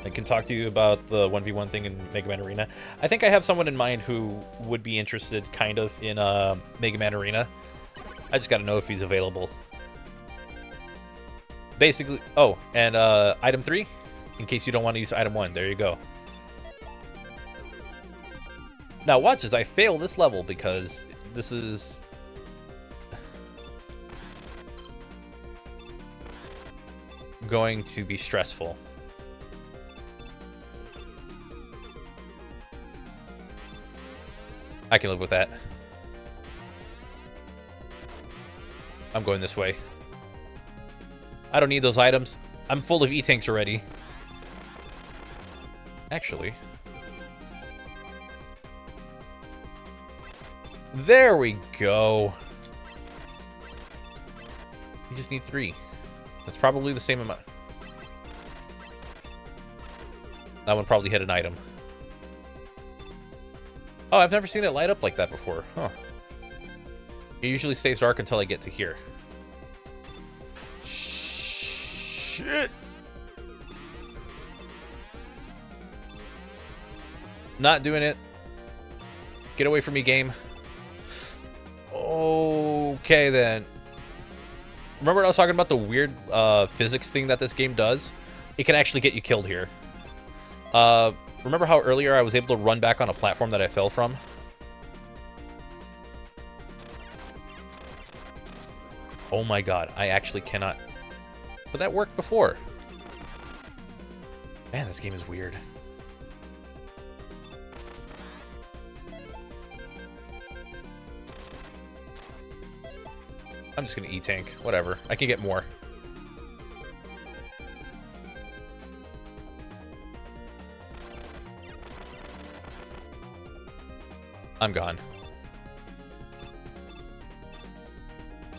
I can talk to you about the 1v1 thing in Mega Man Arena. I think I have someone in mind who would be interested, kind of, in Mega Man Arena. I just gotta know if he's available. Basically... Oh, and item 3? In case you don't want to use item 1. There you go. Now watch as I fail this level, because this is... going to be stressful. I can live with that. I'm going this way. I don't need those items. I'm full of E-tanks already. Actually. There we go. You just need 3. That's probably the same amount. That one probably hit an item. Oh, I've never seen it light up like that before. Huh. It usually stays dark until I get to here. Shit! Not doing it. Get away from me, game. Okay, then. Remember what I was talking about, the weird physics thing that this game does? It can actually get you killed here. Remember how earlier I was able to run back on a platform that I fell from? Oh my god, I actually cannot... But that worked before. Man, this game is weird. I'm just gonna E-tank. Whatever. I can get more. I'm gone.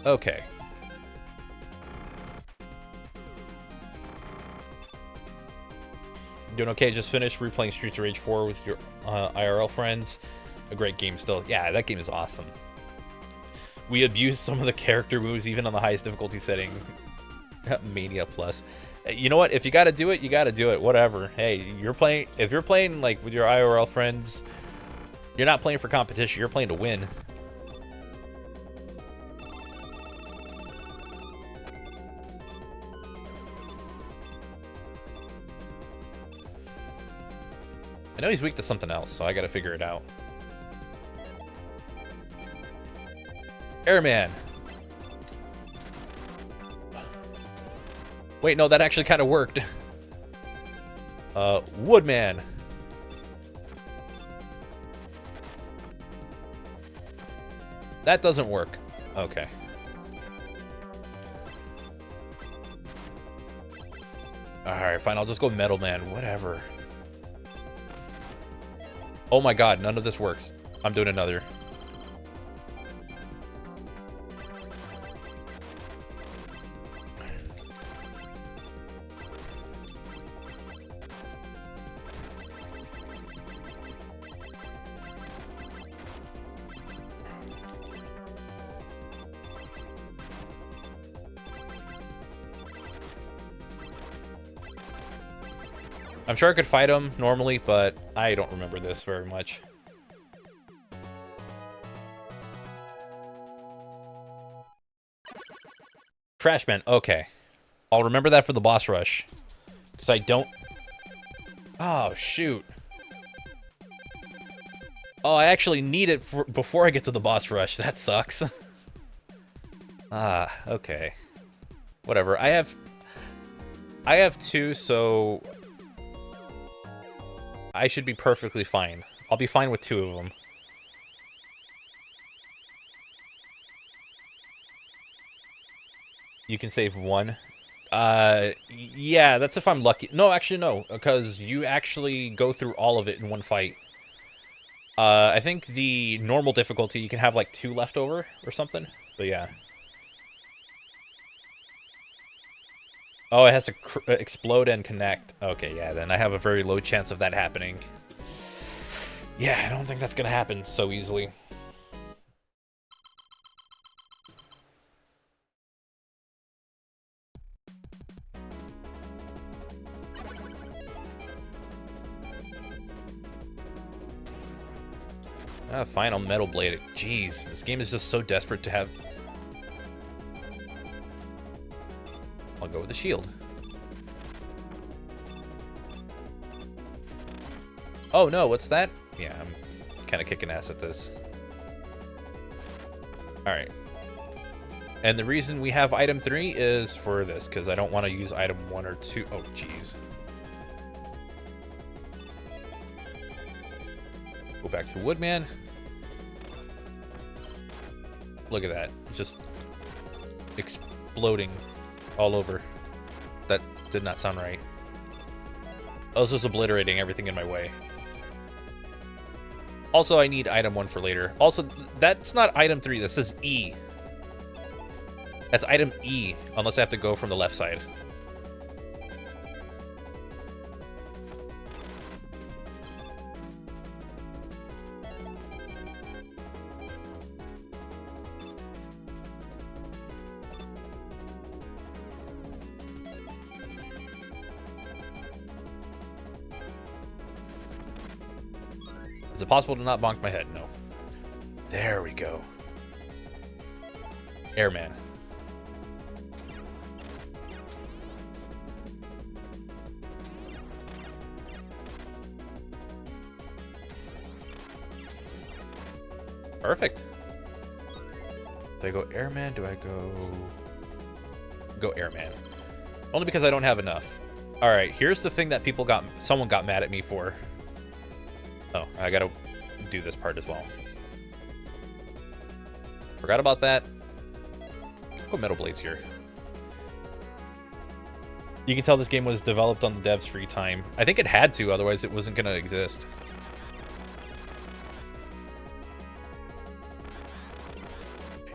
Okay. Doing okay, just finished replaying Streets of Rage 4 with your IRL friends. A great game still. Yeah, that game is awesome. We abused some of the character moves even on the highest difficulty setting. Mania Plus. You know what? If you gotta do it, you gotta do it. Whatever. Hey, if you're playing like with your IRL friends, you're not playing for competition, you're playing to win. I know he's weak to something else, so I gotta figure it out. Airman. Wait, no, that actually kind of worked. Woodman. That doesn't work. Okay. Alright, fine, I'll just go Metal Man. Whatever. Oh my god, none of this works. I'm doing another. I'm sure I could fight him normally, but I don't remember this very much. Trashman, okay. I'll remember that for the boss rush. Because I don't... Oh, shoot. Oh, I actually need it before I get to the boss rush. That sucks. Ah, okay. Whatever. I have 2, so... I should be perfectly fine. I'll be fine with 2 of them. You can save 1. Yeah, that's if I'm lucky. No, actually, no. Because you actually go through all of it in one fight. I think the normal difficulty, you can have like 2 left over or something. But yeah. Oh, it has to explode and connect. Okay, yeah, then I have a very low chance of that happening. Yeah, I don't think that's gonna happen so easily. Ah, final Metal Blade. Jeez, this game is just so desperate to have... I'll go with the shield. Oh no, what's that? Yeah, I'm kind of kicking ass at this. Alright. And the reason we have item 3 is for this, because I don't want to use item 1 or 2. Oh, jeez. Go back to Woodman. Look at that. Just exploding all over. That did not sound right. I was just obliterating everything in my way. Also, I need item 1 for later. Also, that's not item 3. That says E. That's item E, unless I have to go from the left side. Is it possible to not bonk my head? No. There we go. Airman. Perfect. Do I go airman? Do I go airman? Only because I don't have enough. All right, here's the thing that someone got mad at me for. Oh, I gotta do this part as well. Forgot about that. Oh, Metal Blade's here. You can tell this game was developed on the dev's free time. I think it had to, otherwise it wasn't gonna exist.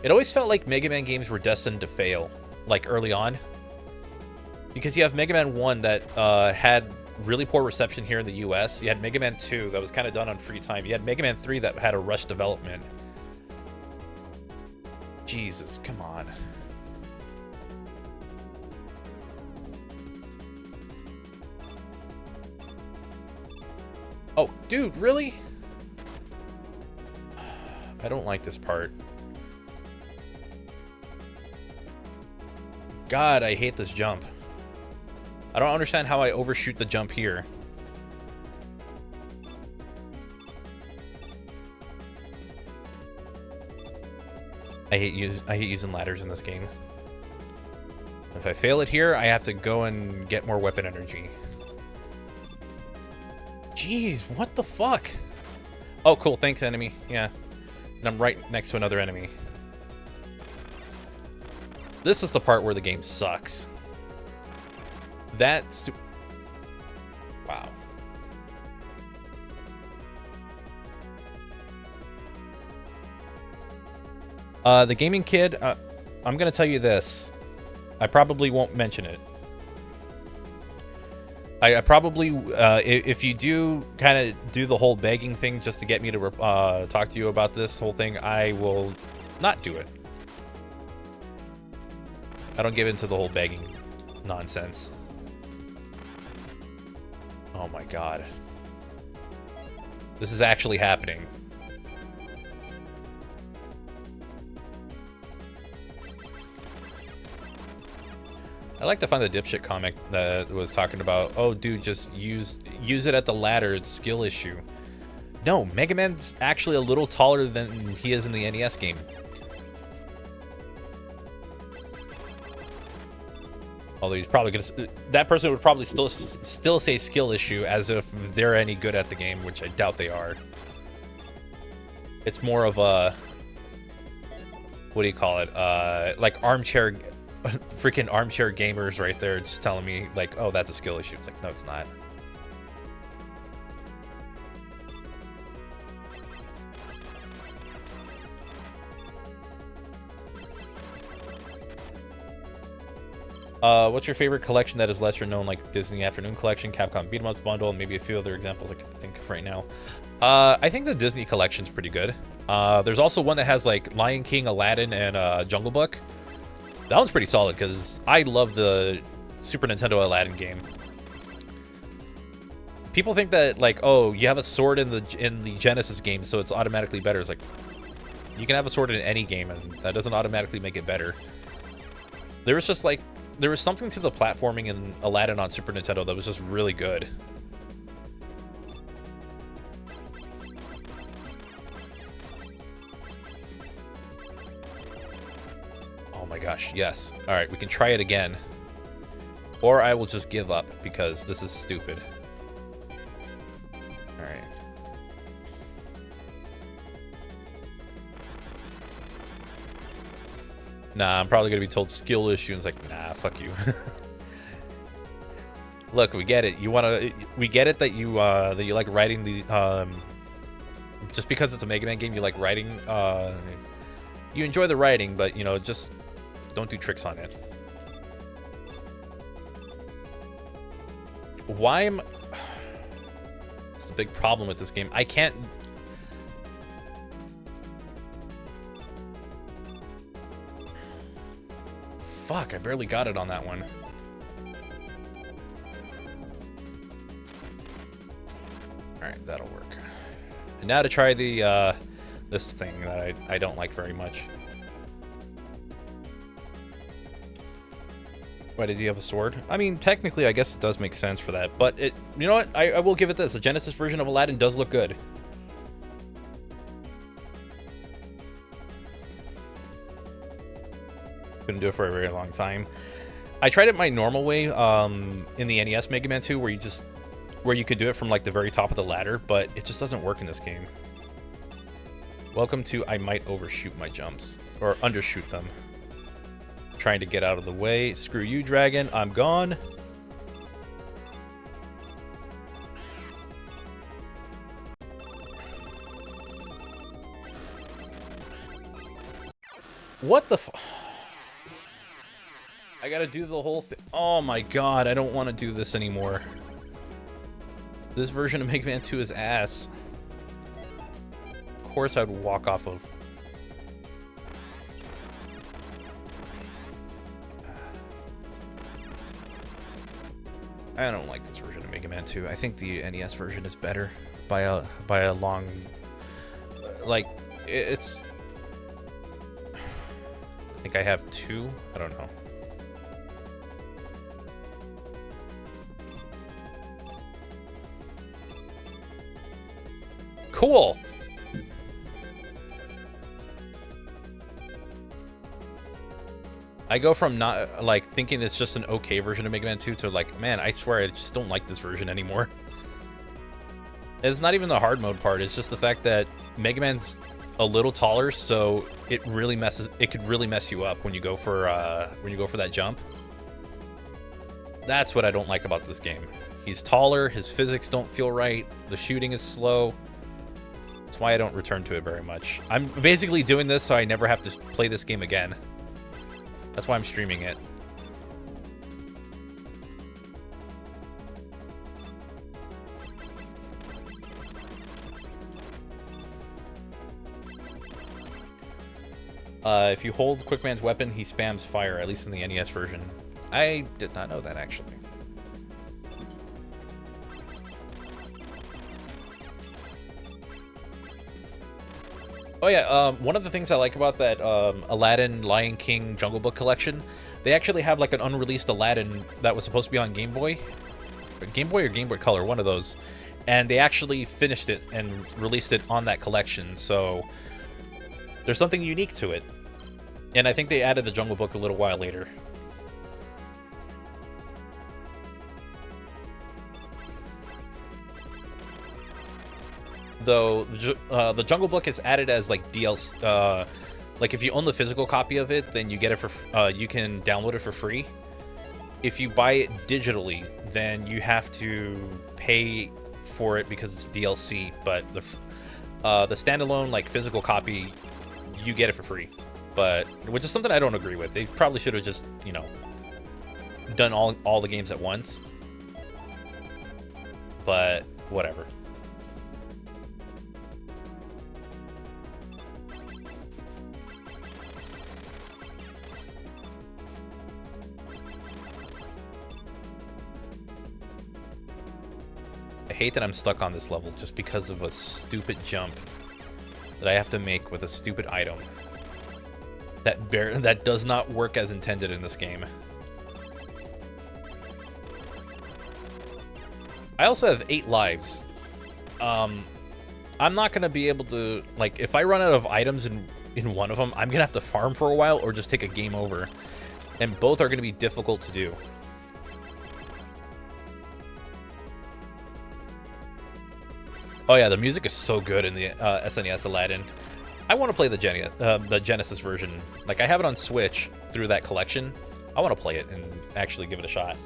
It always felt like Mega Man games were destined to fail, like early on. Because you have Mega Man 1 that had really poor reception here in the US. You had Mega Man 2 that was kind of done on free time. You had Mega Man 3 that had a rush development. Jesus, come on. Oh, dude, really? I don't like this part. God, I hate this jump. I don't understand how I overshoot the jump here. I hate using ladders in this game. If I fail it here, I have to go and get more weapon energy. Jeez, what the fuck? Oh, cool. Thanks, enemy. Yeah. And I'm right next to another enemy. This is the part where the game sucks. That's... Wow. The gaming kid, I'm gonna tell you this. I probably won't mention it. I probably, if you do kind of do the whole begging thing just to get me to talk to you about this whole thing, I will not do it. I don't give into the whole begging nonsense. Oh my god. This is actually happening. I like to find the dipshit comic that was talking about, oh dude, just use it at the ladder, it's skill issue. No, Mega Man's actually a little taller than he is in the NES game. Although he's probably gonna, that person would probably still say skill issue as if they're any good at the game, which I doubt they are. It's more of a, what do you call it? Like armchair, freaking armchair gamers right there, just telling me like, oh, that's a skill issue. It's like, no, it's not. What's your favorite collection that is lesser known, like Disney Afternoon Collection, Capcom Beat 'em Ups Bundle, and maybe a few other examples I can think of right now? I think the Disney collection's pretty good. There's also one that has like Lion King, Aladdin, and Jungle Book. That one's pretty solid because I love the Super Nintendo Aladdin game. People think that like, oh, you have a sword in the Genesis game, so it's automatically better. It's like, you can have a sword in any game, and that doesn't automatically make it better. There was just like, there was something to the platforming in Aladdin on Super Nintendo that was just really good. Oh my gosh, yes. All right, we can try it again. Or I will just give up because this is stupid. All right. Nah, I'm probably gonna be told skill issue, and it's like, nah, fuck you. Look, we get it. We get it that you like writing the just because it's a Mega Man game, you like writing. You enjoy the writing, but you know, just don't do tricks on it. Why am? It's the big problem with this game. I can't. Fuck, I barely got it on that one. Alright, that'll work. And now to try the, this thing that I don't like very much. Why did he have a sword? I mean, technically, I guess it does make sense for that. But it, you know what? I will give it this. The Genesis version of Aladdin does look good. Couldn't do it for a very long time. I tried it my normal way in the NES Mega Man 2 where you could do it from like the very top of the ladder, but it just doesn't work in this game. Welcome to I might overshoot my jumps or undershoot them. Trying to get out of the way. Screw you, dragon. I'm gone. What the f- I gotta do the whole thing. Oh my god, I don't want to do this anymore. This version of Mega Man 2 is ass. Of course I'd walk off of. I don't like this version of Mega Man 2. I think the NES version is better by a long, like, it's, I think I have two. I don't know. Cool. I go from not like thinking it's just an okay version of Mega Man 2 to like, man, I swear I just don't like this version anymore. It's not even the hard mode part. It's just the fact that Mega Man's a little taller, so it really messes. It could really mess you up when you go for that jump. That's what I don't like about this game. He's taller. His physics don't feel right. The shooting is slow. That's why I don't return to it very much. I'm basically doing this so I never have to play this game again. That's why I'm streaming it. If you hold Quickman's weapon, he spams fire, at least in the NES version. I did not know that, actually. yeah, one of the things I like about that Aladdin, Lion King, Jungle Book collection, they actually have like an unreleased Aladdin that was supposed to be on Game Boy or Game Boy Color, one of those, and they actually finished it and released it on that collection. So there's something unique to it, and I think they added the Jungle Book a little while later. Though the Jungle Book is added as like DLC. Like if you own the physical copy of it, then you get it for you can download it for free. If you buy it digitally, then you have to pay for it because it's DLC. But the standalone like physical copy, you get it for free. But which is something I don't agree with. They probably should have just, you know, done all the games at once. But whatever. I hate that I'm stuck on this level just because of a stupid jump that I have to make with a stupid item that does not work as intended in this game. I also have 8 lives. I'm not gonna be able to, like, if I run out of items in one of them, I'm gonna have to farm for a while or just take a game over, and both are gonna be difficult to do. Oh yeah, the music is so good in the SNES Aladdin. I want to play the Genesis version. Like, I have it on Switch through that collection. I want to play it and actually give it a shot.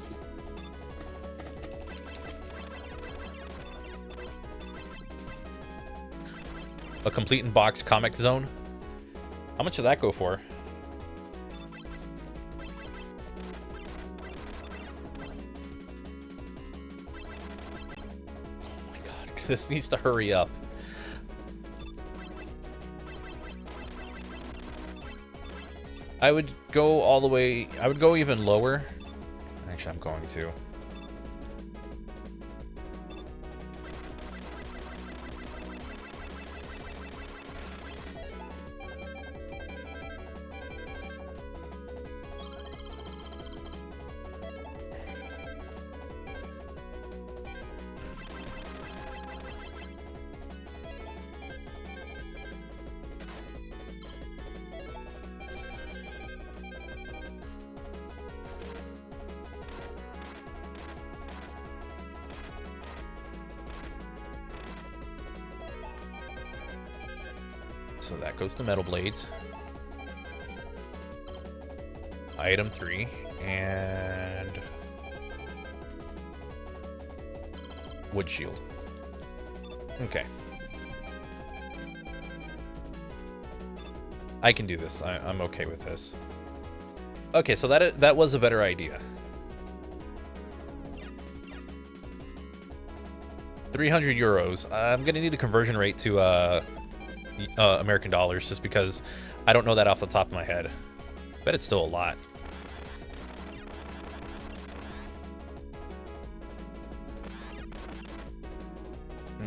A complete in box comic zone. How much did that go for? Oh my god, this needs to hurry up. I would go all the way, I would go even lower. Actually, I'm going to. So that goes to metal blades. Item 3 and wood shield. Okay. I can do this. I'm okay with this. Okay, so that was a better idea. 300 euros. I'm gonna need a conversion rate to American dollars, just because I don't know that off the top of my head. Bet it's still a lot.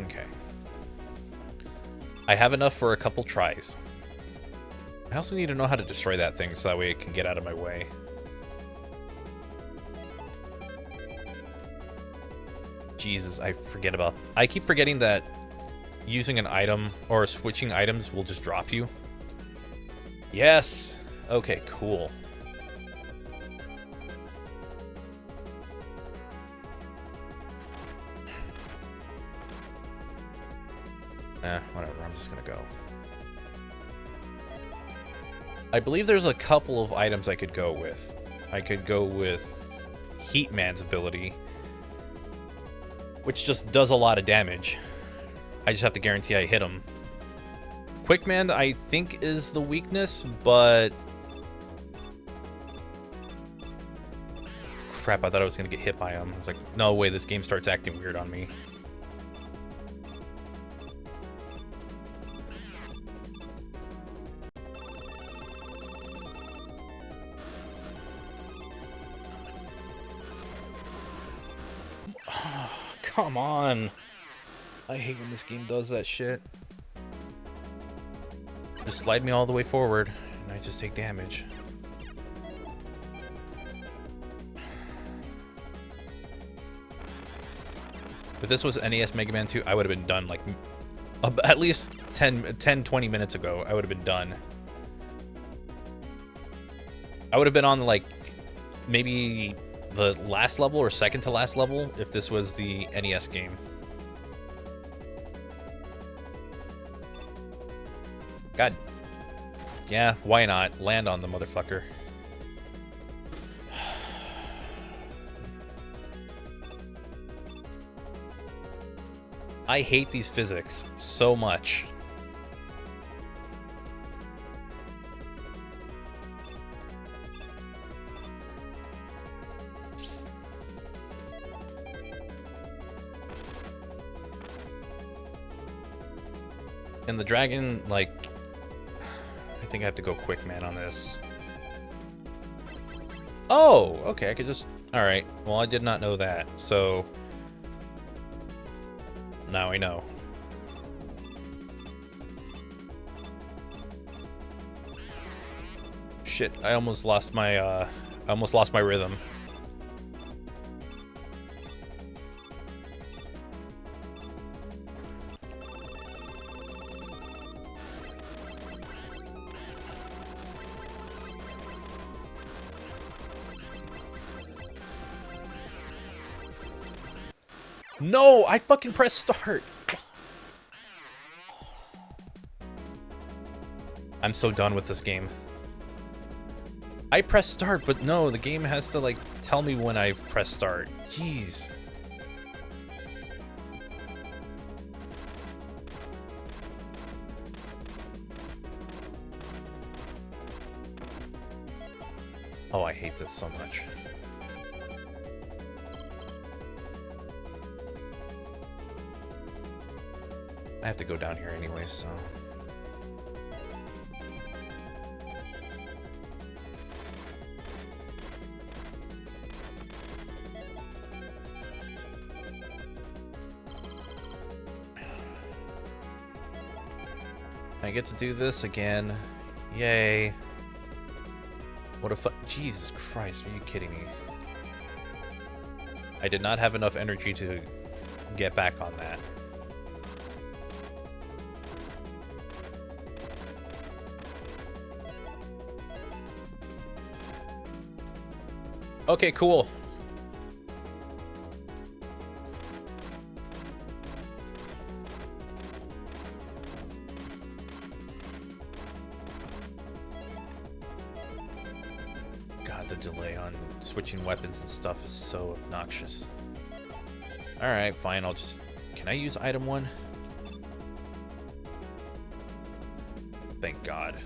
Okay. I have enough for a couple tries. I also need to know how to destroy that thing so that way it can get out of my way. Jesus, I keep forgetting that using an item or switching items will just drop you. Yes. Okay, cool. Whatever, I'm just gonna go. I believe there's a couple of items I could go with. I could go with Heatman's ability, which just does a lot of damage. I just have to guarantee I hit him. Quickman, I think, is the weakness, but... Crap, I thought I was going to get hit by him. I was like, no way, this game starts acting weird on me. Come on. I hate when this game does that shit. Just slide me all the way forward, and I just take damage. If this was NES Mega Man 2, I would have been done, like, at least 20 minutes ago. I would have been done. I would have been on, like, maybe the last level or second to last level if this was the NES game. God. Yeah, why not? Land on the motherfucker. I hate these physics so much. And the dragon, like, I think I have to go quick man on this. Oh, okay, I could just, all right. Well, I did not know that, so now I know. Shit, I almost lost my rhythm. No, I fucking pressed start. I'm so done with this game. I pressed start, but no, the game has to, like, tell me when I've pressed start. Jeez. Oh, I hate this so much. I have to go down here anyway, so... I get to do this again. Yay. What a Jesus Christ, are you kidding me? I did not have enough energy to get back on that. Okay, cool. God, the delay on switching weapons and stuff is so obnoxious. Alright, fine, I'll just... Can I use item 1? Thank God.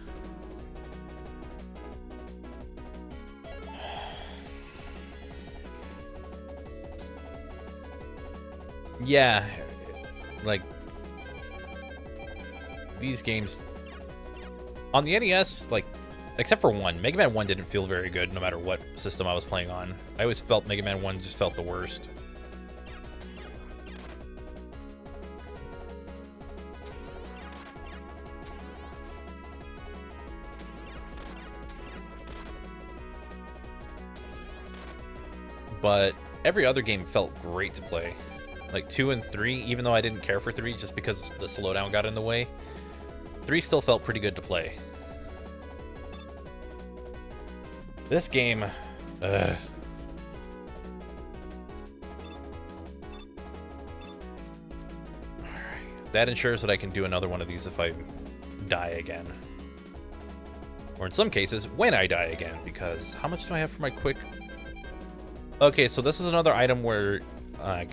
Yeah, like, these games on the NES, like, except for one, Mega Man 1 didn't feel very good no matter what system I was playing on. I always felt Mega Man 1 just felt the worst. But every other game felt great to play. Like 2 and 3, even though I didn't care for 3 just because the slowdown got in the way, 3 still felt pretty good to play. This game, that ensures that I can do another one of these if I die again. Or in some cases, when I die again, because how much do I have for my quick? Okay, so this is another item where I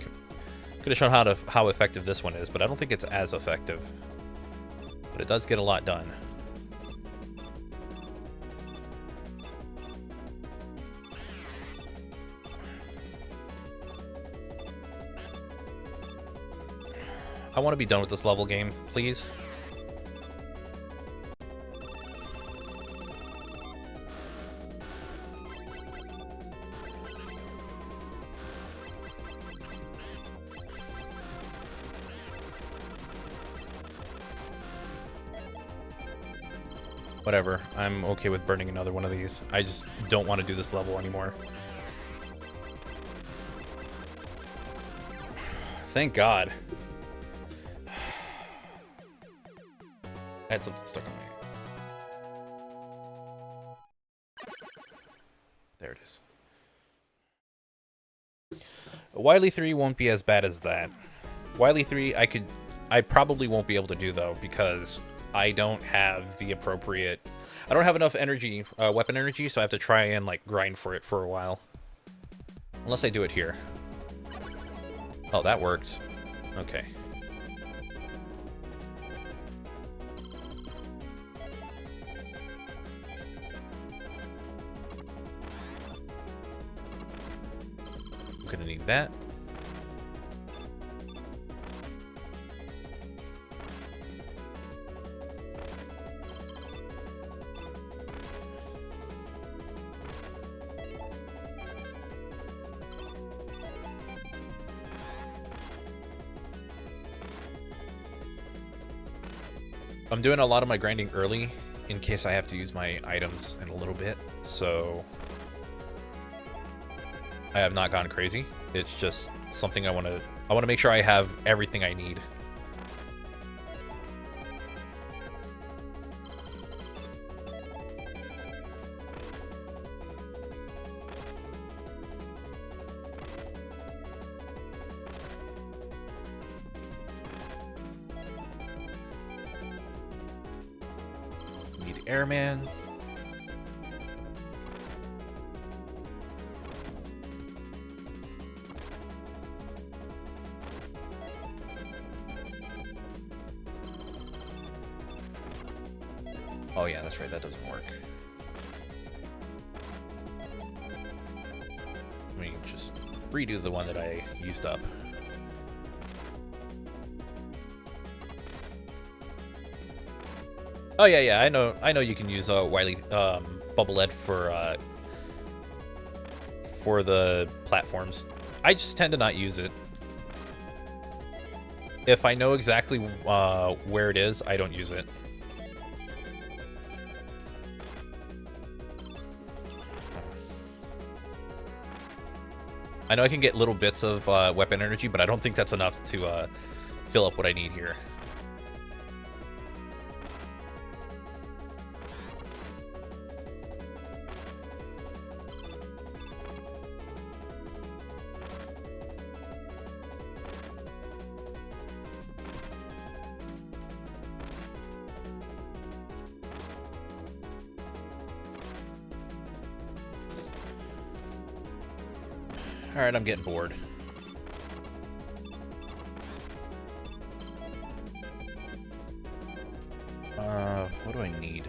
could have shown how effective this one is, but I don't think it's as effective. But it does get a lot done. I want to be done with this level game, please. Whatever. I'm okay with burning another one of these. I just don't want to do this level anymore. Thank God. I had something stuck on me. There it is. Wily 3 won't be as bad as that. Wily 3 I probably won't be able to do though, because I don't have the appropriate... I don't have enough energy, weapon energy, so I have to try and like grind for it for a while. Unless I do it here. Oh, that works. Okay. I'm gonna need that. I'm doing a lot of my grinding early in case I have to use my items in a little bit, so I have not gone crazy. It's just something I want to make sure I have everything I need. Airman. Oh yeah, that's right, that doesn't work. Let me just redo the one that I used up. Oh yeah, I know you can use Wily bubble lead for the platforms. I just tend to not use it. If I know exactly where it is, I don't use it. I know I can get little bits of weapon energy, but I don't think that's enough to fill up what I need here. Alright, I'm getting bored. What do I need?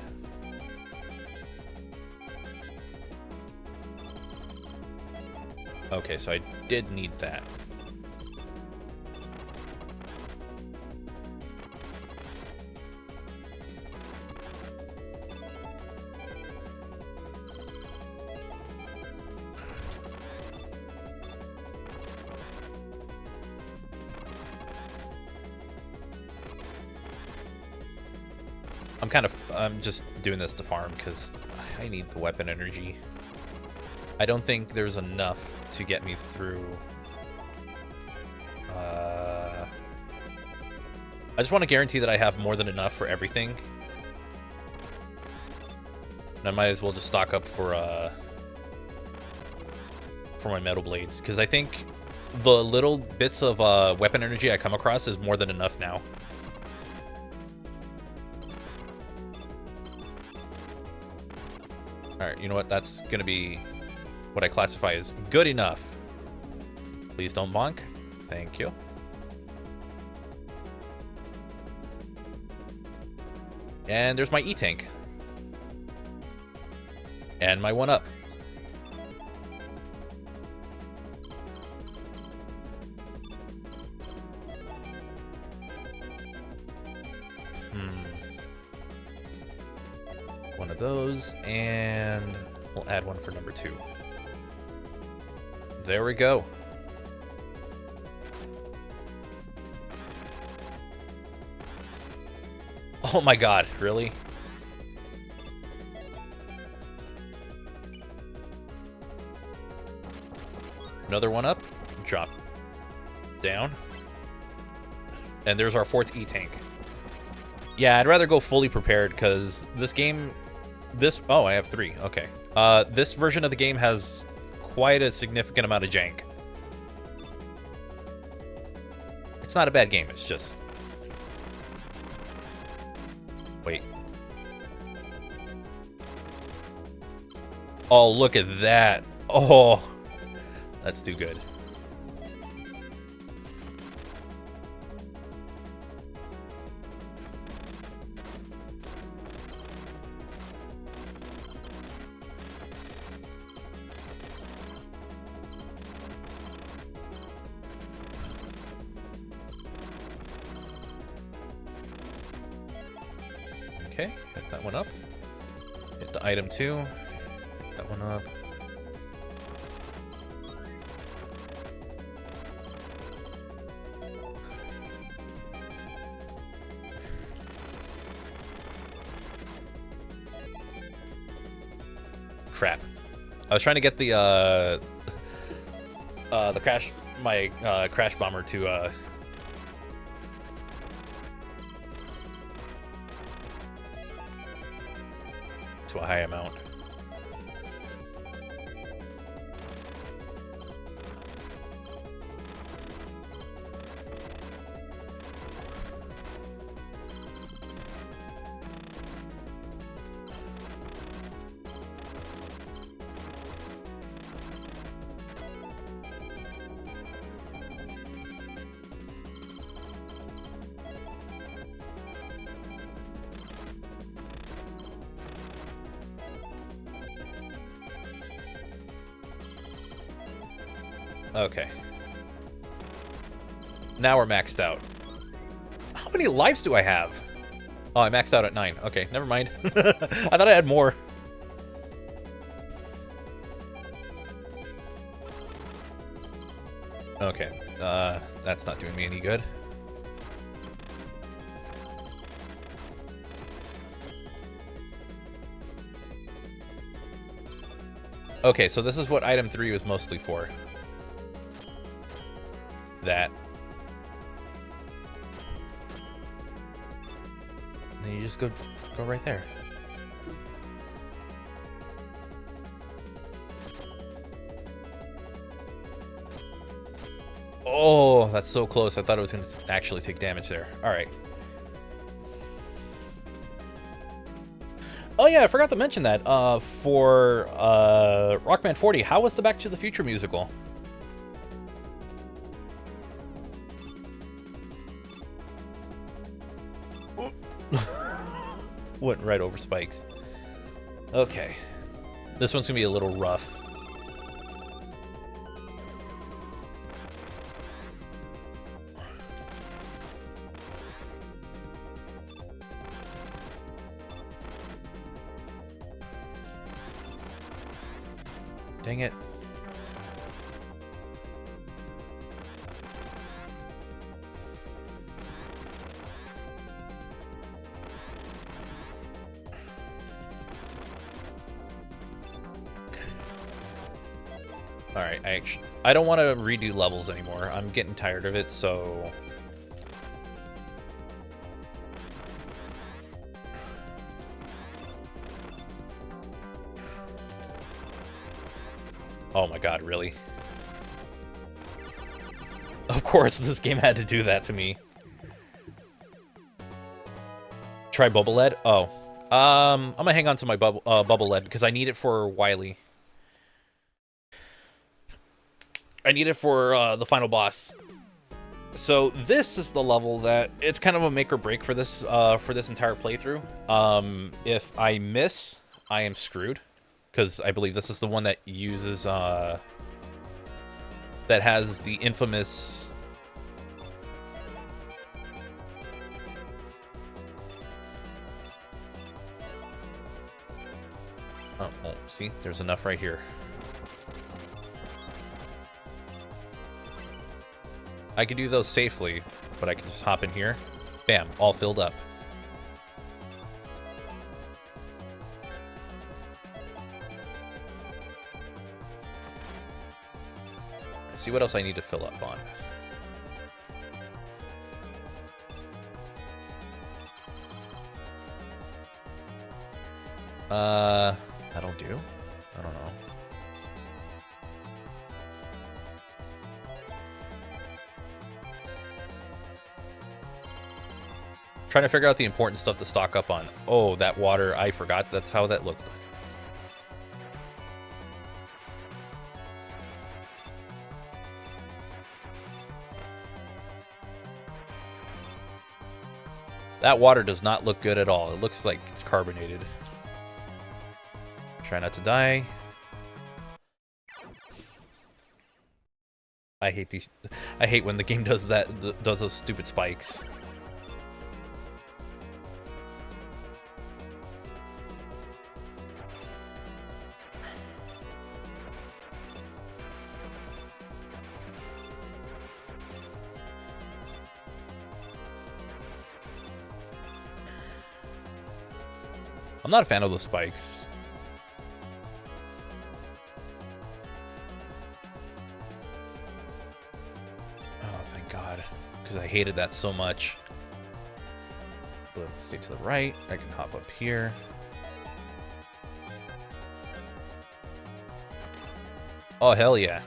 Okay, so I did need that. I'm just doing this to farm because I need the weapon energy. I don't think there's enough to get me through. I just want to guarantee that I have more than enough for everything. And I might as well just stock up for my metal blades, because I think the little bits of weapon energy I come across is more than enough now. Alright, you know what? That's gonna be what I classify as good enough. Please don't bonk. Thank you. And there's my E-tank. And my 1-up. One of those, and we'll add one for number 2. There we go. Oh my god, really? Another one up. Drop down. And there's our 4th E-tank. Yeah, I'd rather go fully prepared because this game... Oh, I have 3. Okay. This version of the game has quite a significant amount of jank. It's not a bad game, it's just... Wait. Oh, look at that. Oh, that's too good. Okay, hit that one up. Hit the item 2. Hit that one up. Crap. I was trying to get the crash crash bomber to a high amount. Okay. Now we're maxed out. How many lives do I have? Oh, I maxed out at 9. Okay, never mind. I thought I had more. Okay, that's not doing me any good. Okay, so this is what item 3 was mostly for. That. And you just go right there. Oh, that's so close. I thought it was going to actually take damage there. All right. Oh yeah, I forgot to mention that. For Rockman 40, how was the Back to the Future musical? Went right over spikes. Okay. This one's gonna be a little rough. Dang it. Alright, I don't want to redo levels anymore. I'm getting tired of it, so... Oh my god, really? Of course, this game had to do that to me. Try Bubble Lead? Oh. I'm gonna hang on to my Bubble Lead, because I need it for Wily. I need it for the final boss. So this is the level that it's kind of a make or break for this entire playthrough. If I miss, I am screwed, because I believe this is the one that uses that has the infamous oh, see, there's enough right here. I could do those safely, but I can just hop in here. Bam, all filled up. Let's see what else I need to fill up on. That'll do. I don't know. Trying to figure out the important stuff to stock up on. Oh, that water, I forgot that's how that looked. That water does not look good at all. It looks like it's carbonated. Try not to die. I hate these. I hate when the game does that. Does those stupid spikes. I'm not a fan of the spikes. Oh, thank God. Because I hated that so much. We'll have to stay to the right. I can hop up here. Oh, hell yeah.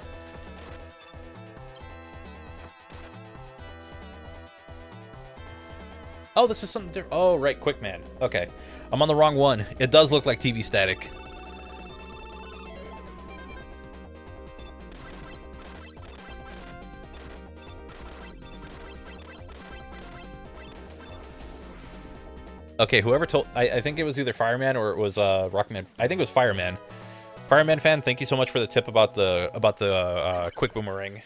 Oh, this is something different. Oh, right, quick man. Okay. I'm on the wrong one. It does look like TV static. Okay, whoever told... I think it was either Fireman or it was Rockman. I think it was Fireman. Fireman fan, thank you so much for the tip about the quick boomerang.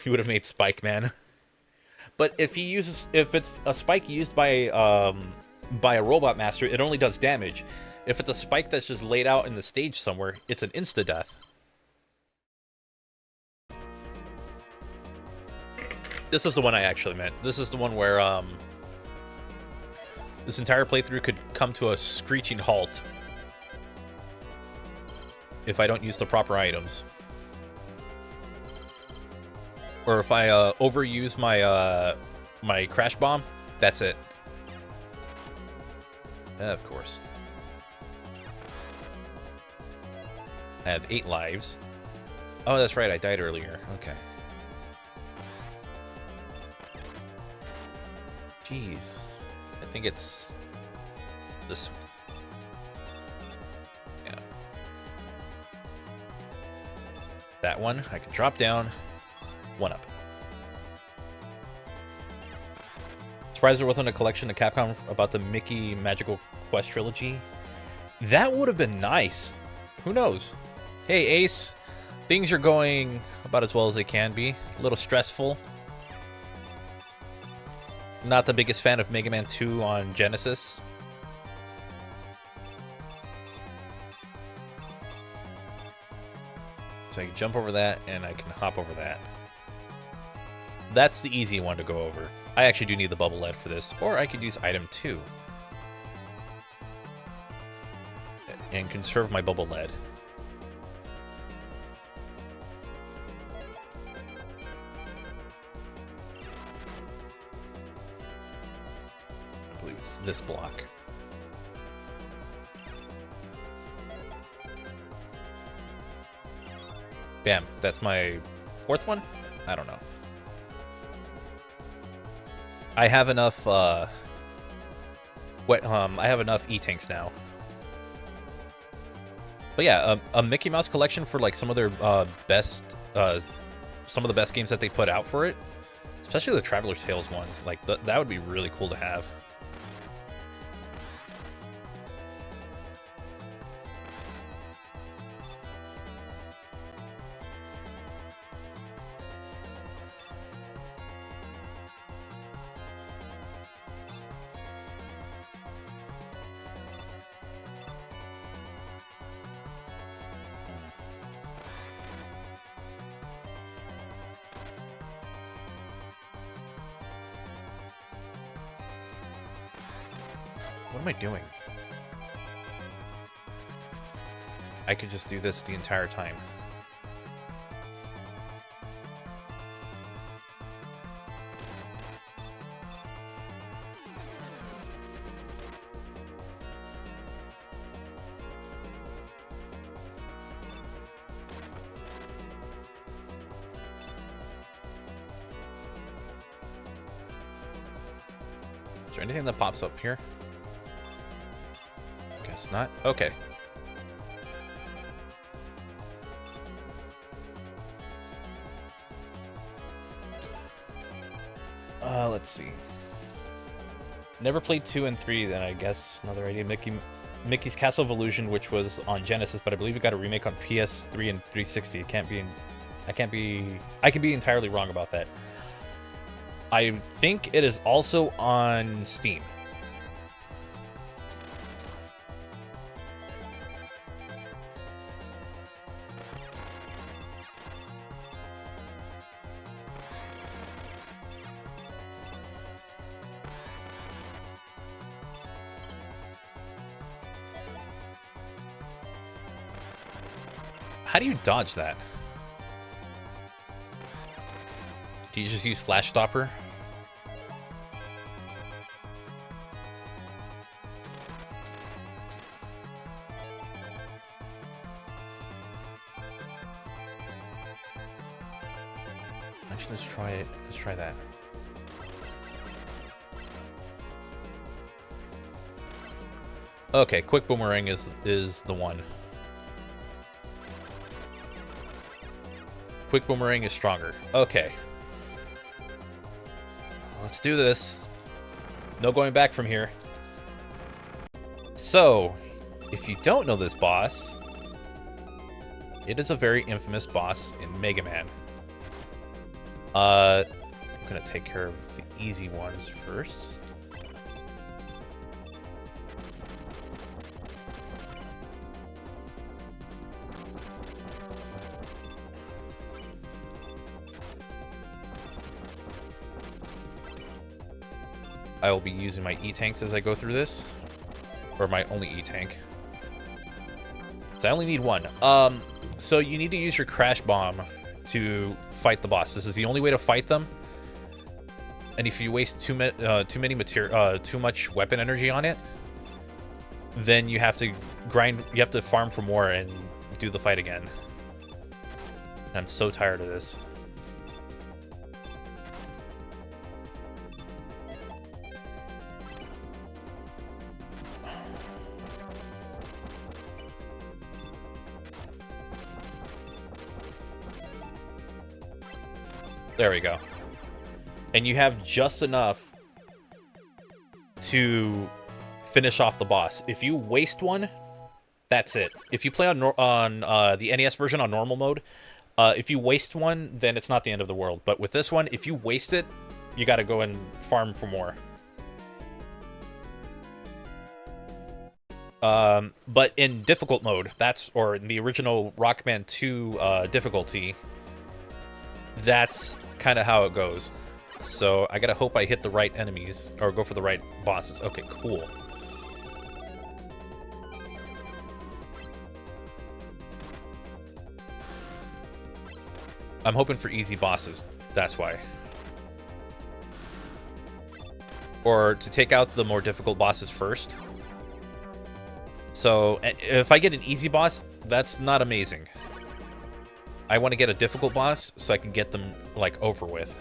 He would have made Spike Man. But if it's a spike used by a robot master, it only does damage. If it's a spike that's just laid out in the stage somewhere, it's an insta-death. This is the one I actually meant. This is the one where this entire playthrough could come to a screeching halt if I don't use the proper items. Or if I overuse my my crash bomb, that's it. Of course. I have 8 lives. Oh, that's right, I died earlier. Okay. Jeez. I think it's this. Yeah. That one, I can drop down. 1 up. Surprised there wasn't a collection of Capcom about the Mickey Magical Quest trilogy. That would have been nice. Who knows? Hey, Ace. Things are going about as well as they can be. A little stressful. Not the biggest fan of Mega Man 2 on Genesis. So I can jump over that, and I can hop over that. That's the easy one to go over. I actually do need the bubble lead for this, or I could use item 2 and conserve my bubble lead. I believe it's this block. Bam, that's my 4th one? I don't know. I have enough, I have enough E-Tanks now. But yeah, a Mickey Mouse collection for like some of their best, some of the best games that they put out for it. Especially the Traveler's Tales ones. Like, that would be really cool to have. What am I doing? I could just do this the entire time. Is there anything that pops up here? Guess not. Okay. Let's see. Never played 2 and 3, then I guess another idea. Mickey's Castle of Illusion, which was on Genesis, but I believe it got a remake on PS3 and 360. I can be entirely wrong about that. I think it is also on Steam. How do you dodge that? Do you just use Flash Stopper? Actually, let's try it. Let's try that. Okay, quick boomerang is the one. Quick boomerang is stronger. Okay. Let's do this. No going back from here. So, if you don't know this boss, it is a very infamous boss in Mega Man. I'm gonna take care of the easy ones first. I will be using my E-tanks as I go through this. Or my only E-tank. So I only need one. So you need to use your crash bomb to fight the boss. This is the only way to fight them. And if you waste too much weapon energy on it, then you have to grind. You have to farm for more and do the fight again. And I'm so tired of this. There we go. And you have just enough to finish off the boss. If you waste one, that's it. If you play on the NES version on normal mode, if you waste one, then it's not the end of the world. But with this one, if you waste it, you got to go and farm for more. But in difficult mode, or in the original Rockman 2 difficulty, that's kind of how it goes. So I gotta hope I hit the right enemies or go for the right bosses. Okay, cool. I'm hoping for easy bosses. That's why. Or to take out the more difficult bosses first. So if I get an easy boss, that's not amazing. I want to get a difficult boss so I can get them, like, over with.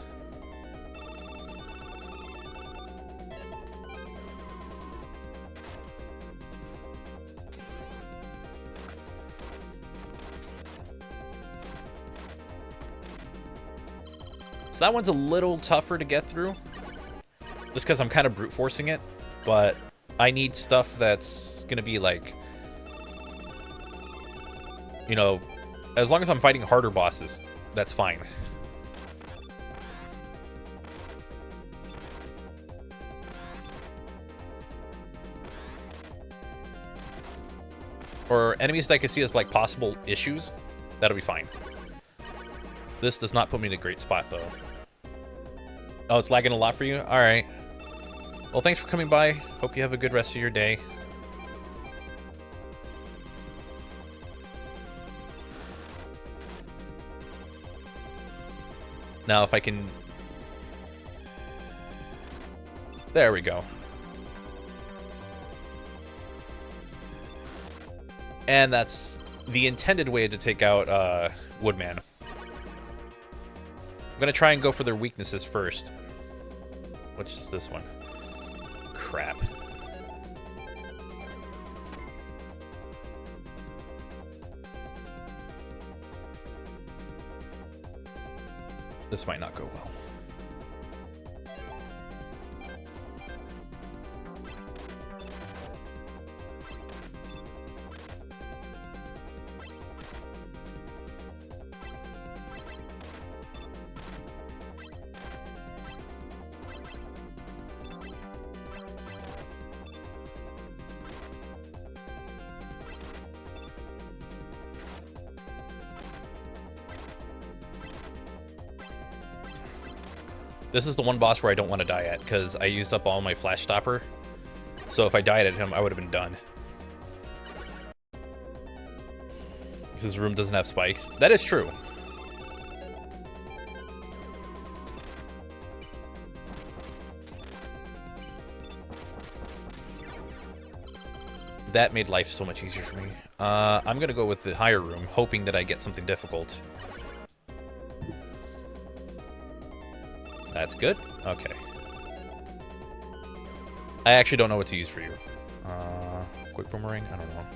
So that one's a little tougher to get through. Just because I'm kind of brute forcing it. But I need stuff that's going to be, like, you know, as long as I'm fighting harder bosses, that's fine. Or enemies that I can see as like possible issues, that'll be fine. This does not put me in a great spot though. Oh, it's lagging a lot for you? Alright. Well, thanks for coming by. Hope you have a good rest of your day. Now if I can... There we go. And that's the intended way to take out Woodman. I'm going to try and go for their weaknesses first. Which is this one. Crap. This might not go well. This is the one boss where I don't want to die at, because I used up all my flash stopper. So if I died at him, I would have been done. His room doesn't have spikes. That is true. That made life so much easier for me. I'm going to go with the higher room, hoping that I get something difficult. That's good. Okay. I actually don't know what to use for you. Quick boomerang? I don't know.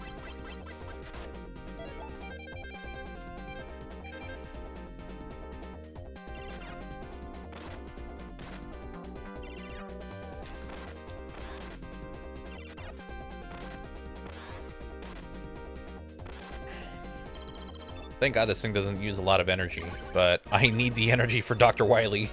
Thank God this thing doesn't use a lot of energy, but I need the energy for Dr. Wily.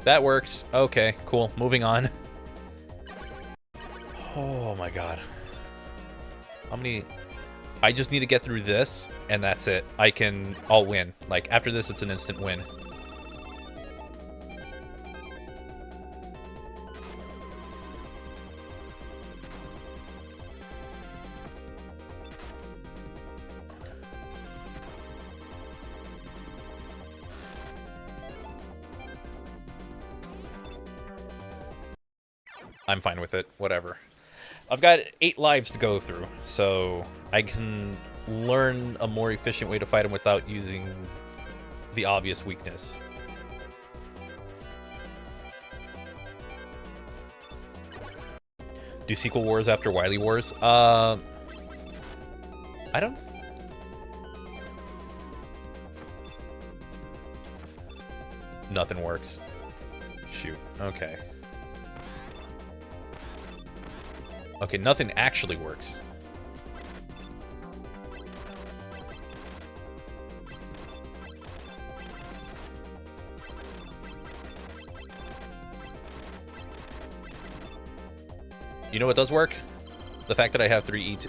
That works. Okay, cool. Moving on. Oh my god. How many... I just need to get through this, and that's it. I'll win. Like, after this, it's an instant win. I'm fine with it. Whatever. I've got 8 lives to go through, so I can learn a more efficient way to fight him without using the obvious weakness. Do sequel wars after Wily wars? I don't... Nothing works. Shoot. Okay. Okay, nothing actually works. You know what does work? The fact that I have 3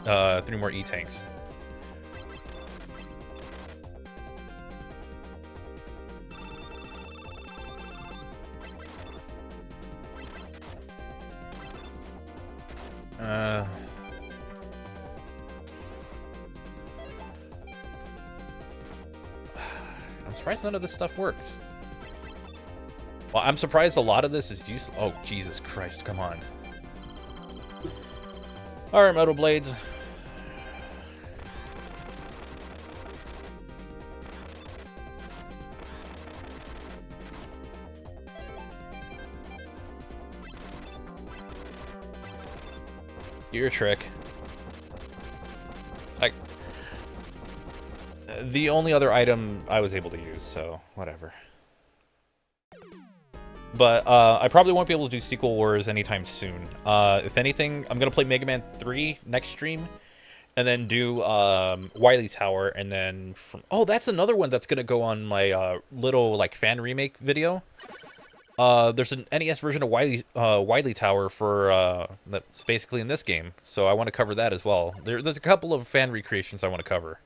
more E-tanks. I'm surprised none of this stuff works. Well, I'm surprised a lot of this is useless. Oh, Jesus Christ, come on. Alright, Metal Blades. Do your trick. The only other item I was able to use, so whatever. But I probably won't be able to do Sequel Wars anytime soon. If anything, I'm going to play Mega Man 3 next stream, and then do Wily Tower, and then... Oh, that's another one that's going to go on my little like fan remake video. There's an NES version of Wily Tower for that's basically in this game, so I want to cover that as well. There's a couple of fan recreations I want to cover.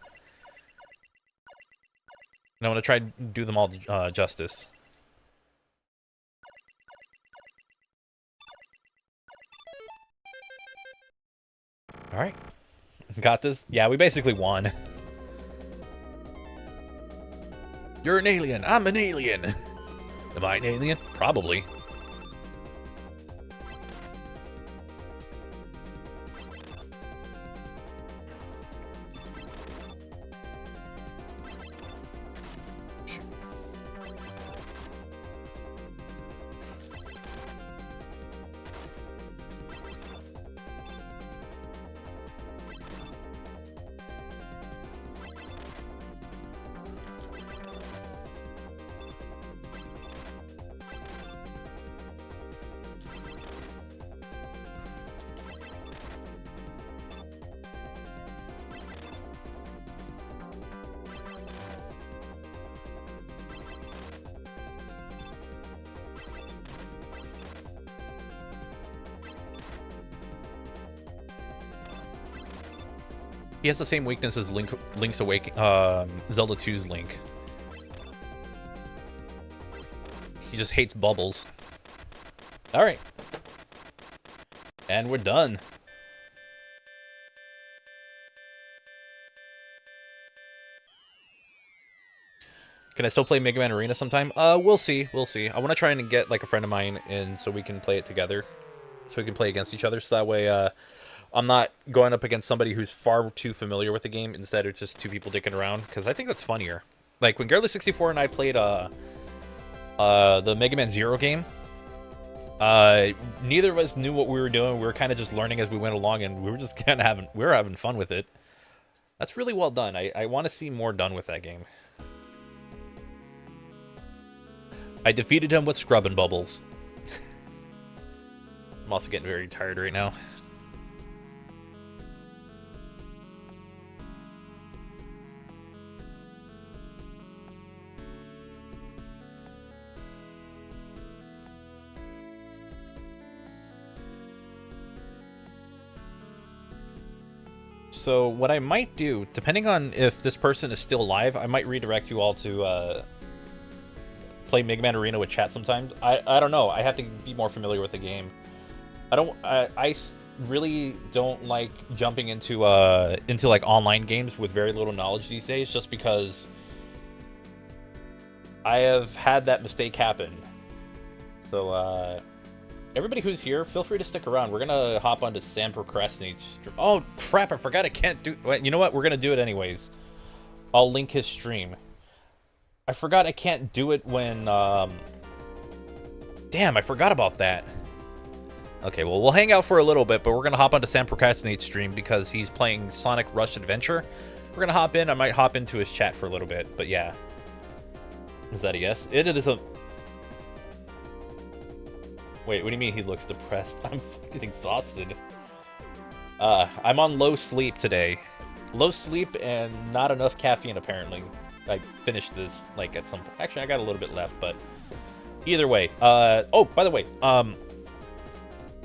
And I want to try and do them all justice. All right. Got this? Yeah, we basically won. You're an alien. I'm an alien. Am I an alien? Probably. He has the same weakness as Link's Awakening, Zelda 2's Link. He just hates bubbles. All right. And we're done. Can I still play Mega Man Arena sometime? We'll see. We'll see. I want to try and get like a friend of mine in so we can play it together. So we can play against each other. So that way, I'm not going up against somebody who's far too familiar with the game. Instead, it's just two people dicking around. Because I think that's funnier. Like, when Garrett64 and I played the Mega Man Zero game, neither of us knew what we were doing. We were kind of just learning as we went along, and we were just kind of having fun with it. That's really well done. I want to see more done with that game. I defeated him with Scrub and Bubbles. I'm also getting very tired right now. So what I might do, depending on if this person is still alive, I might redirect you all to play Mega Man Arena with chat sometimes. I don't know. I have to be more familiar with the game. I really don't like jumping into like online games with very little knowledge these days, just because I have had that mistake happen. So everybody who's here, feel free to stick around. We're gonna hop onto Sam Procrastinate's stream. Oh crap! I forgot I can't do. Wait, you know what? We're gonna do it anyways. I'll link his stream. I forgot I can't do it when. Damn! I forgot about that. Okay, well, we'll hang out for a little bit, but we're gonna hop onto Sam Procrastinate's stream because he's playing Sonic Rush Adventure. We're gonna hop in. I might hop into his chat for a little bit, but yeah. Is that a yes? It is a. Wait, what do you mean he looks depressed? I'm fucking exhausted. I'm on low sleep today. Low sleep and not enough caffeine, apparently. I finished this, like, at some point. Actually, I got a little bit left, but either way. Oh, by the way,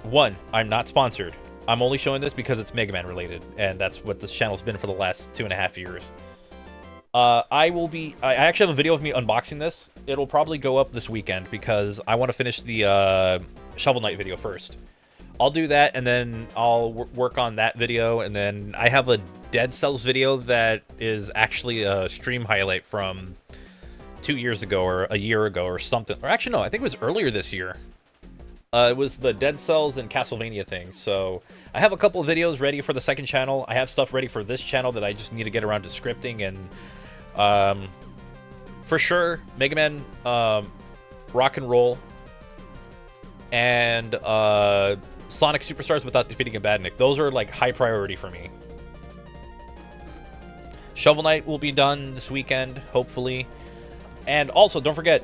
one, I'm not sponsored. I'm only showing this because it's Mega Man related, and that's what this channel's been for the last 2.5 years. I actually have a video of me unboxing this. It'll probably go up this weekend because I want to finish the Shovel Knight video first. I'll do that, and then I'll work on that video, and then I have a Dead Cells video that is actually a stream highlight from 2 years ago or a year ago or something. Or actually, no, I think it was earlier this year. It was the Dead Cells and Castlevania thing. So I have a couple of videos ready for the second channel. I have stuff ready for this channel that I just need to get around to scripting, and for sure, Mega Man, Rock and Roll, and Sonic Superstars without defeating a Badnik. Those are like high priority for me. Shovel Knight will be done this weekend, hopefully. And also, don't forget,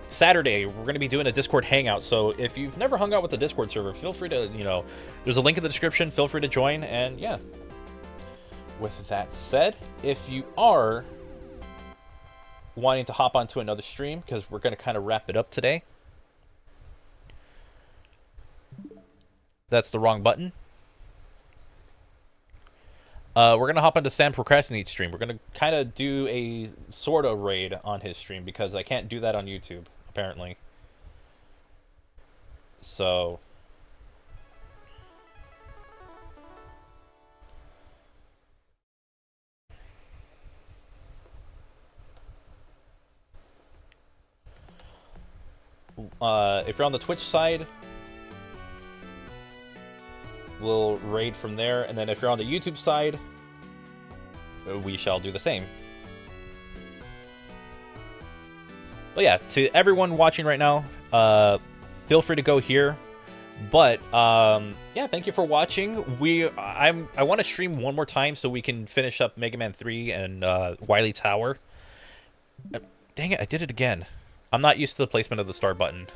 Saturday, we're going to be doing a Discord hangout. So if you've never hung out with the Discord server, feel free to, there's a link in the description. Feel free to join. And yeah, with that said, if you are wanting to hop onto another stream, because we're going to kind of wrap it up today. That's the wrong button. We're going to hop onto Sam Procrastinate's stream. We're going to kind of do a sort of raid on his stream because I can't do that on YouTube, apparently. So if you're on the Twitch side, we'll raid from there, and then if you're on the YouTube side, we shall do the same. But yeah, to everyone watching right now, feel free to go here. But yeah, thank you for watching. I want to stream one more time so we can finish up Mega Man 3 and Wily Tower. Dang it, I did it again. I'm not used to the placement of the start button.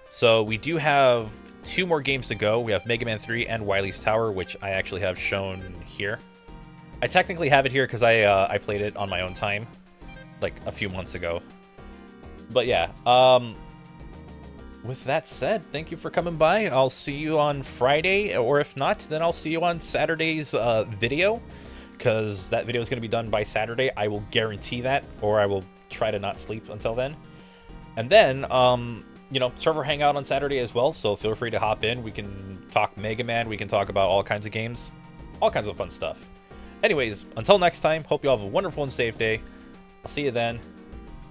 So we do have 2 more games to go. We have Mega Man 3 and Wily's Tower, which I actually have shown here. I technically have it here because I played it on my own time, like a few months ago. But yeah, with that said, thank you for coming by. I'll see you on Friday, or if not, then I'll see you on Saturday's video, because that video is going to be done by Saturday. I will guarantee that, or I will try to not sleep until then. And then, you know, server hangout on Saturday as well, so feel free to hop in. We can talk Mega Man, we can talk about all kinds of games, all kinds of fun stuff. Anyways, until next time, hope you all have a wonderful and safe day. I'll see you then.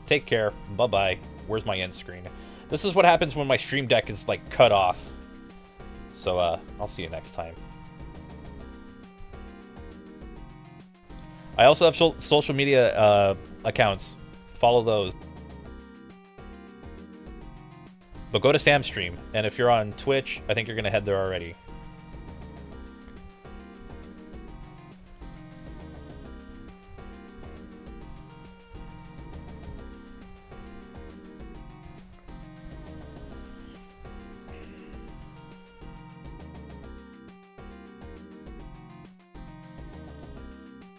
Take care. Bye-bye. Where's my end screen? This is what happens when my stream deck is, like, cut off. So, I'll see you next time. I also have social media accounts. Follow those. But go to Sam's stream. And if you're on Twitch, I think you're going to head there already.